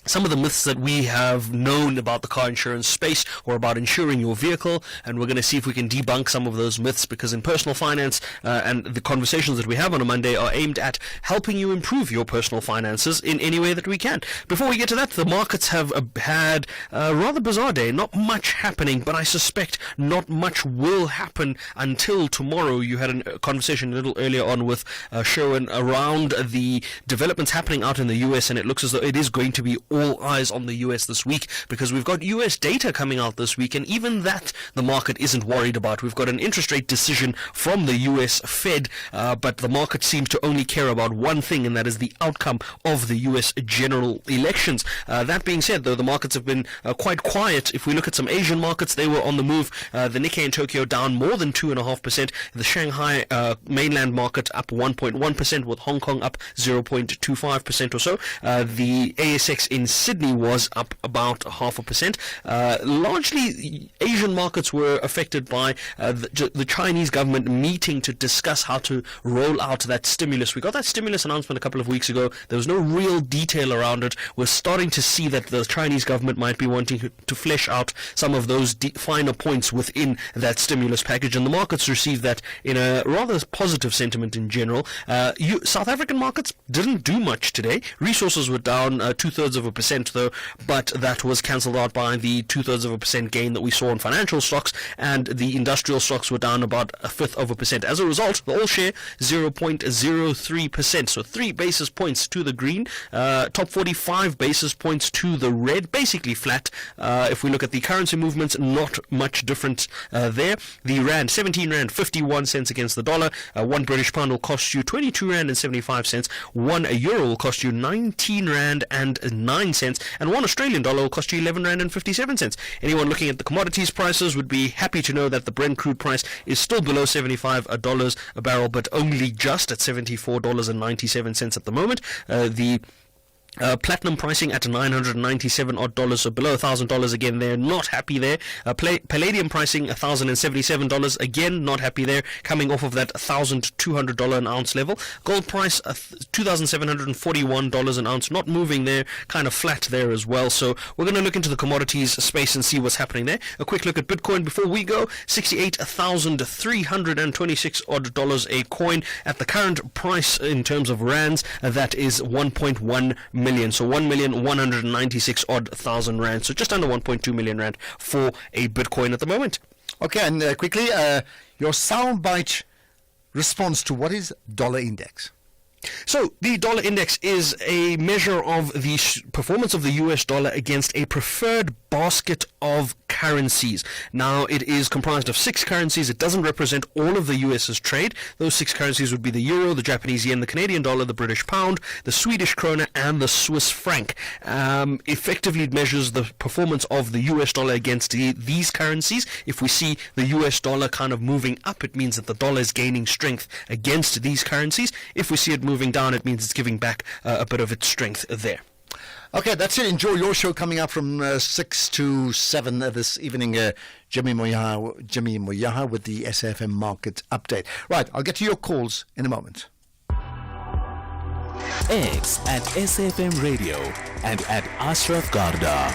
some of the myths that we have known about the car insurance space or about insuring your vehicle, and we're going to see if we can debunk some of those myths, because in personal finance and the conversations that we have on a Monday are aimed at helping you improve your personal finances in any way that we can. Before we get to that, the markets have had a rather bizarre day. Not much happening, but I suspect not much will happen until tomorrow. You had a conversation a little earlier on with Sherwin around the developments happening out in the US, and it looks as though it is going to be all eyes on the US this week, because we've got US data coming out this week, and even that the market isn't worried about. We've got an interest rate decision from the US Fed, but the market seems to only care about one thing, and that is the outcome of the US general elections. That being said, though, the markets have been quite quiet. If we look at some Asian markets, they were on the move. The Nikkei in Tokyo down more than 2.5%. The Shanghai mainland market up 1.1%, with Hong Kong up 0.25% or so. The ASX in Sydney was up about 0.5%. Largely, Asian markets were affected by the Chinese government meeting to discuss how to roll out that stimulus. We got that stimulus announcement a couple of weeks ago. There was no real detail around it. We're starting to see that the Chinese government might be wanting to flesh out some of those finer points within that stimulus package, and the markets received that in a rather positive sentiment in general. South African markets didn't do much today. Resources were down 0.2% though, but that was cancelled out by the 0.2% gain that we saw in financial stocks, and the industrial stocks were down about 0.1%. As a result, the all share 0.03%, so 3 basis points to the green, top 45 basis points to the red, basically flat. If we look at the currency movements, not much different there. The rand, 17 rand 51 cents against the dollar. 1 British pound will cost you 22 rand and 75 cents. 1 euro will cost you 19 rand and 9 9 cents, and 1 Australian dollar will cost you 11 rand and 57 cents. Anyone looking at the commodities prices would be happy to know that the Brent crude price is still below $75 a barrel, but only just at $74.97 at the moment. The platinum pricing at $997 odd, so below $1,000 again there, not happy there. Palladium pricing $1,077 again, not happy there, coming off of that $1,200 an ounce level. Gold price $2,741 an ounce, not moving there, kind of flat there as well. So we're going to look into the commodities space and see what's happening there. A quick look at Bitcoin before we go. $68,326 odd a coin at the current price in terms of rands. That is 1.1 million. So 1,196 odd thousand rand. So just under 1.2 million rand for a Bitcoin at the moment. Okay, and quickly, your soundbite response to what is dollar index? So the dollar index is a measure of the performance of the US dollar against a preferred basket of currencies. Now, it is comprised of 6 currencies. It doesn't represent all of the US's trade. Those 6 currencies would be the euro, the Japanese yen, the Canadian dollar, the British pound, the Swedish krona, and the Swiss franc. Effectively, it measures the performance of the US dollar against these currencies. If we see the US dollar kind of moving up, it means that the dollar is gaining strength against these currencies. If we see it moving down, it means it's giving back a bit of its strength there. Okay, that's it. Enjoy your show coming up from 6 to 7 this evening. Jimmy Moyaha with the SAFM Market Update. Right, I'll get to your calls in a moment. X at SAFM Radio and at Ashraf Garda.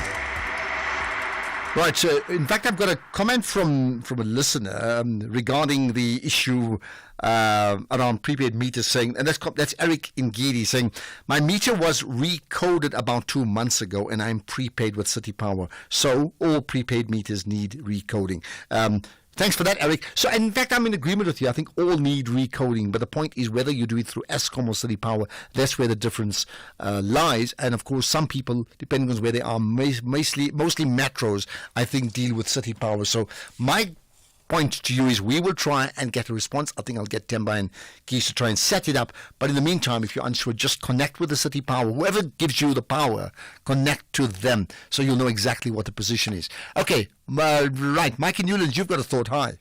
Right, so in fact, I've got a comment from a listener regarding the issue around prepaid meters, saying, and that's Eric Ngidi saying, my meter was recoded about 2 months ago and I'm prepaid with City Power, so all prepaid meters need recoding. Thanks for that, Eric. So, in fact, I'm in agreement with you. I think all need recoding, but the point is whether you do it through Eskom or City Power, that's where the difference lies. And, of course, some people, depending on where they are, mostly metros, I think, deal with City Power. So, my point to you is we will try and get a response. I think I'll get Temba and Keys to try and set it up. But in the meantime, if you're unsure, just connect with the City Power. Whoever gives you the power, connect to them so you'll know exactly what the position is. Okay, right. Mikey Newlands, you've got a thought. Hi.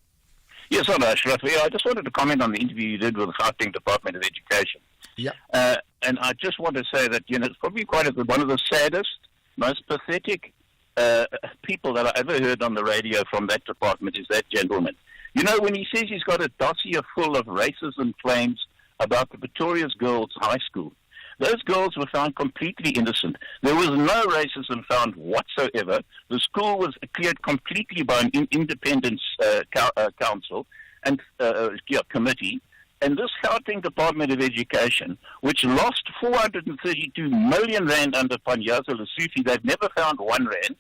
Yes, hello, Ashraf. Yeah, I just wanted to comment on the interview you did with the Gauteng Department of Education. Yeah. And I just want to say that, it's probably one of the saddest, most pathetic people that I ever heard on the radio from that department is that gentleman. When he says he's got a dossier full of racism claims about the Pretorius Girls High School, those girls were found completely innocent. There was no racism found whatsoever. The school was cleared completely by an independent council and committee. And this Gauteng Department of Education, which lost 432 million rand under Panyaza Lesotho, they've never found 1 rand.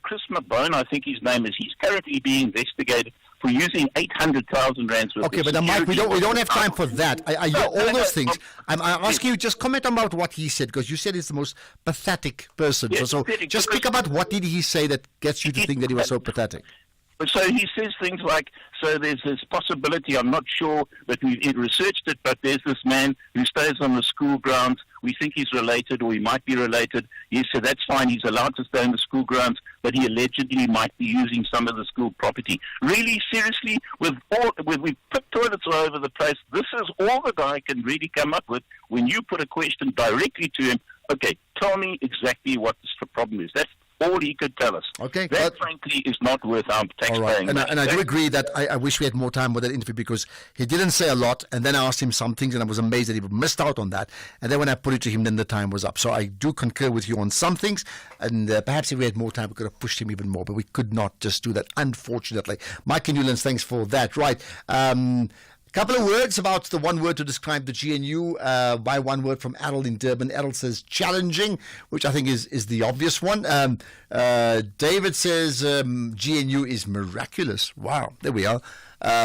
Chris McBone, I think his name is, he's currently being investigated for using 800,000 rands worth. Okay, but Mike, we don't have time for that. All those things. I'm asking you, just comment about what he said, because you said he's the most pathetic person. Yes, so just speak about what did he say that gets you to think that he was so pathetic. So he says things like, so there's this possibility, I'm not sure, but we've researched it, but there's this man who stays on the school grounds. We think he's related, or he might be related. He said that's fine, he's allowed to stay on the school grounds, but he allegedly might be using some of the school property. Really, seriously, we put toilets all over the place. This is all the guy can really come up with when you put a question directly to him. Okay, tell me exactly what the problem is. That's all he could tell us. Okay, that frankly is not worth our tax paying. And I do agree that I wish we had more time with that interview, because he didn't say a lot, and then I asked him some things and I was amazed that he missed out on that, and then when I put it to him, then the time was up. So I do concur with you on some things, and perhaps if we had more time we could have pushed him even more, but we could not just do that, unfortunately. Mike Newlands, thanks for that. Right, couple of words about the one word to describe the GNU, by one word from Errol in Durban. Errol says challenging, which I think is the obvious one. David says GNU is miraculous. Wow, there we are.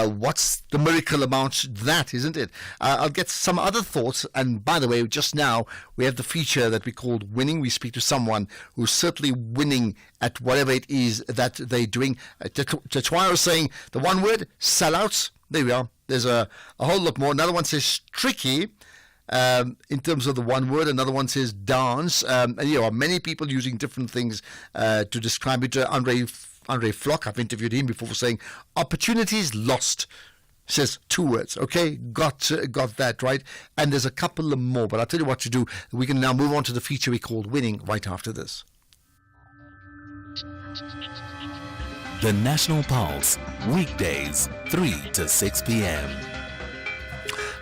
What's the miracle about that, isn't it? I'll get some other thoughts. And by the way, just now we have the feature that we called Winning. We speak to someone who's certainly winning at whatever it is that they're doing. Tetwaro saying the one word, sellouts. There we are. There's a whole lot more. Another one says tricky. in terms of the one word. Another one says dance. And many people using different things to describe it. Andre Flock, I've interviewed him before, saying opportunities lost. Says 2 words. Okay, got that right. And there's a couple more, but I'll tell you what to do. We can now move on to the feature we called Winning right after this. The National Pulse, weekdays, 3 to 6 p.m.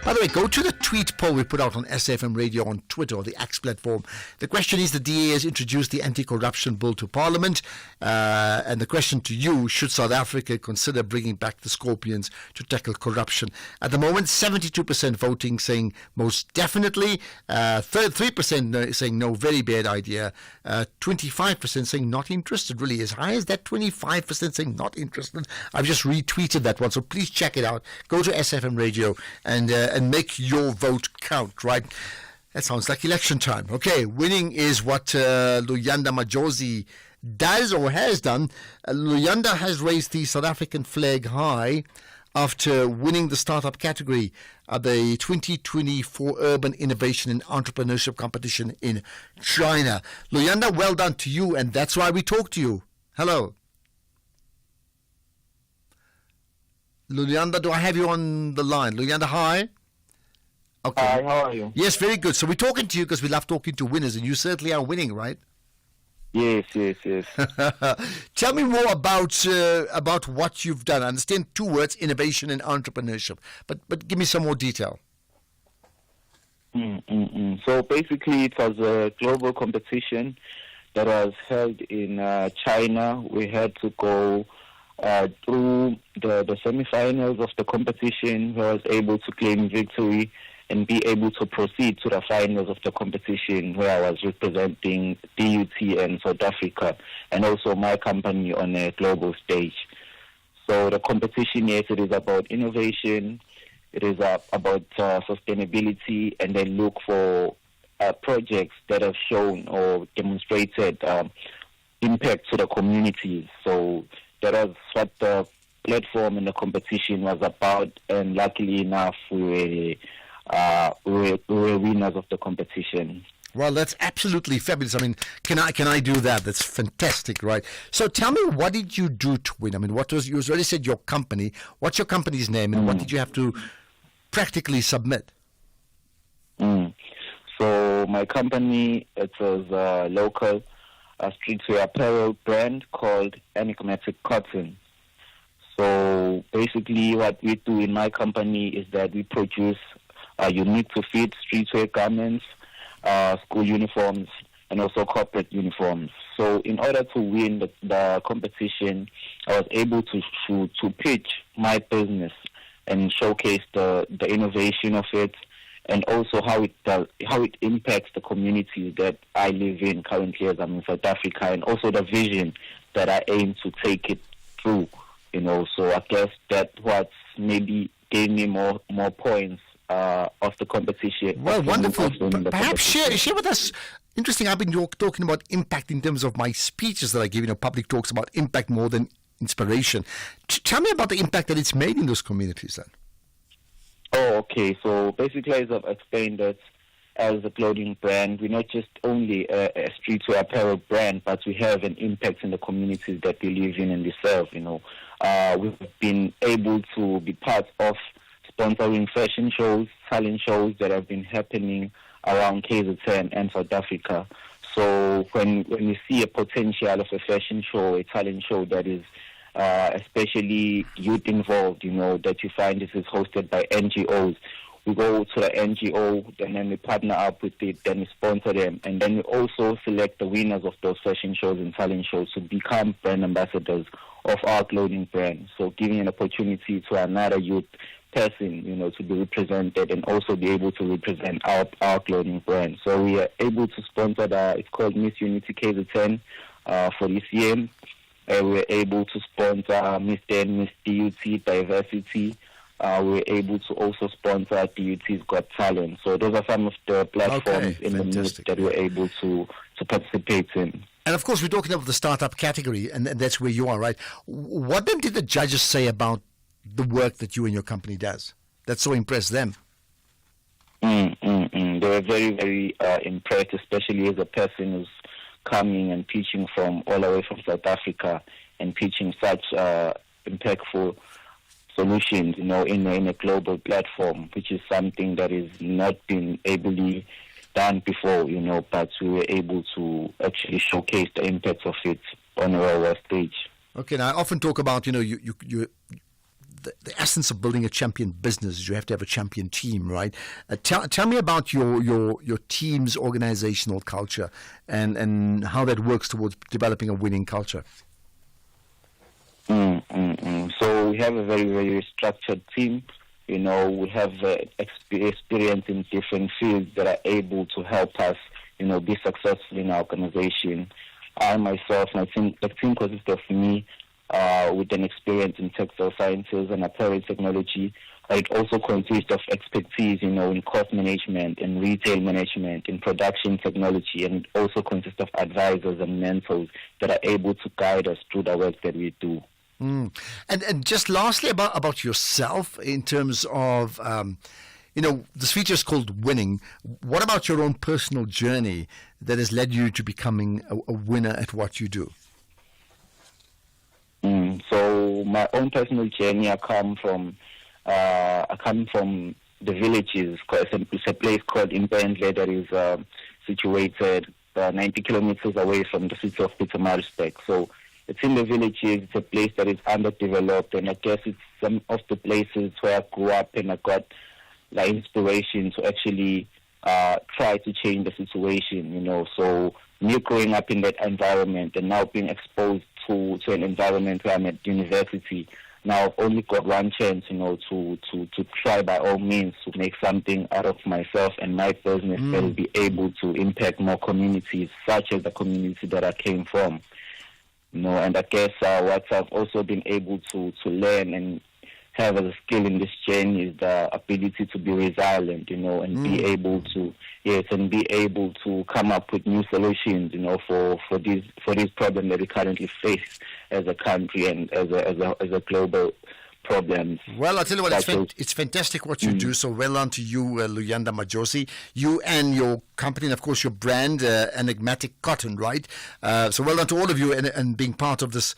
By the way, go to the tweet poll we put out on SFM Radio on Twitter or the X platform. The question is, the DA has introduced the anti-corruption bill to Parliament. And the question to you, should South Africa consider bringing back the Scorpions to tackle corruption? At the moment, 72% voting saying most definitely, 3% saying no, very bad idea, 25% saying not interested. Really, as high as that 25% saying not interested. I've just retweeted that one, so please check it out. Go to SFM Radio and make your vote count, right? That sounds like election time. Okay, winning is what Luyanda Majosi does or has done. Luyanda has raised the South African flag high after winning the startup category at the 2024 Urban Innovation and Entrepreneurship Competition in China. Luyanda, well done to you, and that's why we talk to you. Hello. Luyanda, do I have you on the line? Luyanda, hi. Okay. Hi, how are you? Yes, very good. So we're talking to you because we love talking to winners, and you certainly are winning, right? Yes. Tell me more about what you've done. I understand 2 words, innovation and entrepreneurship, but give me some more detail. So basically, it was a global competition that was held in China. We had to go through the semi-finals of the competition. I was able to claim victory and be able to proceed to the finals of the competition, where I was representing DUT and South Africa, and also my company on a global stage. So the competition, yes, it is about innovation, it is about sustainability, and then look for projects that have shown or demonstrated impact to the communities. So that was what the platform and the competition was about, and luckily enough, we were winners of the competition. Well, that's absolutely fabulous. I mean, can I do that? That's fantastic, right? So tell me, what did you do to win? I mean, you already said your company. What's your company's name, and what did you have to practically submit? So my company, it was a local streetwear apparel brand called Enigmatic Cotton. So basically what we do in my company is that we produce unique to fit streetwear garments, school uniforms, and also corporate uniforms. So in order to win the competition, I was able to pitch my business and showcase the innovation of it, and also how it impacts the community that I live in currently as I'm in South Africa, and also the vision that I aim to take it through. So I guess that what maybe gave me more points of the competition. Well, wonderful. Perhaps share with us. Interesting. I've been talking about impact in terms of my speeches that I give. Public talks about impact more than inspiration. Tell me about the impact that it's made in those communities then. Oh, okay. So basically, as I've explained, that as a clothing brand, we're not just only a streetwear apparel brand, but we have an impact in the communities that we live in and we serve. We've been able to be part of sponsoring fashion shows, talent shows that have been happening around KZN and South Africa. So when you see a potential of a fashion show, a talent show that is especially youth involved, that you find this is hosted by NGOs, we go to the NGO, and then we partner up with it, then we sponsor them, and then we also select the winners of those fashion shows and talent shows to become brand ambassadors of our clothing brand. So giving an opportunity to another youth person, to be represented and also be able to represent our clothing brand. So we are able to sponsor it's called Miss Unity KZN for this year. We're able to sponsor Miss and Miss DUT Diversity. We're able to also sponsor DUT's Got Talent. So those are some of the platforms in the news that we're able to participate in. And of course, we're talking about the startup category, and that's where you are, right? What then did the judges say about the work that you and your company does that so impressed them? were very, very impressed, especially as a person who's coming and pitching from all the way from South Africa and pitching such impactful solutions, in a global platform, which is something that is not been ably done before, but we were able to actually showcase the impact of it on a world stage. Okay, now I often talk about, the essence of building a champion business is you have to have a champion team, right? Tell me about your team's organizational culture and how that works towards developing a winning culture. So we have a very, very structured team. We have experience in different fields that are able to help us, be successful in our organization. I myself, the team consists of me with an experience in textile sciences and apparel technology. It also consists of expertise, in cost management, in retail management, in production technology, and it also consists of advisors and mentors that are able to guide us through the work that we do. And just lastly about yourself in terms of, this feature is called Winning. What about your own personal journey that has led you to becoming a winner at what you do? So my own personal journey, I come from the villages. It's a place called Impendle that is situated 90 kilometers away from the city of Pietermaritzburg. So it's in the villages. It's a place that is underdeveloped, and I guess it's some of the places where I grew up, and I got the inspiration to actually try to change the situation. So me growing up in that environment and now being exposed to an environment where I'm at university, now I've only got one chance, to try by all means to make something out of myself and my business that will be able to impact more communities, such as the community that I came from. And I guess what I've also been able to learn and have as a skill in this journey is the ability to be resilient, and be able to come up with new solutions, for these problems that we currently face as a country and as a global problem. Well, I'll tell you what, it's fantastic what you do. So well done to you, Luyanda Majosi, you and your company, and of course your brand, Enigmatic Cotton, right? So well done to all of you and being part of this,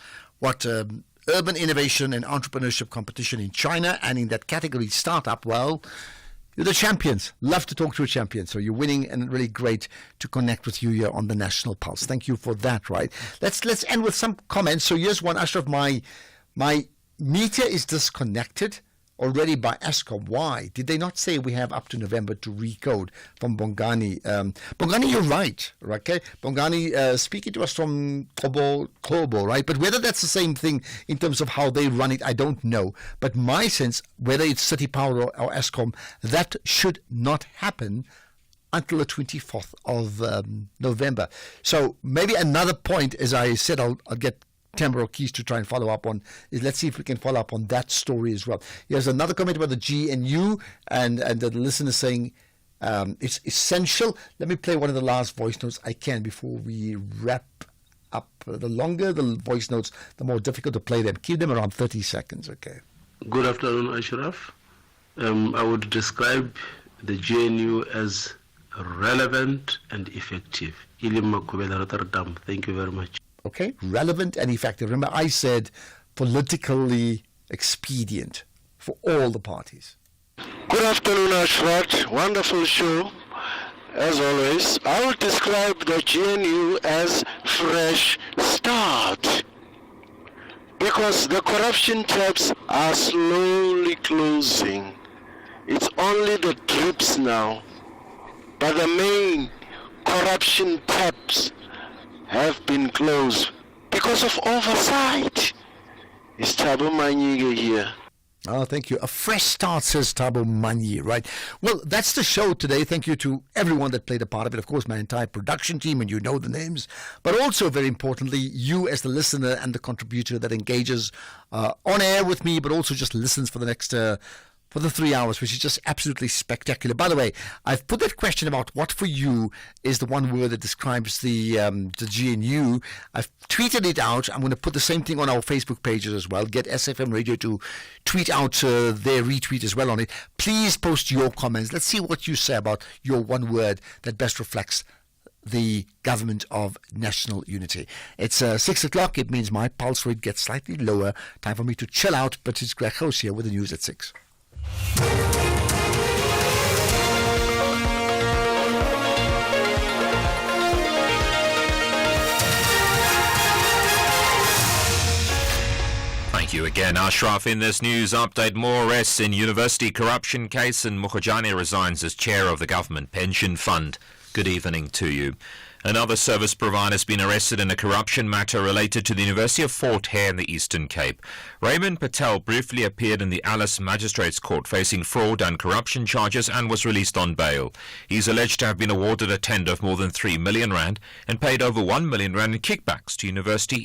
urban innovation and entrepreneurship competition in China, and in that category, startup. Well, you're the champions. Love to talk to a champion. So you're winning, and really great to connect with you here on the National Pulse. Thank you for that, right? Let's end with some comments. So here's one, Ashraf. My meter is disconnected already by Eskom. Why? Did they not say we have up to November to recode? From Bongani. Bongani, you're right, okay? Bongani speaking to us from Kobo, right? But whether that's the same thing in terms of how they run it, I don't know. But my sense, whether it's City Power or Eskom, that should not happen until the 24th of November. So maybe another point, as I said, I'll get Tamara Keys to try and follow up on, is let's see if we can follow up on that story as well. Here's another comment about the GNU and the listener saying it's essential. Let me play one of the last voice notes I can before we wrap up. The longer the voice notes, the more difficult to play them. Keep them around 30 seconds, okay? Good afternoon, Ashraf. I would describe the GNU as relevant and effective. Ilim Makubela Rotterdam. Thank you very much. Okay, relevant and effective. Remember, I said politically expedient for all the parties. Good afternoon, Ashraf. Wonderful show, as always. I would describe the GNU as fresh start, because the corruption taps are slowly closing. It's only the drips now, but the main corruption taps have been closed because of oversight. It's Thabo Manyige here. Oh, thank you. A fresh start, says Thabo Manyi, right? Well, that's the show today. Thank you to everyone that played a part of it. Of course, my entire production team, and you know the names. But also, very importantly, you as the listener and the contributor that engages on air with me, but also just listens for the next for the 3 hours, which is just absolutely spectacular. By the way, I've put that question about what for you is the one word that describes the GNU. I've tweeted it out. I'm going to put the same thing on our Facebook pages as well. Get SFM Radio to tweet out their retweet as well on it. Please post your comments. Let's see what you say about your one word that best reflects the government of national unity. It's 6 o'clock. It means my pulse rate gets slightly lower. Time for me to chill out, but it's Greg House here with the news at 6. Thank you again, Ashraf. In this news update, more arrests in university corruption case, and Mokgojane resigns as chair of the government pension fund. Good evening to you. Another service provider has been arrested in a corruption matter related to the University of Fort Hare in the Eastern Cape. Raymond Patel briefly appeared in the Alice Magistrates Court facing fraud and corruption charges and was released on bail. He's alleged to have been awarded a tender of more than 3 million rand and paid over 1 million rand in kickbacks to university